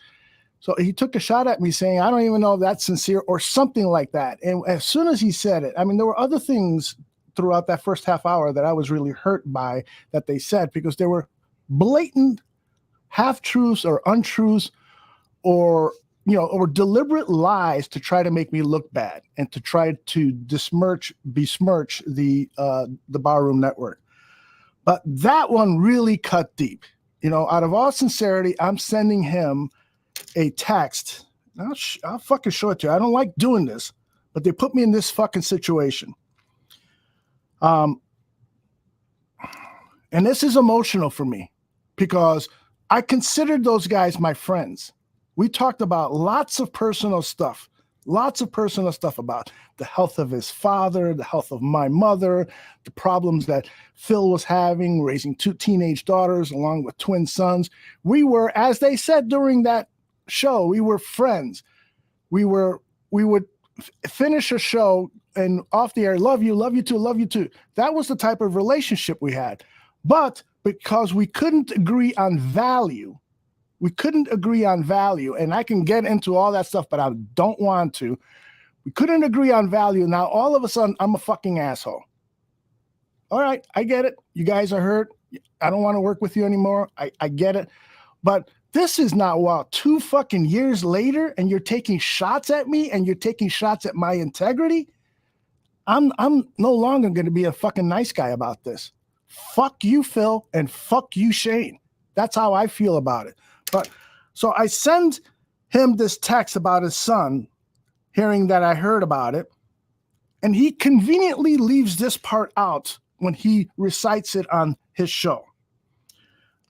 So he took a shot at me saying, I don't even know if that's sincere or something like that. And as soon as he said it, I mean, there were other things throughout that first half hour that I was really hurt by that they said, because there were blatant half-truths or untruths or deliberate lies to try to make me look bad and to try to besmirch the Barroom Network. But that one really cut deep. Out of all sincerity, I'm sending him a text. I'll fucking show it to you. I don't like doing this, but they put me in this fucking situation. And this is emotional for me because I considered those guys my friends. We talked about lots of personal stuff about the health of his father, the health of my mother, the problems that Phil was having, raising 2 teenage daughters along with twin sons. We were, as they said during that show, we were friends. We would finish a show and off the air, love you too. That was the type of relationship we had. But because we couldn't agree on value, and I can get into all that stuff, but I don't want to. We couldn't agree on value. Now, all of a sudden, I'm a fucking asshole. All right, I get it. You guys are hurt. I don't want to work with you anymore. I get it. But this is not 2 fucking years later, and you're taking shots at me, and you're taking shots at my integrity. I'm no longer going to be a fucking nice guy about this. Fuck you, Phil, and fuck you, Shane. That's how I feel about it. But so I send him this text about his son, hearing that I heard about it, and he conveniently leaves this part out when he recites it on his show.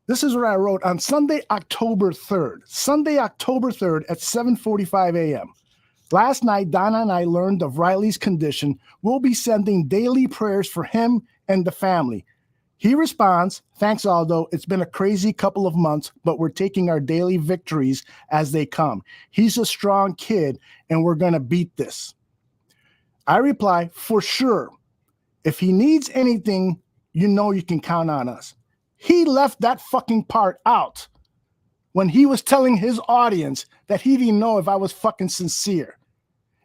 This is what I wrote on Sunday, October 3rd. Sunday, October 3rd at 7:45 a.m. Last night, Donna and I learned of Riley's condition. We'll be sending daily prayers for him and the family. He responds, thanks, Aldo. It's been a crazy couple of months, but we're taking our daily victories as they come. He's a strong kid, and we're going to beat this. I reply, for sure. If he needs anything, you can count on us. He left that fucking part out when he was telling his audience that he didn't know if I was fucking sincere.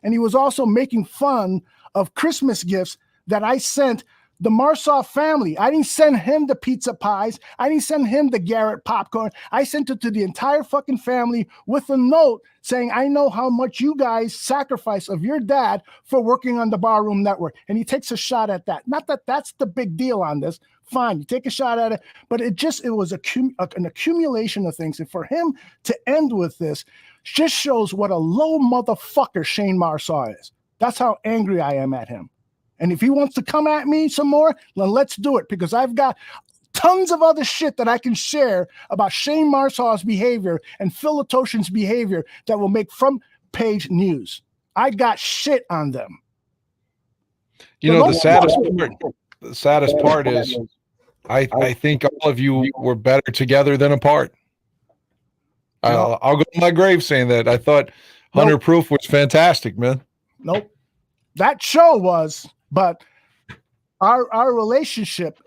And he was also making fun of Christmas gifts that I sent the Marsaw family. I didn't send him the pizza pies. I didn't send him the Garrett popcorn. I sent it to the entire fucking family with a note saying, I know how much you guys sacrifice of your dad for working on the Barroom Network. And he takes a shot at that. Not that that's the big deal on this. Fine, you take a shot at it. But it was an accumulation of things. And for him to end with this just shows what a low motherfucker Shane Marsaw is. That's how angry I am at him. And if he wants to come at me some more, then let's do it, because I've got tons of other shit that I can share about Shane Marsaw's behavior and Phil Latoshan's behavior that will make front page news. I got shit on them. The saddest part is I think all of you were better together than apart. I'll go to my grave saying that. I thought Hunter Proof was fantastic, man. Nope. That show was, but our relationship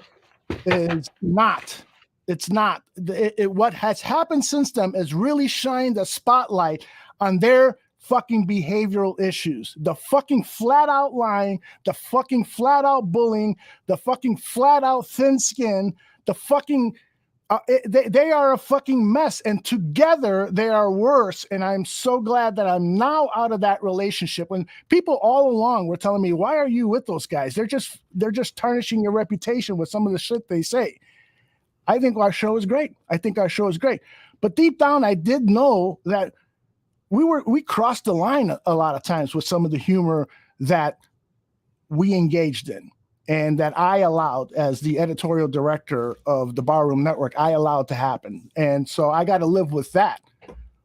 is not. It's not. What has happened since then is really shined a spotlight on their fucking behavioral issues. The fucking flat out lying, the fucking flat out bullying, the fucking flat out thin skin, the fucking they are a fucking mess, and together they are worse. And I'm so glad that I'm now out of that relationship. When people all along were telling me, why are you with those guys? They're just tarnishing your reputation with some of the shit they say. I think our show is great. But deep down, I did know that we crossed the line a lot of times with some of the humor that we engaged in and that I allowed as the editorial director of the Barroom Network, I allowed to happen. And so I got to live with that.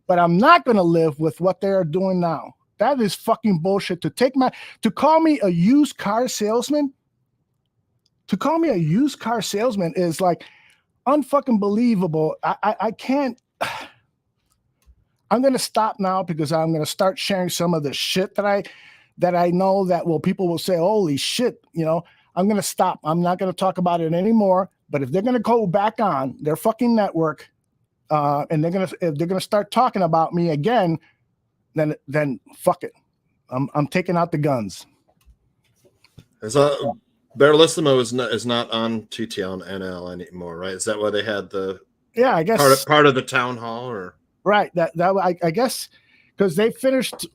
But I'm not going to live with what they're doing now. That is fucking bullshit. To call me a used car salesman, is like unfucking believable. I can't. I'm going to stop now because I'm going to start sharing some of the shit that I know that people will say, holy shit, I'm going to stop. I'm not going to talk about it anymore. But if they're going to go back on their fucking network and if they're going to start talking about me again, then fuck it. I'm taking out the guns. Barrelissimo is not on TTL and NL anymore, right? Is that why they had I guess part of the town hall, or right? I guess because they finished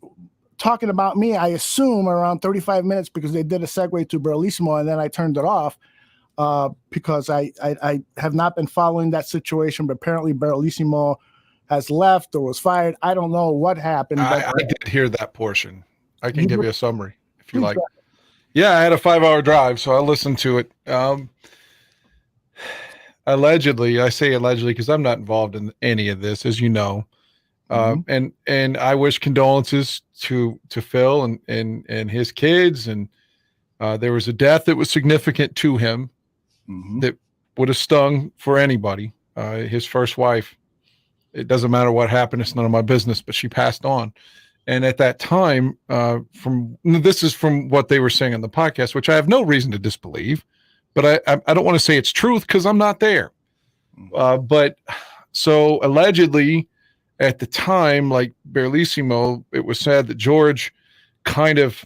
talking about me, I assume around 35 minutes because they did a segue to Barrelissimo, and then I turned it off because I have not been following that situation. But apparently Barrelissimo has left or was fired. I don't know what happened. I did hear that portion. I can give you a summary if you like. Yeah, I had a 5-hour drive, so I listened to it. Allegedly, I say allegedly because I'm not involved in any of this, as you know. And I wish condolences to Phil and his kids. And there was a death that was significant to him that would have stung for anybody. His first wife. It doesn't matter what happened. It's none of my business, but she passed on. And at that time, this is from what they were saying on the podcast, which I have no reason to disbelieve, but I don't want to say it's truth because I'm not there. But so allegedly at the time, like Barrelissimo, it was said that George kind of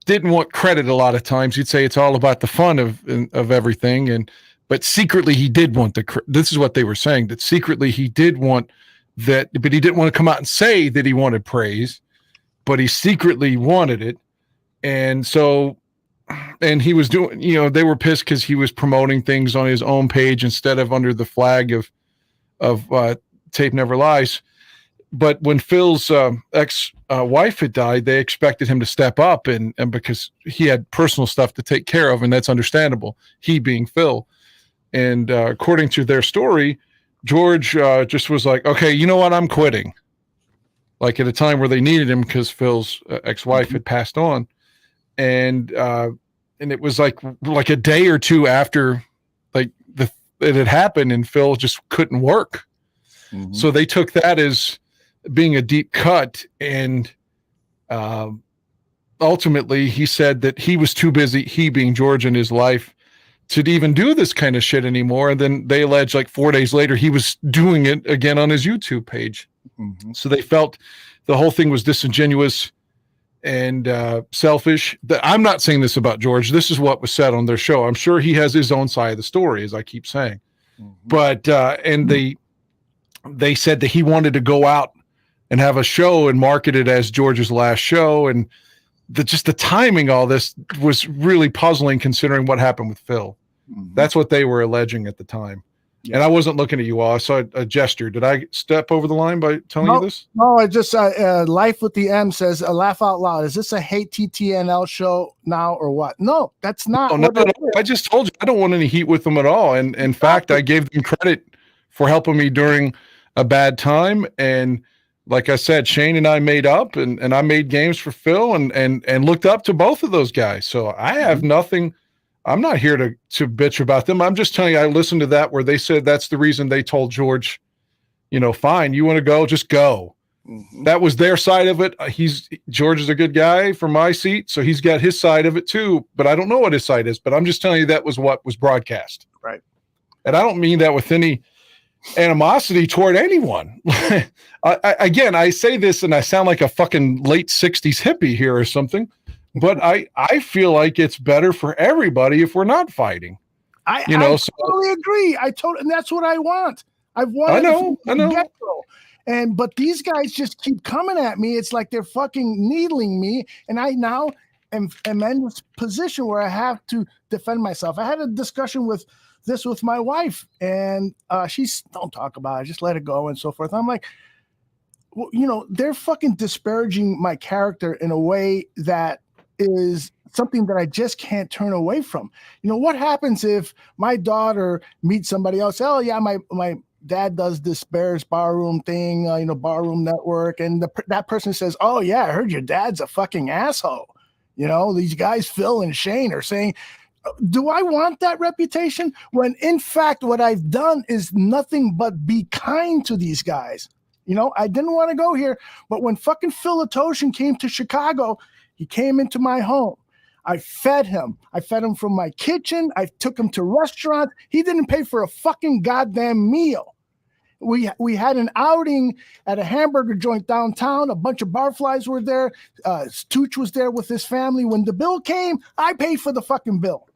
didn't want credit a lot of times. He'd say it's all about the fun of everything. But secretly he did want this is what they were saying, that secretly he did want that, but he didn't want to come out and say that he wanted praise, but he secretly wanted it. And so, and he was doing, they were pissed because he was promoting things on his own page instead of under the flag of Tape Never Lies. But when Phil's ex-wife had died, they expected him to step up and because he had personal stuff to take care of, and that's understandable, he being Phil. And according to their story, George just was like, okay, you know what? I'm quitting. Like at a time where they needed him because Phil's ex-wife had passed on. And it was like a day or two after it had happened and Phil just couldn't work. So they took that as being a deep cut. And ultimately he said that he was too busy, he being George in his life, to even do this kind of shit anymore. And then they allege like 4 days later, he was doing it again on his YouTube page. So they felt the whole thing was disingenuous and selfish. I'm not saying this about George. This is what was said on their show. I'm sure he has his own side of the story, as I keep saying. But, and they said that he wanted to go out and have a show and market it as George's last show. And just the timing, all this was really puzzling considering what happened with Phil. That's what they were alleging at the time. And I wasn't looking at you all. I saw a gesture. Did I step over the line by telling you this? No, I just, Life with the M says, laugh out loud. Is this a hate TTNL show now or what? No, that's not. No. I just told you, I don't want any heat with them at all. And in fact, I gave them credit for helping me during a bad time. And like I said, Shane and I made up and I made games for Phil and looked up to both of those guys. So I have nothing. I'm not here to bitch about them. I'm just telling you, I listened to that where they said that's the reason they told George, fine, you want to go, just go. That was their side of it. George is a good guy for my seat. So he's got his side of it too, but I don't know what his side is, but I'm just telling you that was what was broadcast. Right. And I don't mean that with any animosity toward anyone. Again, I say this and I sound like a fucking late 60s hippie here or something, but I feel like it's better for everybody if we're not fighting. I totally agree. And that's what I want. I've wanted I know. But these guys just keep coming at me. It's like they're fucking needling me. And I now am in this position where I have to defend myself. I had a discussion with my wife, and she's, don't talk about it, just let it go and so forth. I'm like, they're fucking disparaging my character in a way that is something that I just can't turn away from. What happens if my daughter meets somebody else? Oh yeah, my dad does this Bears Barroom thing, Barroom Network, and that person says, oh yeah, I heard your dad's a fucking asshole. These guys, Phil and Shane, are saying, do I want that reputation? When in fact, what I've done is nothing but be kind to these guys. I didn't want to go here, but when fucking Phil Atoshin came to Chicago, he came into my home. I fed him. I fed him from my kitchen. I took him to restaurants. He didn't pay for a fucking goddamn meal. We had an outing at a hamburger joint downtown. A bunch of barflies were there. Stooch was there with his family. When the bill came, I paid for the fucking bill.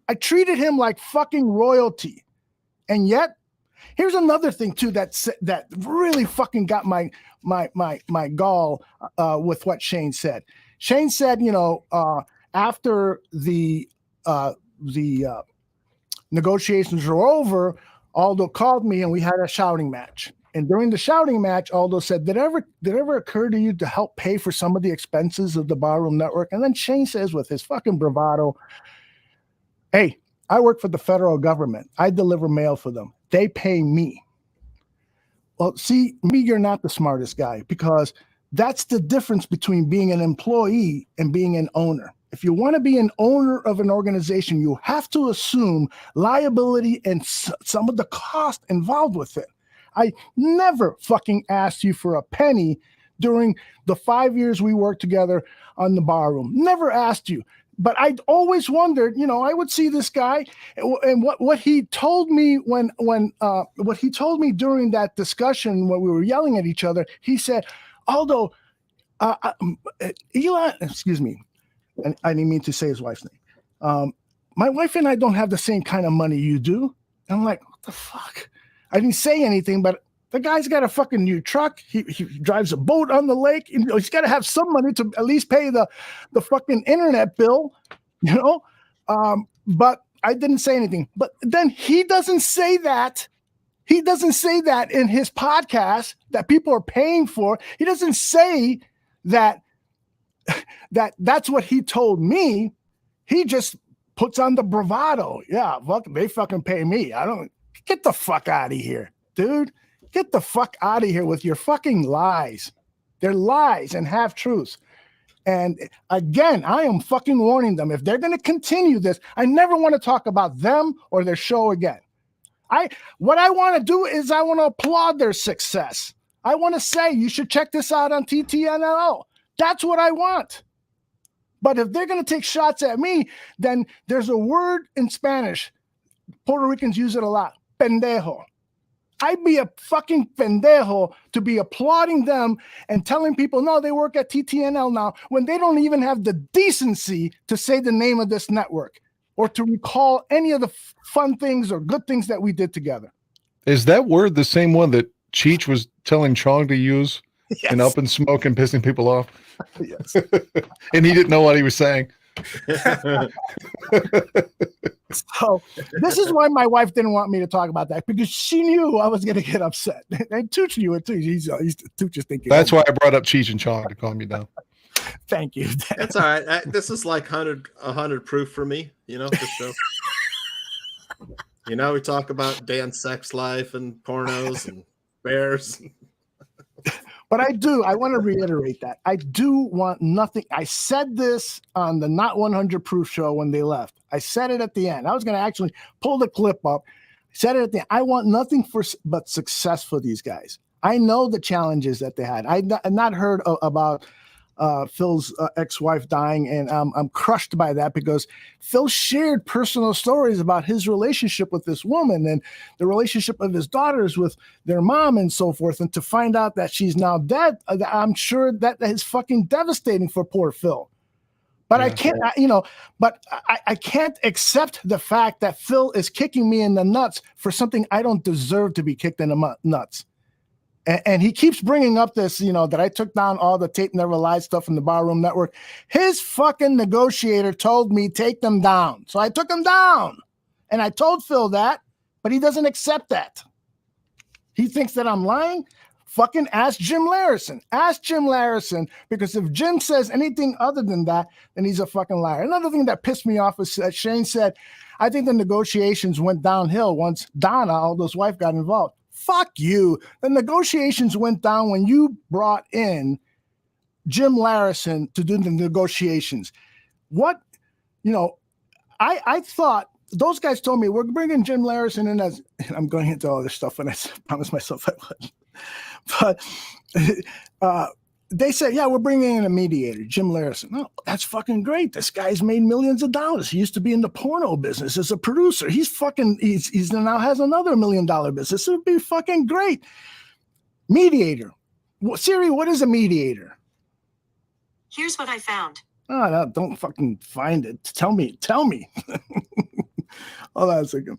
I treated him like fucking royalty. And yet, here's another thing too that really fucking got my gall with what Shane said. Shane said, after the negotiations were over, Aldo called me and we had a shouting match. And during the shouting match, Aldo said, did it ever occur to you to help pay for some of the expenses of the Barroom Network? And then Shane says with his fucking bravado, hey, I work for the federal government. I deliver mail for them. They pay me. Well, see, you're not the smartest guy, because that's the difference between being an employee and being an owner. If you want to be an owner of an organization, you have to assume liability and some of the cost involved with it. I never fucking asked you for a penny during the 5 years we worked together on the Barroom. Never asked you. But I always wondered, I would see this guy, and what he told me what he told me during that discussion when we were yelling at each other. He said, Aldo, Eli, excuse me, and I didn't mean to say his wife's name. My wife and I don't have the same kind of money you do. And I'm like, what the fuck? I didn't say anything, but the guy's got a fucking new truck. He drives a boat on the lake. He's got to have some money to at least pay the fucking internet bill, but I didn't say anything. But then he doesn't say that. He doesn't say that in his podcast that people are paying for. He doesn't say that that's what he told me. He just puts on the bravado. Yeah, fuck, they fucking pay me. Get the fuck out of here, dude. Get the fuck out of here with your fucking lies. They're lies and half-truths. And again, I am fucking warning them. If they're going to continue this, I never want to talk about them or their show again. What I want to do is I want to applaud their success. I want to say, you should check this out on TTNLO. That's what I want. But if they're going to take shots at me, then there's a word in Spanish. Puerto Ricans use it a lot. Pendejo. I'd be a fucking pendejo to be applauding them and telling people, no, they work at TTNL now, when they don't even have the decency to say the name of this network or to recall any of the fun things or good things that we did together. Is that word the same one that Cheech was telling Chong to use Yes. in Up in Smoke and pissing people off? Yes. And he didn't know what he was saying. So this is why my wife didn't want me to talk about that, because she knew I was going to get upset. And Tooch knew it too. Tooch is thinking. That's why I brought up Cheech and Chong to calm you down. Thank you. That's all right. This is like 100 proof for me, this show. We talk about Dan's sex life and pornos and bears. But I want to reiterate that. I do want nothing. I said this on the Not 100 Proof show when they left. I said it at the end. I was going to actually pull the clip up. I said it at the end. I want nothing but success for these guys. I know the challenges that they had. I've not heard about Phil's ex-wife dying, and I'm crushed by that, because Phil shared personal stories about his relationship with this woman and the relationship of his daughters with their mom and so forth. And to find out that she's now dead, I'm sure that is fucking devastating for poor Phil. But yeah. I can't accept the fact that Phil is kicking me in the nuts for something I don't deserve to be kicked in the nuts. And he keeps bringing up this, that I took down all the tape never lied stuff in the Barroom Network. His fucking negotiator told me take them down. So I took them down. And I told Phil that, but he doesn't accept that. He thinks that I'm lying. Fucking ask Jim Larison. Ask Jim Larison, because if Jim says anything other than that, then he's a fucking liar. Another thing that pissed me off is that Shane said, I think the negotiations went downhill once Donna, Aldo's wife, got involved. Fuck you. The negotiations went down when you brought in Jim Larison to do the negotiations. What, I thought, those guys told me, we're bringing Jim Larison in as, I'm going into all this stuff, and I promised myself I would. But they said, yeah, we're bringing in a mediator, Jim Larison. No, that's fucking great. This guy's made millions of dollars. He used to be in the porno business as a producer. He's now has another $1 million business. It would be fucking great. Mediator. Siri, what is a mediator? Here's what I found. Oh, no, don't fucking find it. Tell me. Hold on a second.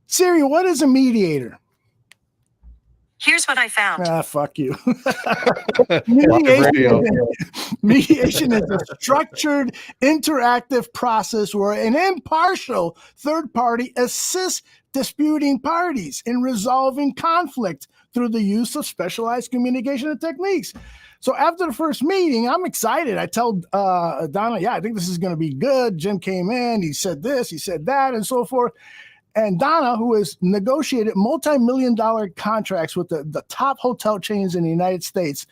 Siri, what is a mediator? Here's what I found. Fuck you. Mediation is a structured, interactive process where an impartial third party assists disputing parties in resolving conflict through the use of specialized communication techniques. So after the first meeting, I'm excited. I tell Donna, yeah, I think this is going to be good. Jim came in, he said this, he said that, and so forth. And Donna, who has negotiated multi-million-dollar contracts with the top hotel chains in the United States,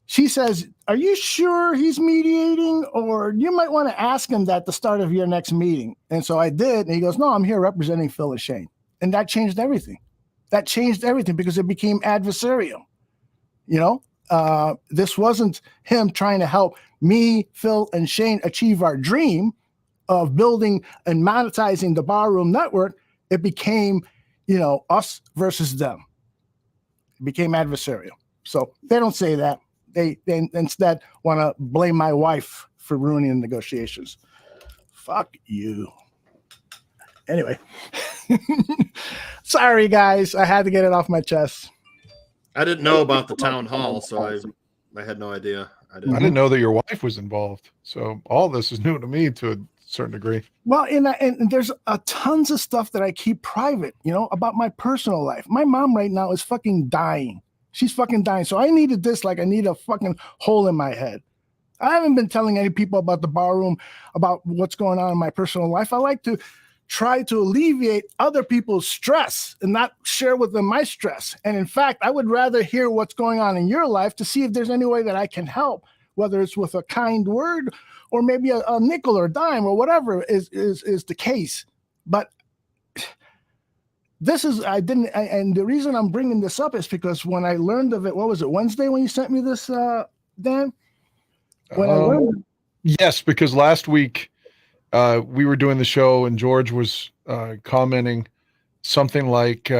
she says, are you sure he's mediating? Or you might want to ask him that at the start of your next meeting. And so I did. And he goes, no, I'm here representing Phil and Shane. And that changed everything. That changed everything because it became adversarial. This wasn't him trying to help me, Phil, and Shane achieve our dream of building and monetizing the Barroom network. It became, us versus them. It became adversarial. So they don't say that. They instead want to blame my wife for ruining the negotiations. Fuck you. Anyway. Sorry, guys. I had to get it off my chest. I didn't know about the town hall, so I had no idea. I didn't know that your wife was involved. So all this is new to me to a certain degree. Well, and there's tons of stuff that I keep private, about my personal life. My mom right now is fucking dying. She's fucking dying. So I needed this like I need a fucking hole in my head. I haven't been telling any people about the Barroom, about what's going on in my personal life. I like to try to alleviate other people's stress and not share with them my stress. And in fact, I would rather hear what's going on in your life to see if there's any way that I can help, whether it's with a kind word or maybe a nickel or dime or whatever is the case. But this is, and the reason I'm bringing this up is because when I learned of it, what was it, Wednesday when you sent me this, Dan? When I learned. Yes, because last week we were doing the show and George was commenting something like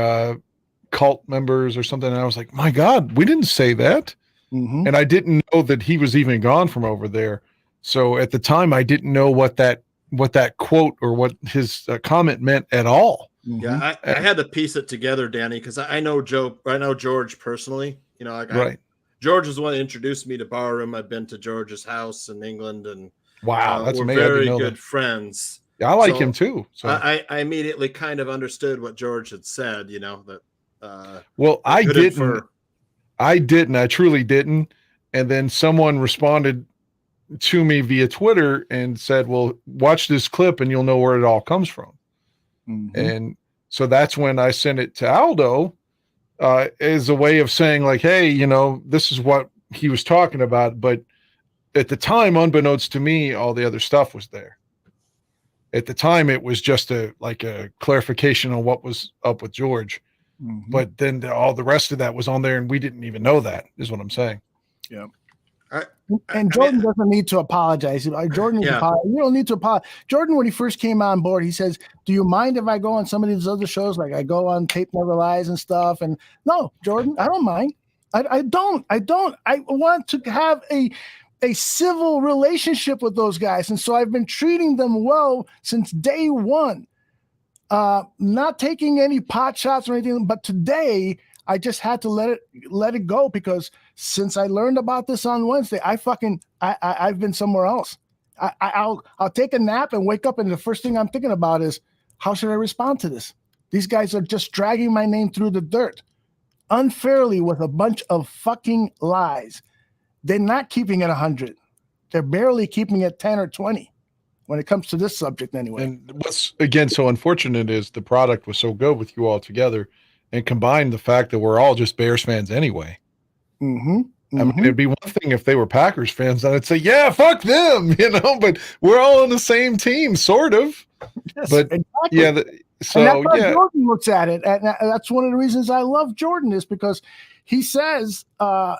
cult members or something. And I was like, my God, we didn't say that. Mm-hmm. And I didn't know that he was even gone from over there. So at the time, I didn't know what that quote or what his comment meant at all. Yeah, I had to piece it together, Danny, because I know George personally. Right. George was the one that introduced me to Barroom. I've been to George's house in England, and wow, that's we're amazing. very good friends. Yeah, I like him too. So I immediately kind of understood what George had said. That. Well, I didn't. I truly didn't. And then someone responded to me via Twitter and said, well, watch this clip and you'll know where it all comes from. Mm-hmm. And so that's when I sent it to Aldo as a way of saying like, hey, this is what he was talking about. But at the time, unbeknownst to me, all the other stuff was there. At the time, it was just a clarification on what was up with George. Mm-hmm. But then all the rest of that was on there, and we didn't even know that, is what I'm saying. Yeah. And Jordan doesn't need to apologize. Jordan, you don't need to apologize. Jordan, when he first came on board, he says, do you mind if I go on some of these other shows? Like I go on Tape Never Lies and stuff. And no, Jordan, I don't mind. I don't. I want to have a civil relationship with those guys. And so I've been treating them well since day one. Not taking any pot shots or anything, but today I just had to let it go because since I learned about this on Wednesday, I've been somewhere else. I'll take a nap and wake up, and the first thing I'm thinking about is how should I respond to this? These guys are just dragging my name through the dirt. unfairly with a bunch of fucking lies. They're not keeping it 100. They're barely keeping it 10 or 20 when it comes to this subject anyway. And what's, again, so unfortunate is the product was so good with you all together, and combined the fact that we're all just Bears fans anyway. Mm-hmm. I mean, it'd be one thing if they were Packers fans, then I'd say, yeah, fuck them, but we're all on the same team, sort of. Yes, but exactly. yeah, And that's how yeah. Jordan looks at it. And that's one of the reasons I love Jordan, is because he says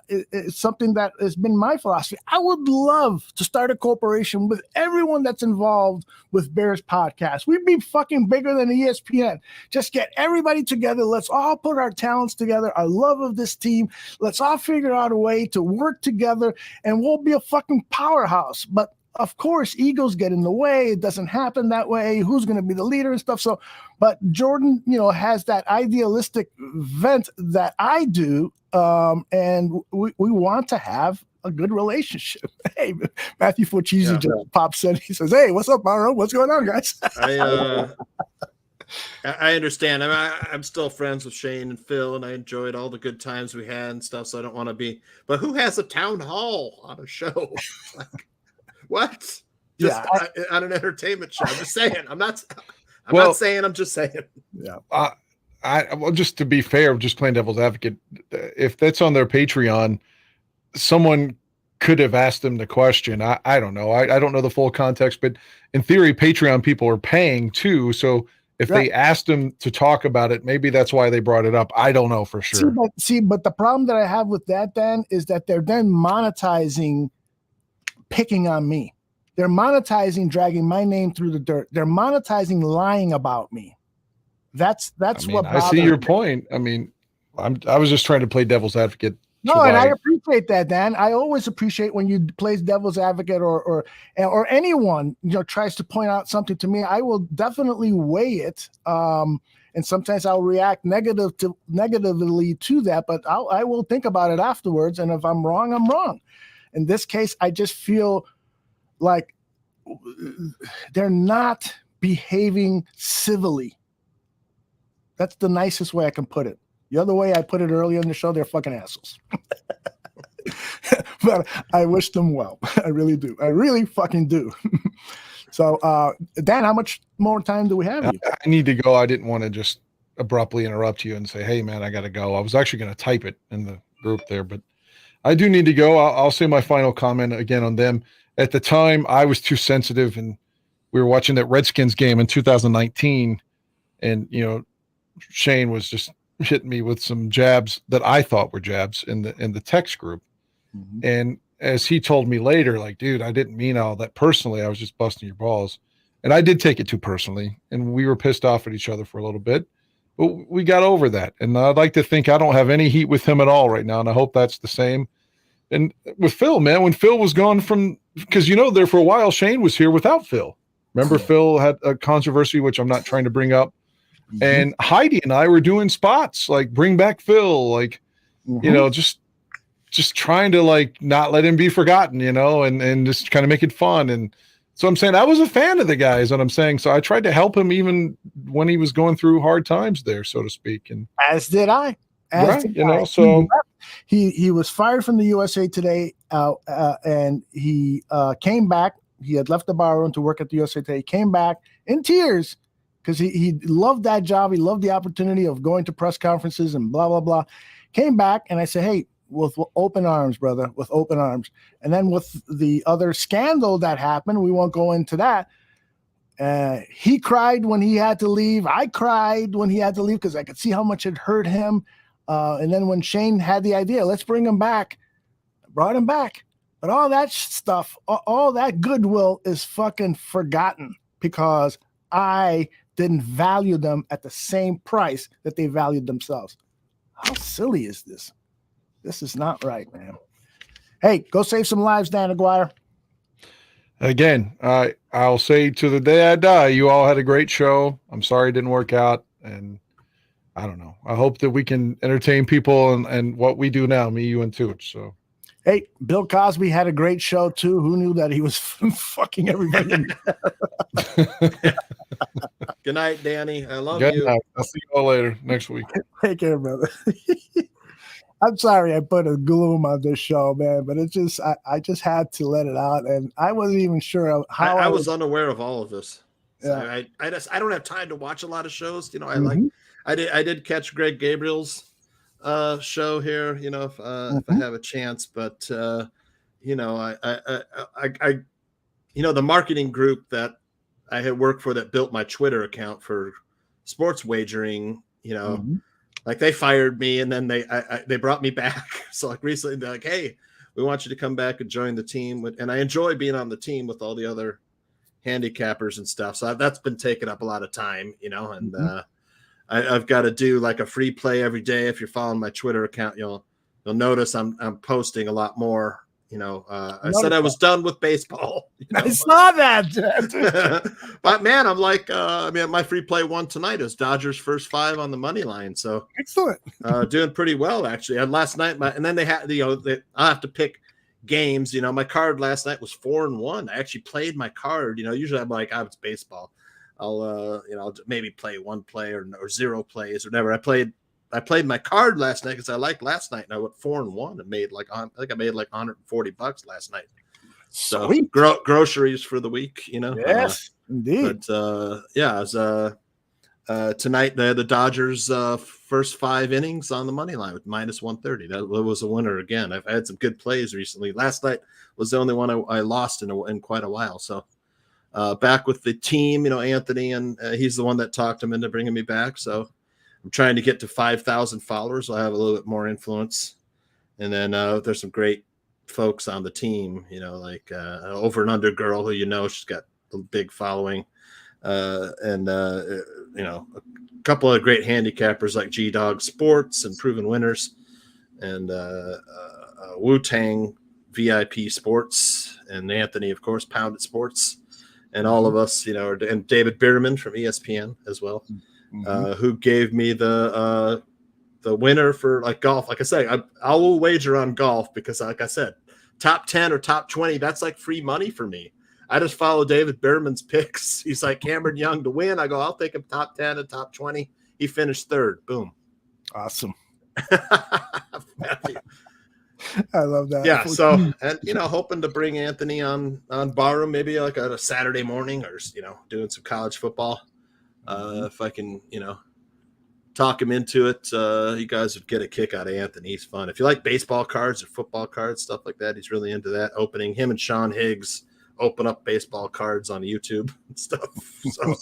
it's something that has been my philosophy. I would love to start a corporation with everyone that's involved with Bears podcast. We'd be fucking bigger than ESPN. Just get everybody together. Let's all put our talents together, our love of this team. Let's all figure out a way to work together, and we'll be a fucking powerhouse. But of course, egos get in the way. It doesn't happen that way. Who's going to be the leader and stuff? So, but Jordan, has that idealistic vent that I do, and we want to have a good relationship. Hey, Matthew Forchisi just pops in. He says, "Hey, what's up, Barroom? What's going on, guys?" I understand. I'm still friends with Shane and Phil, and I enjoyed all the good times we had and stuff. So I don't want to be. But who has a town hall on a show? What? Just on an entertainment show. I'm just saying. I'm not saying. I'm just saying. Yeah. Well, just to be fair, just playing devil's advocate, if that's on their Patreon, someone could have asked them the question. I don't know. I don't know the full context, but in theory, Patreon people are paying too. So if they asked them to talk about it, maybe that's why they brought it up. I don't know for sure. But the problem that I have with that, Dan, is that they're then monetizing picking on me. They're monetizing dragging my name through the dirt. They're monetizing lying about me. That's what I see your point. I mean, I was just trying to play devil's advocate. No, and I appreciate that, Dan. I always appreciate when you play devil's advocate or anyone tries to point out something to me. I will definitely weigh it, and sometimes I'll react negatively to that. But I will think about it afterwards, and if I'm wrong, I'm wrong. In this case, I just feel like they're not behaving civilly. That's the nicest way I can put it. The other way I put it earlier in the show, they're fucking assholes. But I wish them well. I really do. I really fucking do. So, Dan, how much more time do we have? I need to go. I didn't want to just abruptly interrupt you and say, hey, man, I got to go. I was actually going to type it in the group there, but I do need to go. I'll say my final comment again on them. At the time, I was too sensitive, and we were watching that Redskins game in 2019, and Shane was just hitting me with some jabs that I thought were jabs in the text group. Mm-hmm. And as he told me later, like, dude, I didn't mean all that personally. I was just busting your balls, and I did take it too personally, and we were pissed off at each other for a little bit. But we got over that, and I'd like to think I don't have any heat with him at all right now, and I hope that's the same. And with Phil, man, when Phil was gone because there for a while, Shane was here without Phil. Remember, Phil had a controversy, which I'm not trying to bring up. Mm-hmm. And Heidi and I were doing spots like bring back Phil, like, just trying to like not let him be forgotten, and just kind of make it fun. And so I'm saying I was a fan of the guy is what I'm saying. So I tried to help him even when he was going through hard times there, so to speak. And as did I. So he was fired from the USA Today, and he came back. He had left the Barroom to work at the USA Today. He came back in tears because he loved that job. He loved the opportunity of going to press conferences and blah, blah, blah. Came back, and I said, hey, with open arms, brother, with open arms. And then with the other scandal that happened, we won't go into that. He cried when he had to leave. I cried when he had to leave because I could see how much it hurt him. And then when Shane had the idea, let's bring him back, brought him back. But all that stuff, all that goodwill is fucking forgotten because I didn't value them at the same price that they valued themselves. How silly is this? This is not right, man. Hey, go save some lives, Dan Aguirre. Again, I'll say to the day I die, you all had a great show. I'm sorry it didn't work out. And I don't know. I hope that we can entertain people and what we do now, me, you, and Tooch. So, hey, Bill Cosby had a great show too. Who knew that he was fucking everybody? Good night, Danny. I love Good you. night. I'll see you all later next week. Take care, brother. I'm sorry I put a gloom on this show, man, but it just I just had to let it out, and I wasn't even sure of how I was unaware of all of this. So Yeah. I don't have time to watch a lot of shows. You know, Mhm. I did catch Greg Gabriel's show here. You know, if I have a chance, but you know, I you know, the marketing group that I had worked for that built my Twitter account for sports wagering. You know. Like they fired me and then they brought me back. So like recently they're like, hey, we want you to come back and join the team. And I enjoy being on the team with all the other handicappers and stuff. So that's been taking up a lot of time, you know, and I've got to do like a free play every day. If you're following my Twitter account, you'll notice I'm posting a lot more. You know, I said I was done with baseball. You know? I saw that. But man, I'm like, I mean, my free play one tonight is Dodgers first 5 on the money line. So excellent. Doing pretty well actually. And last night, and then they had, you know, I have to pick games. You know, my card last night was 4-1. I actually played my card. You know, usually I'm like, it's baseball. I'll, you know, I'll maybe play 1 play or 0 plays or whatever. I played my card last night because I liked last night, and I went 4-1 and made like I think I made like $140 last night. So groceries for the week, you know. Yes, indeed. But yeah, it was, tonight the Dodgers first 5 innings on the money line with -130. That was a winner again. I've had some good plays recently. Last night was the only one I lost in quite a while. So back with the team, you know, Anthony, and he's the one that talked him into bringing me back. So. I'm trying to get to 5,000 followers. So I have a little bit more influence. And then there's some great folks on the team, you know, like Over and Under Girl, who you know, she's got a big following. And you know, a couple of great handicappers like G-Dog Sports and Proven Winners and Wu-Tang VIP Sports and Anthony, of course, Pounded Sports. And all of us, you know, and David Bierman from ESPN as well. Who gave me the winner for like golf. Like I say, I will wager on golf because like I said, top 10 or top 20, that's like free money for me. I just follow David Bierman's picks. He's like Cameron Young to win. I go, I'll take him top 10 and top 20. He finished 3rd. Boom. Awesome. I love that. Yeah. So, and you know, hoping to bring Anthony on Barroom maybe like on a Saturday morning or, you know, doing some college football. If I can, you know, talk him into it, you guys would get a kick out of Anthony. He's fun. If you like baseball cards or football cards, stuff like that, he's really into that. Opening him and Sean Higgs open up baseball cards on YouTube and stuff. So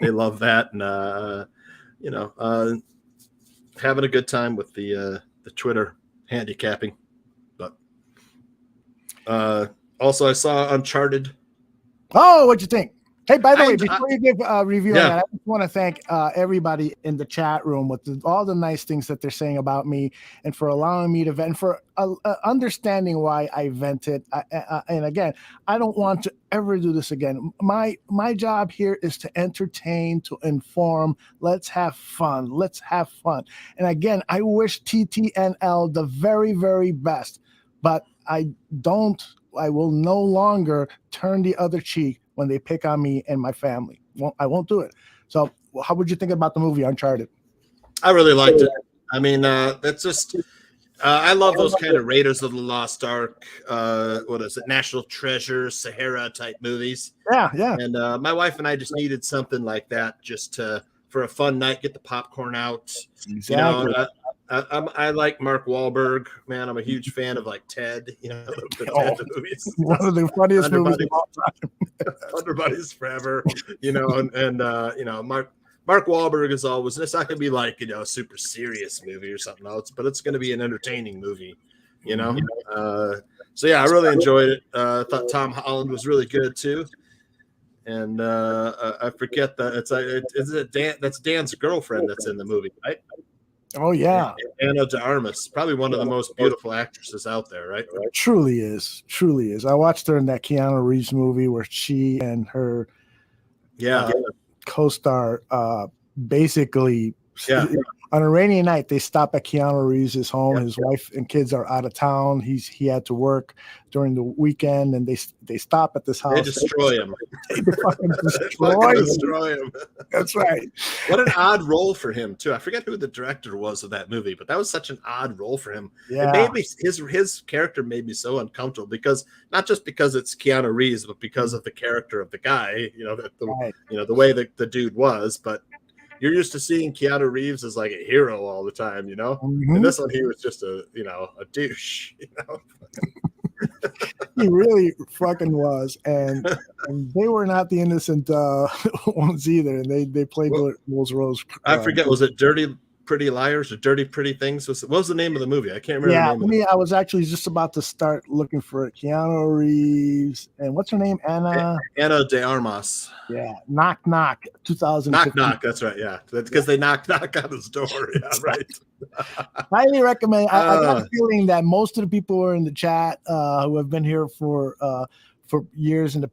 they love that. And, you know, having a good time with the Twitter handicapping. But also I saw Uncharted. Oh, what'd you think? Hey, by the way, before you give a review on that, I just want to thank everybody in the chat room with all the nice things that they're saying about me and for allowing me to vent, for understanding why I vented. And again, I don't want to ever do this again. My job here is to entertain, to inform. Let's have fun. Let's have fun. And again, I wish TTNL the very, very best, but I will no longer turn the other cheek when they pick on me and my family. I won't do it. So how would you think about the movie Uncharted? I really liked it. I mean, that's just, I love those kind of Raiders of the Lost Ark, what is it, National Treasure, Sahara type movies. Yeah, yeah. And my wife and I just needed something like that just for a fun night, get the popcorn out. Exactly. You know, I like Mark Wahlberg, man. I'm a huge fan of like Ted, you know, the Ted movies. One of the funniest movies of all time. Under Buddies Forever, you know, and you know, Mark Wahlberg is always, it's not gonna be like, you know, a super serious movie or something else, but it's gonna be an entertaining movie, you know. So yeah, I really enjoyed it. I thought Tom Holland was really good too. And I forget that that's Dan's girlfriend that's in the movie, right? Oh yeah, Ana de Armas, probably one of the most beautiful actresses out there, right? Truly is. I watched her in that Keanu Reeves movie where she and her co-star basically On a rainy night, they stop at Keanu Reeves' home. His wife and kids are out of town. He had to work during the weekend, and they stop at this house. They destroy him. They fucking destroy him. That's right. What an odd role for him too. I forget who the director was of that movie, but that was such an odd role for him. Yeah. It made me his character made me so uncomfortable because not just because it's Keanu Reeves, but because of the character of the guy. The way that the dude was, but. You're used to seeing Keanu Reeves as like a hero all the time, And this one, he was just a douche, He really fucking was, and they were not the innocent ones either. And they played those roles. I forget, was it Dirty Pretty Liars or Dirty Pretty Things? What was the name of the movie? I can't remember. Yeah, I was actually just about to start looking for it. Keanu Reeves and what's her name? Ana de Armas. Yeah, Knock Knock, 2000. Knock. That's right. Yeah, because they knock on his door. Yeah, right. Highly recommend. I got a feeling that most of the people who are in the chat who have been here for years and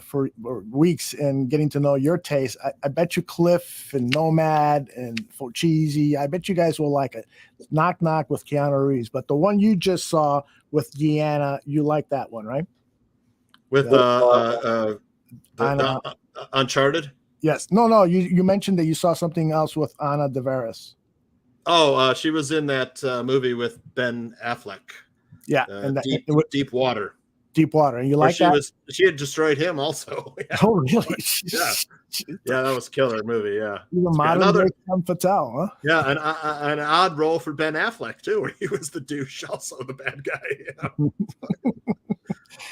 for weeks and getting to know your taste. I bet you Cliff and Nomad and For Cheesy, I bet you guys will like it. Knock Knock with Keanu Reeves, but the one you just saw with Deanna, you like that one, right? With Uncharted? Yes. No. You mentioned that you saw something else with Ana de Veras. Oh, she was in that movie with Ben Affleck. Yeah, Deep Water. Deep Water, and you like that? She had destroyed him also. Yeah. Oh, really? Yeah, that was a killer movie. Yeah, another Fatale, huh? Yeah, an odd role for Ben Affleck too, where he was the douche, also the bad guy.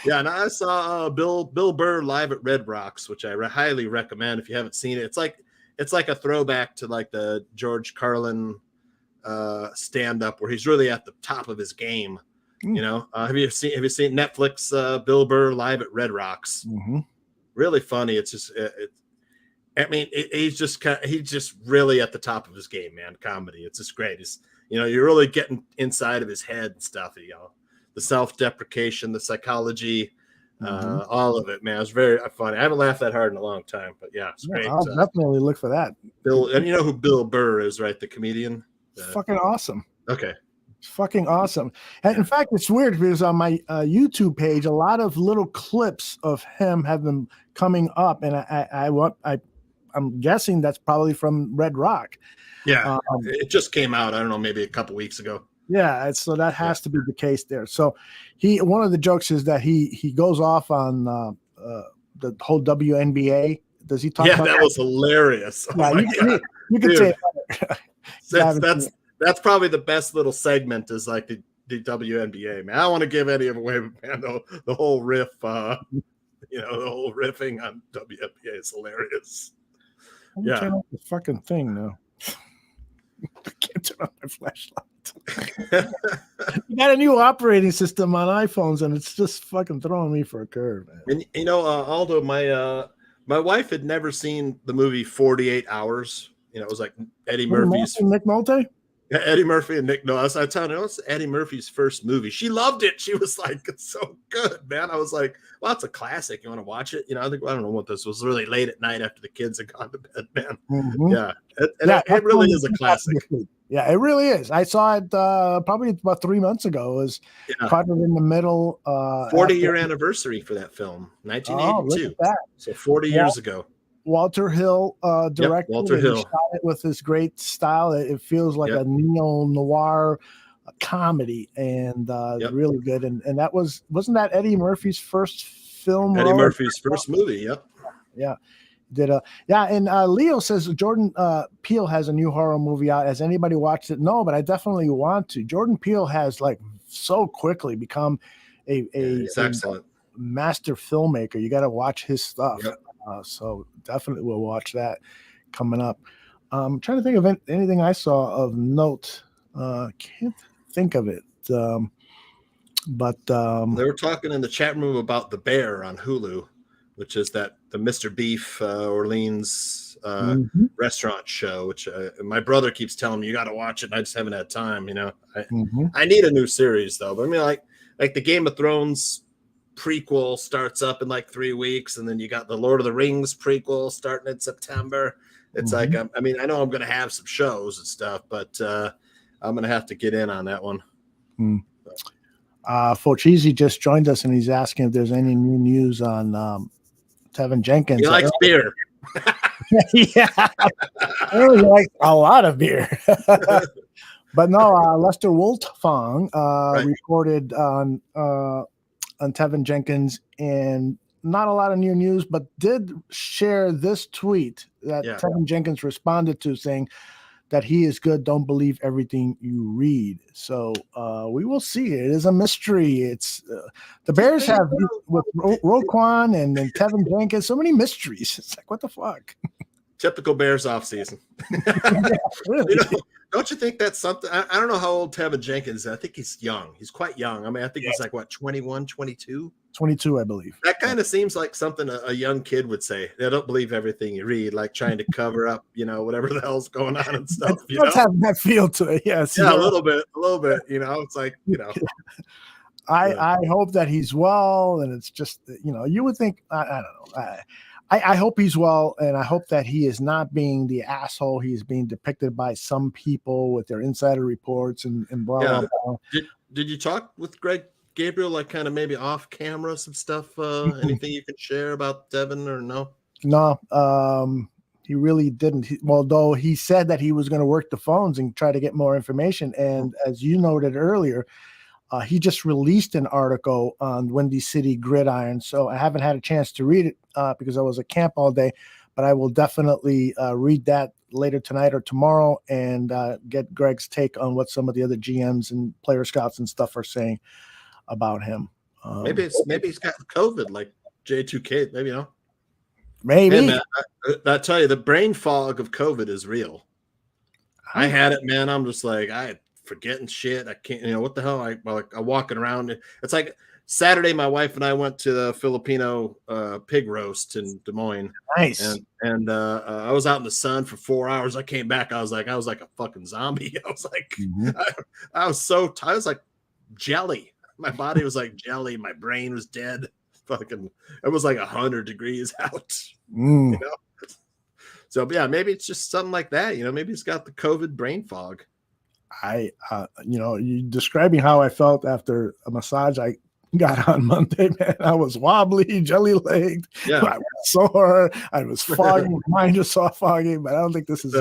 Yeah, and I saw Bill Burr live at Red Rocks, which I highly recommend if you haven't seen it. It's like a throwback to like the George Carlin stand up where he's really at the top of his game. Have you seen Netflix Bill Burr live at Red Rocks? Mm-hmm. Really funny. It's just he's just really at the top of his game, man. Comedy, it's just great. You're really getting inside of his head and stuff. The self-deprecation, the psychology, all of it, man. It was very funny. I haven't laughed that hard in a long time, but yeah, it's great. I'll definitely look for that. Bill, and you know who Bill Burr is, right? The comedian. Fucking awesome. Okay. Fucking awesome. And in fact, it's weird because on my YouTube page, a lot of little clips of him have been coming up, and I'm guessing that's probably from Red Rock. Yeah, it just came out. I don't know, maybe a couple weeks ago. Yeah, so that has to be the case there. So one of the jokes is that he goes off on the whole WNBA. Does he talk? Yeah, about that was hilarious. Oh yeah, you can say it. That's probably the best little segment is like the WNBA, man. I don't want to give any of away, but man, the whole riff, the whole riffing on WNBA is hilarious. Turn off the fucking thing now. I can't turn on my flashlight. You got a new operating system on iPhones, and it's just fucking throwing me for a curve, man. And Aldo, my wife had never seen the movie 48 Hours. It was like Eddie Murphy's. Nick Nolte? Yeah, Eddie Murphy and Nick. No, I was telling her, it's Eddie Murphy's first movie. She loved it. She was like, "It's so good, man." I was like, "Well, it's a classic. You want to watch it?" I don't know what this was. Really late at night after the kids had gone to bed, man. Mm-hmm. Yeah, it really is a classic. Yeah, it really is. I saw it probably about 3 months ago. It was caught it in the middle. 40-year anniversary for that film, 1982. So 40 years ago. Walter Hill directed. Walter Hill shot it with his great style. It feels like a neo-noir comedy, and really good. And that wasn't that Eddie Murphy's first film? Eddie Murphy's first movie. Yep. Yeah. And Leo says Jordan Peele has a new horror movie out. Has anybody watched it? No, but I definitely want to. Jordan Peele has so quickly become he's excellent master filmmaker. You got to watch his stuff. Yep. So definitely we'll watch that coming up. I'm trying to think of anything I saw of note. Can't think of it. But they were talking in the chat room about The Bear on Hulu, which is the Mr. Beef Orleans restaurant show, which my brother keeps telling me you got to watch it, and I just haven't had time. I need a new series though. But I mean, like the Game of Thrones prequel starts up in 3 weeks, and then you got the Lord of the Rings prequel starting in September. It's like, I mean, I know I'm going to have some shows and stuff, but I'm going to have to get in on that one. Fochisi just joined us, and he's asking if there's any new news on Tevin Jenkins. He likes beer. Yeah, he likes a lot of beer. But no, Lester Woltfong reported on Tevin Jenkins, and not a lot of new news, but did share this tweet that Tevin Jenkins responded to, saying that he is good. Don't believe everything you read. So we will see. It is a mystery. It's the Bears have with Roquan and Tevin Jenkins so many mysteries. It's like, what the fuck? Typical Bears offseason. Really? Don't you think that's something? I don't know how old Tevin Jenkins is. I think he's young. He's quite young. I mean, I think he's like, what, 21, 22? 22, I believe. That kind of seems like something a young kid would say. They don't believe everything you read, like trying to cover up, whatever the hell's going on and stuff. It does have that feel to it, yes. Yeah, a little bit. It's like, I hope that he's well, and it's just, you would think, I don't know. I hope he's well, and I hope that he is not being the asshole he's being depicted by some people with their insider reports and blah, blah, blah. Did you talk with Greg Gabriel, like kind of maybe off camera, some stuff, anything you can share about Tevin or no? No, he really didn't. Although he said that he was going to work the phones and try to get more information. And as you noted earlier, he just released an article on Windy City Gridiron. So I haven't had a chance to read it because I was at camp all day, but I will definitely read that later tonight or tomorrow and get Greg's take on what some of the other GMs and player scouts and stuff are saying about him. Maybe he's got COVID like J2K. Maybe, Maybe. Man, I tell you, the brain fog of COVID is real. I had it, man. I'm just like, I forgetting shit. I can't, what the hell? I'm walking around. It's like Saturday, my wife and I went to the Filipino pig roast in Des Moines. Nice. And I was out in the sun for 4 hours. I came back. I was like a fucking zombie. I was like, I was so tired. I was like jelly. My body was like jelly. My brain was dead. Fucking, it was like 100 degrees out. So yeah, maybe it's just something like that. Maybe he's got the COVID brain fog. You describing how I felt after a massage I got on Monday, man. I was wobbly, jelly-legged. Yeah. I was sore. I was foggy. My mind was so foggy, but I don't think this is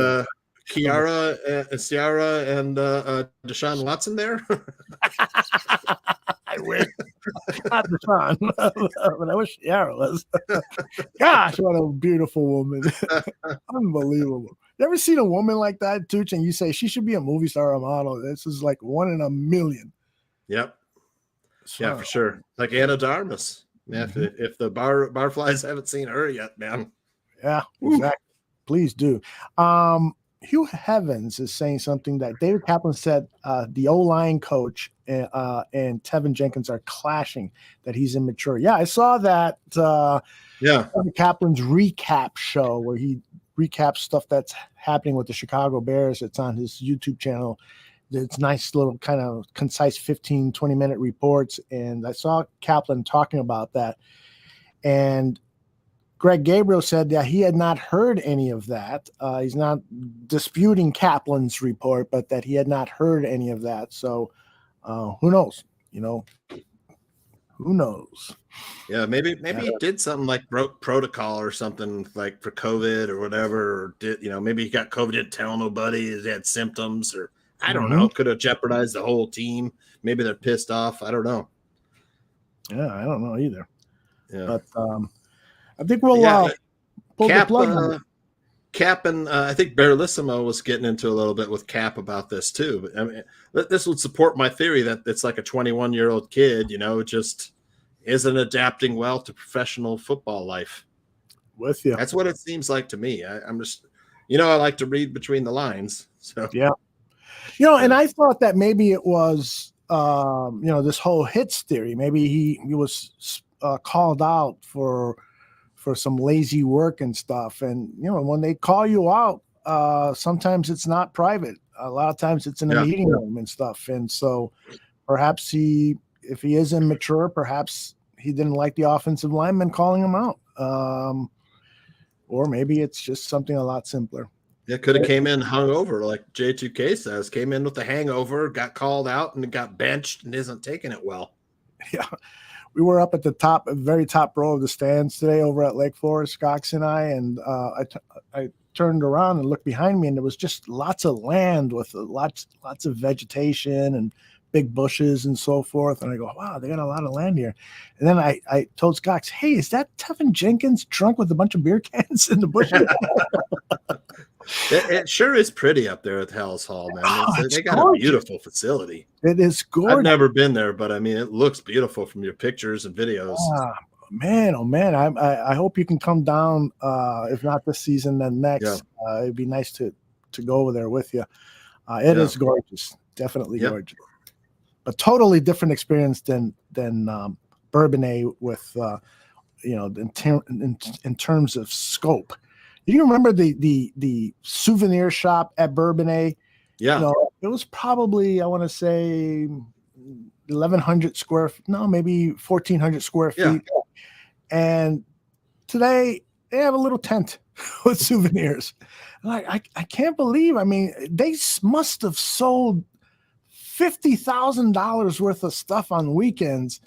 Ciara and Deshaun Watson there. I wish. Not Deshaun, but I wish Ciara was. Gosh, what a beautiful woman. Unbelievable. You ever seen a woman like that, Tooch, and you say she should be a movie star or a model? This is like 1 in a million. Yep. Yeah, for sure. Like Anna Darmus. Yeah, if the barflies haven't seen her yet, man. Yeah, exactly. Please do. Hugh Heavens is saying something that David Kaplan said the O-line coach and Tevin Jenkins are clashing, that he's immature. Yeah, I saw that David Kaplan's recap show where he recaps stuff that's happening with the Chicago Bears. It's on his YouTube channel. It's nice little kind of concise 15, 20-minute reports. And I saw Kaplan talking about that. And Greg Gabriel said that he had not heard any of that. He's not disputing Kaplan's report, but that he had not heard any of that. So who knows? Who knows? Yeah, maybe he did something like broke protocol or something like for COVID or whatever, or did maybe he got COVID, didn't tell nobody, he had symptoms, or I don't know, could have jeopardized the whole team. Maybe they're pissed off. I don't know. Yeah, I don't know either. Yeah. But I think we'll pull the plug on it. Cap and I think Barillissimo was getting into a little bit with Cap about this too. But I mean, this would support my theory that it's like a 21-year-old kid, just isn't adapting well to professional football life. With you. That's what it seems like to me. I'm just, I like to read between the lines. So yeah. And I thought that maybe it was, this whole hits theory. Maybe he was called out for some lazy work and stuff. And, when they call you out, sometimes it's not private. A lot of times it's in a meeting room and stuff. And so perhaps if he is immature, perhaps he didn't like the offensive lineman calling him out. or maybe it's just something a lot simpler. It could have came in hungover, like J2K says. Came in with a hangover, got called out, and got benched, and isn't taking it well. Yeah, we were up at the very top row of the stands today over at Lake Forest, Cox and I, and I turned around and looked behind me, and there was just lots of land with lots of vegetation and big bushes and so forth. And I go, wow, they got a lot of land here. And then I told Scott, hey, is that Tevin Jenkins drunk with a bunch of beer cans in the bushes? It sure is pretty up there at Hell's Hall, man. They got gorgeous. A beautiful facility. It is gorgeous. I've never been there, but I mean, it looks beautiful from your pictures and videos. Man, oh man, I hope you can come down. If not this season, then next. Yeah. It'd be nice to go over there with you. It is gorgeous, definitely gorgeous. A totally different experience than Bourbonnais with in terms of scope. Do you remember the souvenir shop at Bourbonnais? Yeah, it was probably, I want to say 1,100 square, maybe 1,400 square feet. Yeah. And today they have a little tent with souvenirs. I can't believe. I mean, they must have sold $50,000 worth of stuff on weekends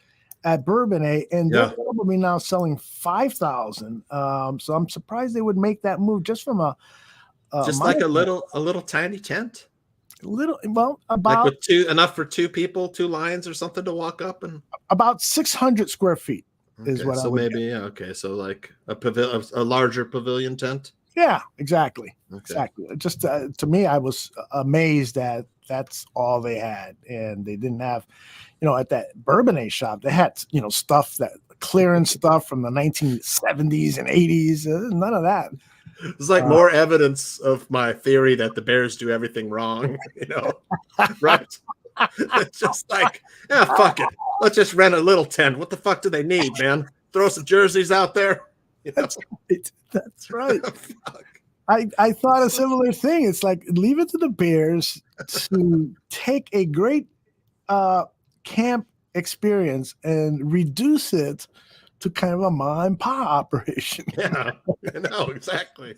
at Bourbonnais, and they're probably now selling 5,000. So I'm surprised they would make that move just from a little tiny tent. About like with enough for two people, 2 lines or something to walk up, and about 600 square feet is what I would get. Okay, so like a larger pavilion tent. Yeah, exactly. Okay. Exactly. Just to me, I was amazed that that's all they had, and they didn't have, at that Bourbonnais shop, they had, stuff clearance stuff from the 1970s and 80s. None of that. It's like more evidence of my theory that the Bears do everything wrong, right? It's just like, fuck it. Let's just rent a little tent. What the fuck do they need, man? Throw some jerseys out there. That's right. That's right. I thought a similar thing. It's like, leave it to the Bears to take a great camp experience and reduce it to kind of a mom and pop operation. Yeah, I know, exactly.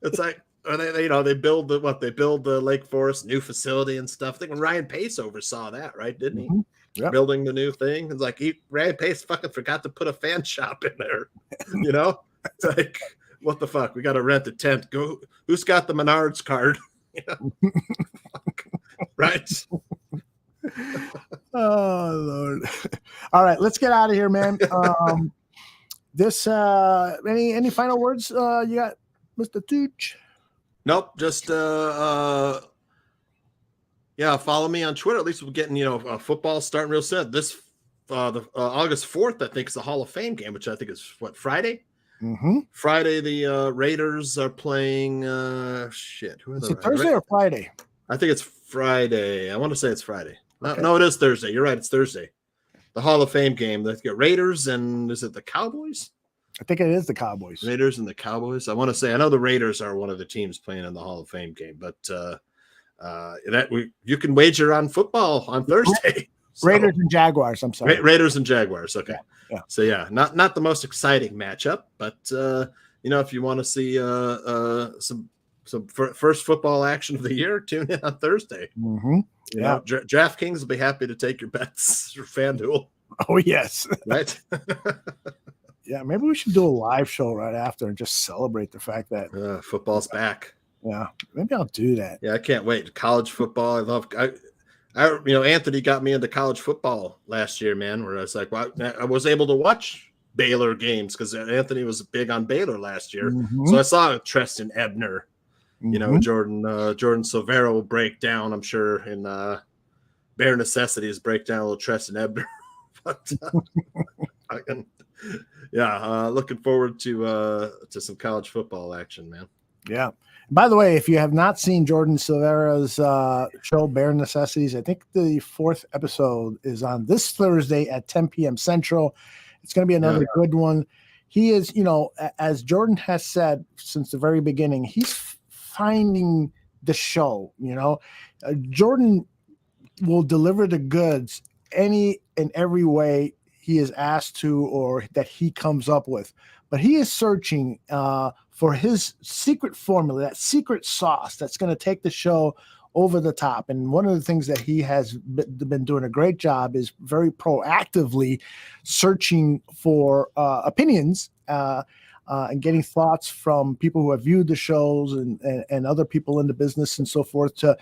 It's like, they build the Lake Forest new facility and stuff. I think when Ryan Pace oversaw that, right? Didn't he? Mm-hmm. Yep. Building the new thing. It's like Ryan Pace fucking forgot to put a fan shop in there. It's like, what the fuck? We got to rent a tent. Go. Who's got the Menards card? Right. Oh Lord! All right, let's get out of here, man. Any final words you got, Mr. Tooch? Nope. Just follow me on Twitter. At least we're getting football starting real soon. This the August 4th, I think, is the Hall of Fame game, which I think is Friday. Mm-hmm. Friday, the Raiders are playing. Who are Is it Thursday or Friday? I think it's Friday. I want to say it's Friday. Okay. No, it is Thursday. You're right. It's Thursday. The Hall of Fame game. Let's get Raiders and is it the Cowboys? I think it is the Cowboys. Raiders and the Cowboys. I want to say I know the Raiders are one of the teams playing in the Hall of Fame game, but you can wager on football on Thursday. Raiders and Jaguars. I'm sorry. Raiders and Jaguars. Okay. Yeah. So not the most exciting matchup, but if you want to see some first football action of the year, tune in on Thursday. Mm-hmm. DraftKings will be happy to take your bets for FanDuel. Oh yes. Right. Yeah, maybe we should do a live show right after and just celebrate the fact that football's back. Yeah, maybe I'll do that. Yeah, I can't wait. College football. Anthony got me into college football last year, man, where I was like, well, I was able to watch Baylor games because Anthony was big on Baylor last year. Mm-hmm. So I saw Treston Ebner, Mm-hmm. Jordan Silvera will break down, I'm sure, in Bare Necessities, break down a little Treston Ebner. But looking forward to some college football action, man. Yeah. By the way, if you have not seen Jordan Silvera's show, Bare Necessities, I think the 4th episode is on this Thursday at 10 p.m. Central. It's going to be another good one. He is, as Jordan has said since the very beginning, he's finding the show. Jordan will deliver the goods any and every way he is asked to or that he comes up with. but he is searching for his secret formula, that secret sauce that's going to take the show over the top. And one of the things that he has been doing a great job is very proactively searching for opinions and getting thoughts from people who have viewed the shows and other people in the business and so forth to,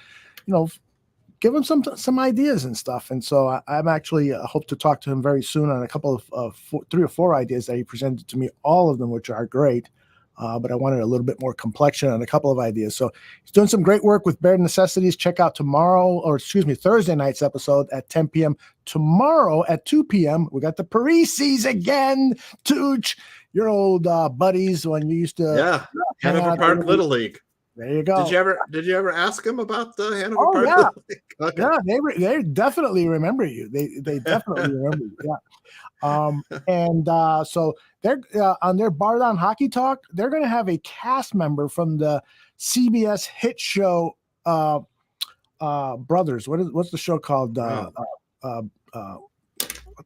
give him some ideas and stuff. And so I'm actually hope to talk to him very soon on a couple of 3 or 4 ideas that he presented to me, all of them which are great. But I wanted a little bit more complexion on a couple of ideas. So he's doing some great work with Bare Necessities. Check out Thursday night's episode at 10 p.m. Tomorrow at 2 p.m. we got the Parisis again, Tooch, your old buddies when you used to Hanover Park Little League. There you go. Did you ever ask him about the Hanover Park Little League? Okay. Yeah, they definitely remember you. They definitely remember you. Yeah. So they're on their Bar Down Hockey Talk. They're going to have a cast member from the CBS hit show Brothers. What's the show called? What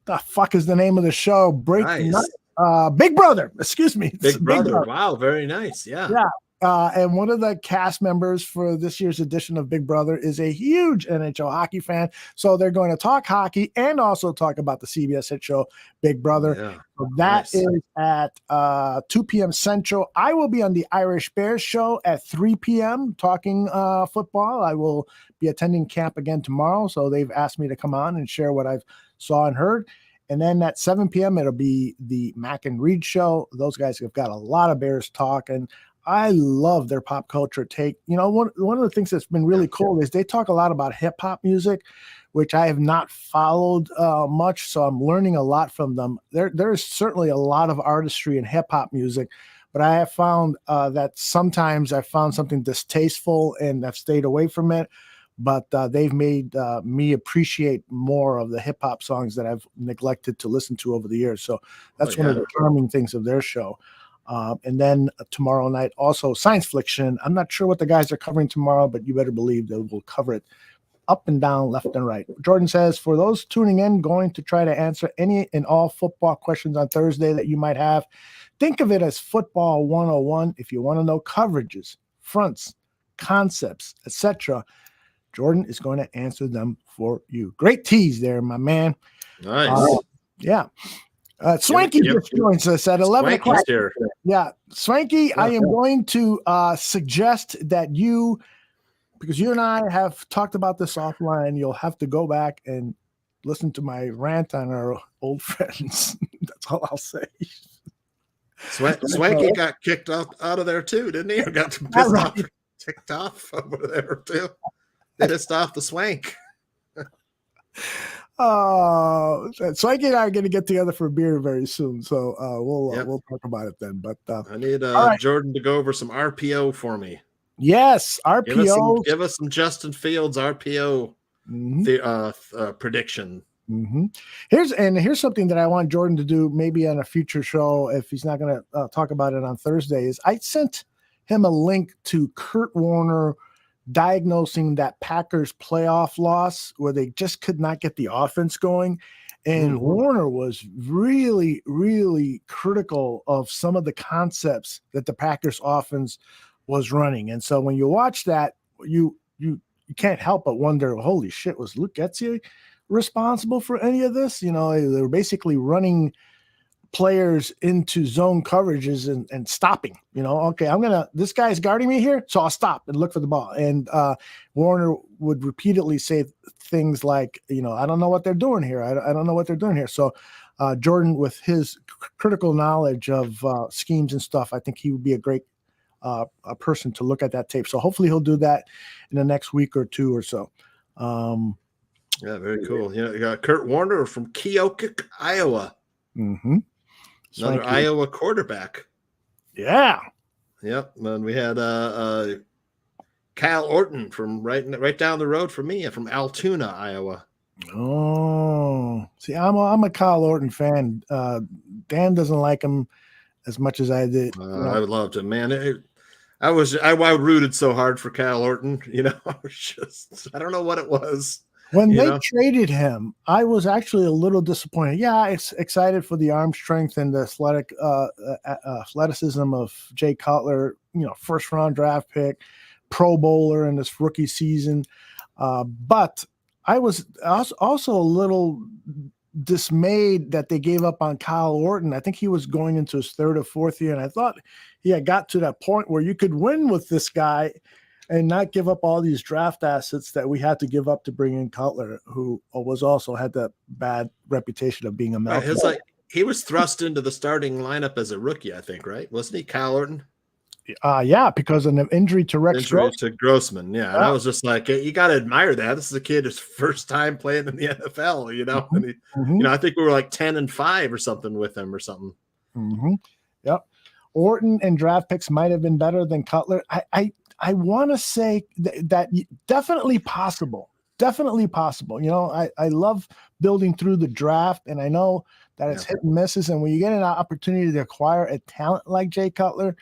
the fuck is the name of the show? Big Brother. Excuse me. Big Brother. Wow, very nice. Yeah. Yeah. And one of the cast members for this year's edition of Big Brother is a huge NHL hockey fan. So they're going to talk hockey and also talk about the CBS hit show Big Brother. Yeah. So that is at 2 p.m. Central. I will be on the Irish Bears show at 3 p.m. talking football. I will be attending camp again tomorrow. So they've asked me to come on and share what I've saw and heard. And then at 7 p.m., it'll be the Mac and Reed show. Those guys have got a lot of Bears talk, and I love their pop culture take. One of the things that's been really cool is they talk a lot about hip hop music, which I have not followed much. So I'm learning a lot from them. There's certainly a lot of artistry in hip hop music, but I have found that sometimes I found something distasteful and I've stayed away from it. But they've made me appreciate more of the hip hop songs that I've neglected to listen to over the years. So that's one of the charming things of their show. And then tomorrow night, also science fiction. I'm not sure what the guys are covering tomorrow, but you better believe they will cover it up and down, left and right. Jordan says, for those tuning in, going to try to answer any and all football questions on Thursday that you might have. Think of it as football 101. If you want to know coverages, fronts, concepts, etc., Jordan is going to answer them for you. Great tease there, my man. Nice. Yeah. Swanky just joins us at 11 o'clock. Here. Yeah. Swanky, I am going to suggest that because you and I have talked about this offline, you'll have to go back and listen to my rant on our old friends. That's all I'll say. Swanky got kicked out of there too, didn't he? Or got ticked off over there too. They pissed off the Swank. Swanky and I are going to get together for a beer very soon, so we'll talk about it then. But I need Jordan to go over some RPO for me. Yes, RPO. Give us some Justin Fields RPO prediction. Mm-hmm. Here's something that I want Jordan to do maybe on a future show if he's not going to talk about it on Thursday. Is I sent him a link to Kurt Warner diagnosing that Packers playoff loss where they just could not get the offense going. And Warner was really, really critical of some of the concepts that the Packers offense was running. And so when you watch that, you can't help but wonder, holy shit, was Luke Getsy responsible for any of this? They were basically running players into zone coverages and stopping, okay, this guy's guarding me here, so I'll stop and look for the ball. And Warner would repeatedly say things like, I don't know what they're doing here. I don't know what they're doing here. So Jordan, with his critical knowledge of schemes and stuff, I think he would be a great a person to look at that tape. So hopefully he'll do that in the next week or two or so. Yeah, very cool. You got Kurt Warner from Keokuk, Iowa. Mm-hmm. Another Iowa quarterback. Yeah. Yep. And we had Kyle Orton from right down the road from me, from Altoona, Iowa. Oh, see, I'm a Kyle Orton fan. Dan doesn't like him as much as I did. I would love to, man. I rooted so hard for Kyle Orton. I was I don't know what it was. When they traded him, I was actually a little disappointed. Yeah, it's excited for the arm strength and the athleticism of Jay Cutler, first round draft pick, Pro Bowler in this rookie season. But I was also a little dismayed that they gave up on Kyle Orton. I think he was going into his third or fourth year, and I thought he had got to that point where you could win with this guy and not give up all these draft assets that we had to give up to bring in Cutler, who was also had that bad reputation of being a mouth. He was thrust into the starting lineup as a rookie, I think, right? Wasn't he, Kyle Orton? Yeah, because of an injury to Grossman. Yeah. And I was just like, you got to admire that. This is a kid who's first time playing in the NFL, And he, I think we were like 10-5 or something with him or something. Mm-hmm. Yep. Orton and draft picks might have been better than Cutler. I want to say that definitely possible. Definitely possible. I love building through the draft, and I know that it's hit and misses. And when you get an opportunity to acquire a talent like Jay Cutler,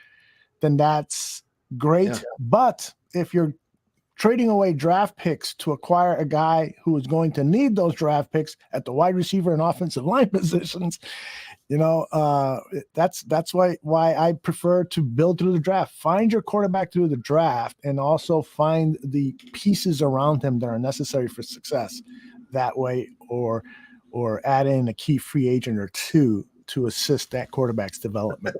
then that's great. Yeah. But if you're trading away draft picks to acquire a guy who is going to need those draft picks at the wide receiver and offensive line positions, that's why I prefer to build through the draft. Find your quarterback through the draft, and also find the pieces around him that are necessary for success that way, or add in a key free agent or two to assist that quarterback's development.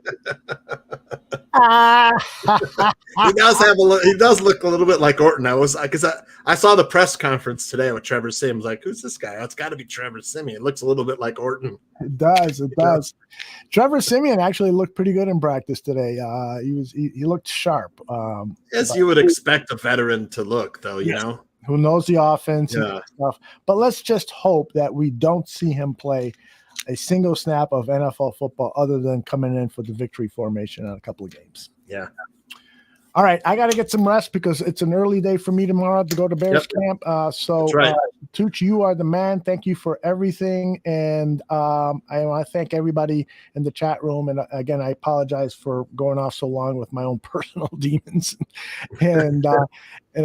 He does look a little bit like Orton. I saw the press conference today with Trevor Siemian. I was like, who's this guy? Oh, it's got to be Trevor Siemian. It looks a little bit like Orton. It does. Trevor Siemian actually looked pretty good in practice today. He looked sharp. As you would expect a veteran to look, though, you know. Who knows the offense and stuff. But let's just hope that we don't see him play a single snap of NFL football other than coming in for the victory formation in a couple of games. Yeah. All right. I got to get some rest because it's an early day for me tomorrow to go to Bears camp. So, right. Tooch, you are the man. Thank you for everything. And I want to thank everybody in the chat room. And again, I apologize for going off so long with my own personal demons. And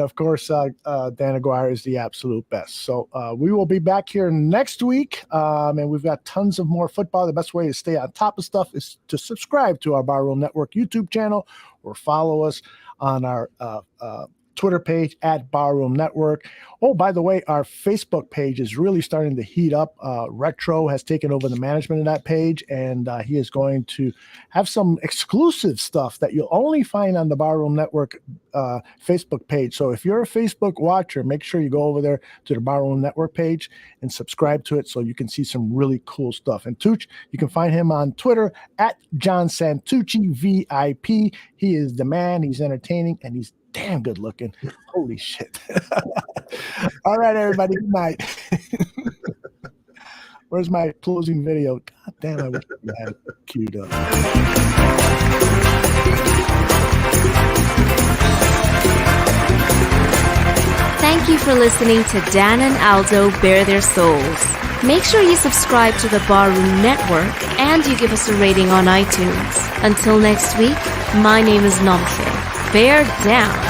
of course, Dan Aguirre is the absolute best. So we will be back here next week. And we've got tons of more football. The best way to stay on top of stuff is to subscribe to our Barroom Network YouTube channel, or follow us on our Twitter page at Barroom Network. Oh, by the way, our Facebook page is really starting to heat up. Retro has taken over the management of that page, and he is going to have some exclusive stuff that you'll only find on the Barroom Network Facebook page. So if you're a Facebook watcher, make sure you go over there to the Barroom Network page and subscribe to it so you can see some really cool stuff. And Tooch, you can find him on Twitter at John Santucci VIP. He is the man. He's entertaining, and he's damn good looking. Holy shit. All right, everybody. Good night. Where's my closing video? God damn, I wish you had it queued up. Thank you for listening to Dan and Aldo Bare Their Souls. Make sure you subscribe to the Barroom Network and you give us a rating on iTunes. Until next week, my name is Nikhil. Bear down.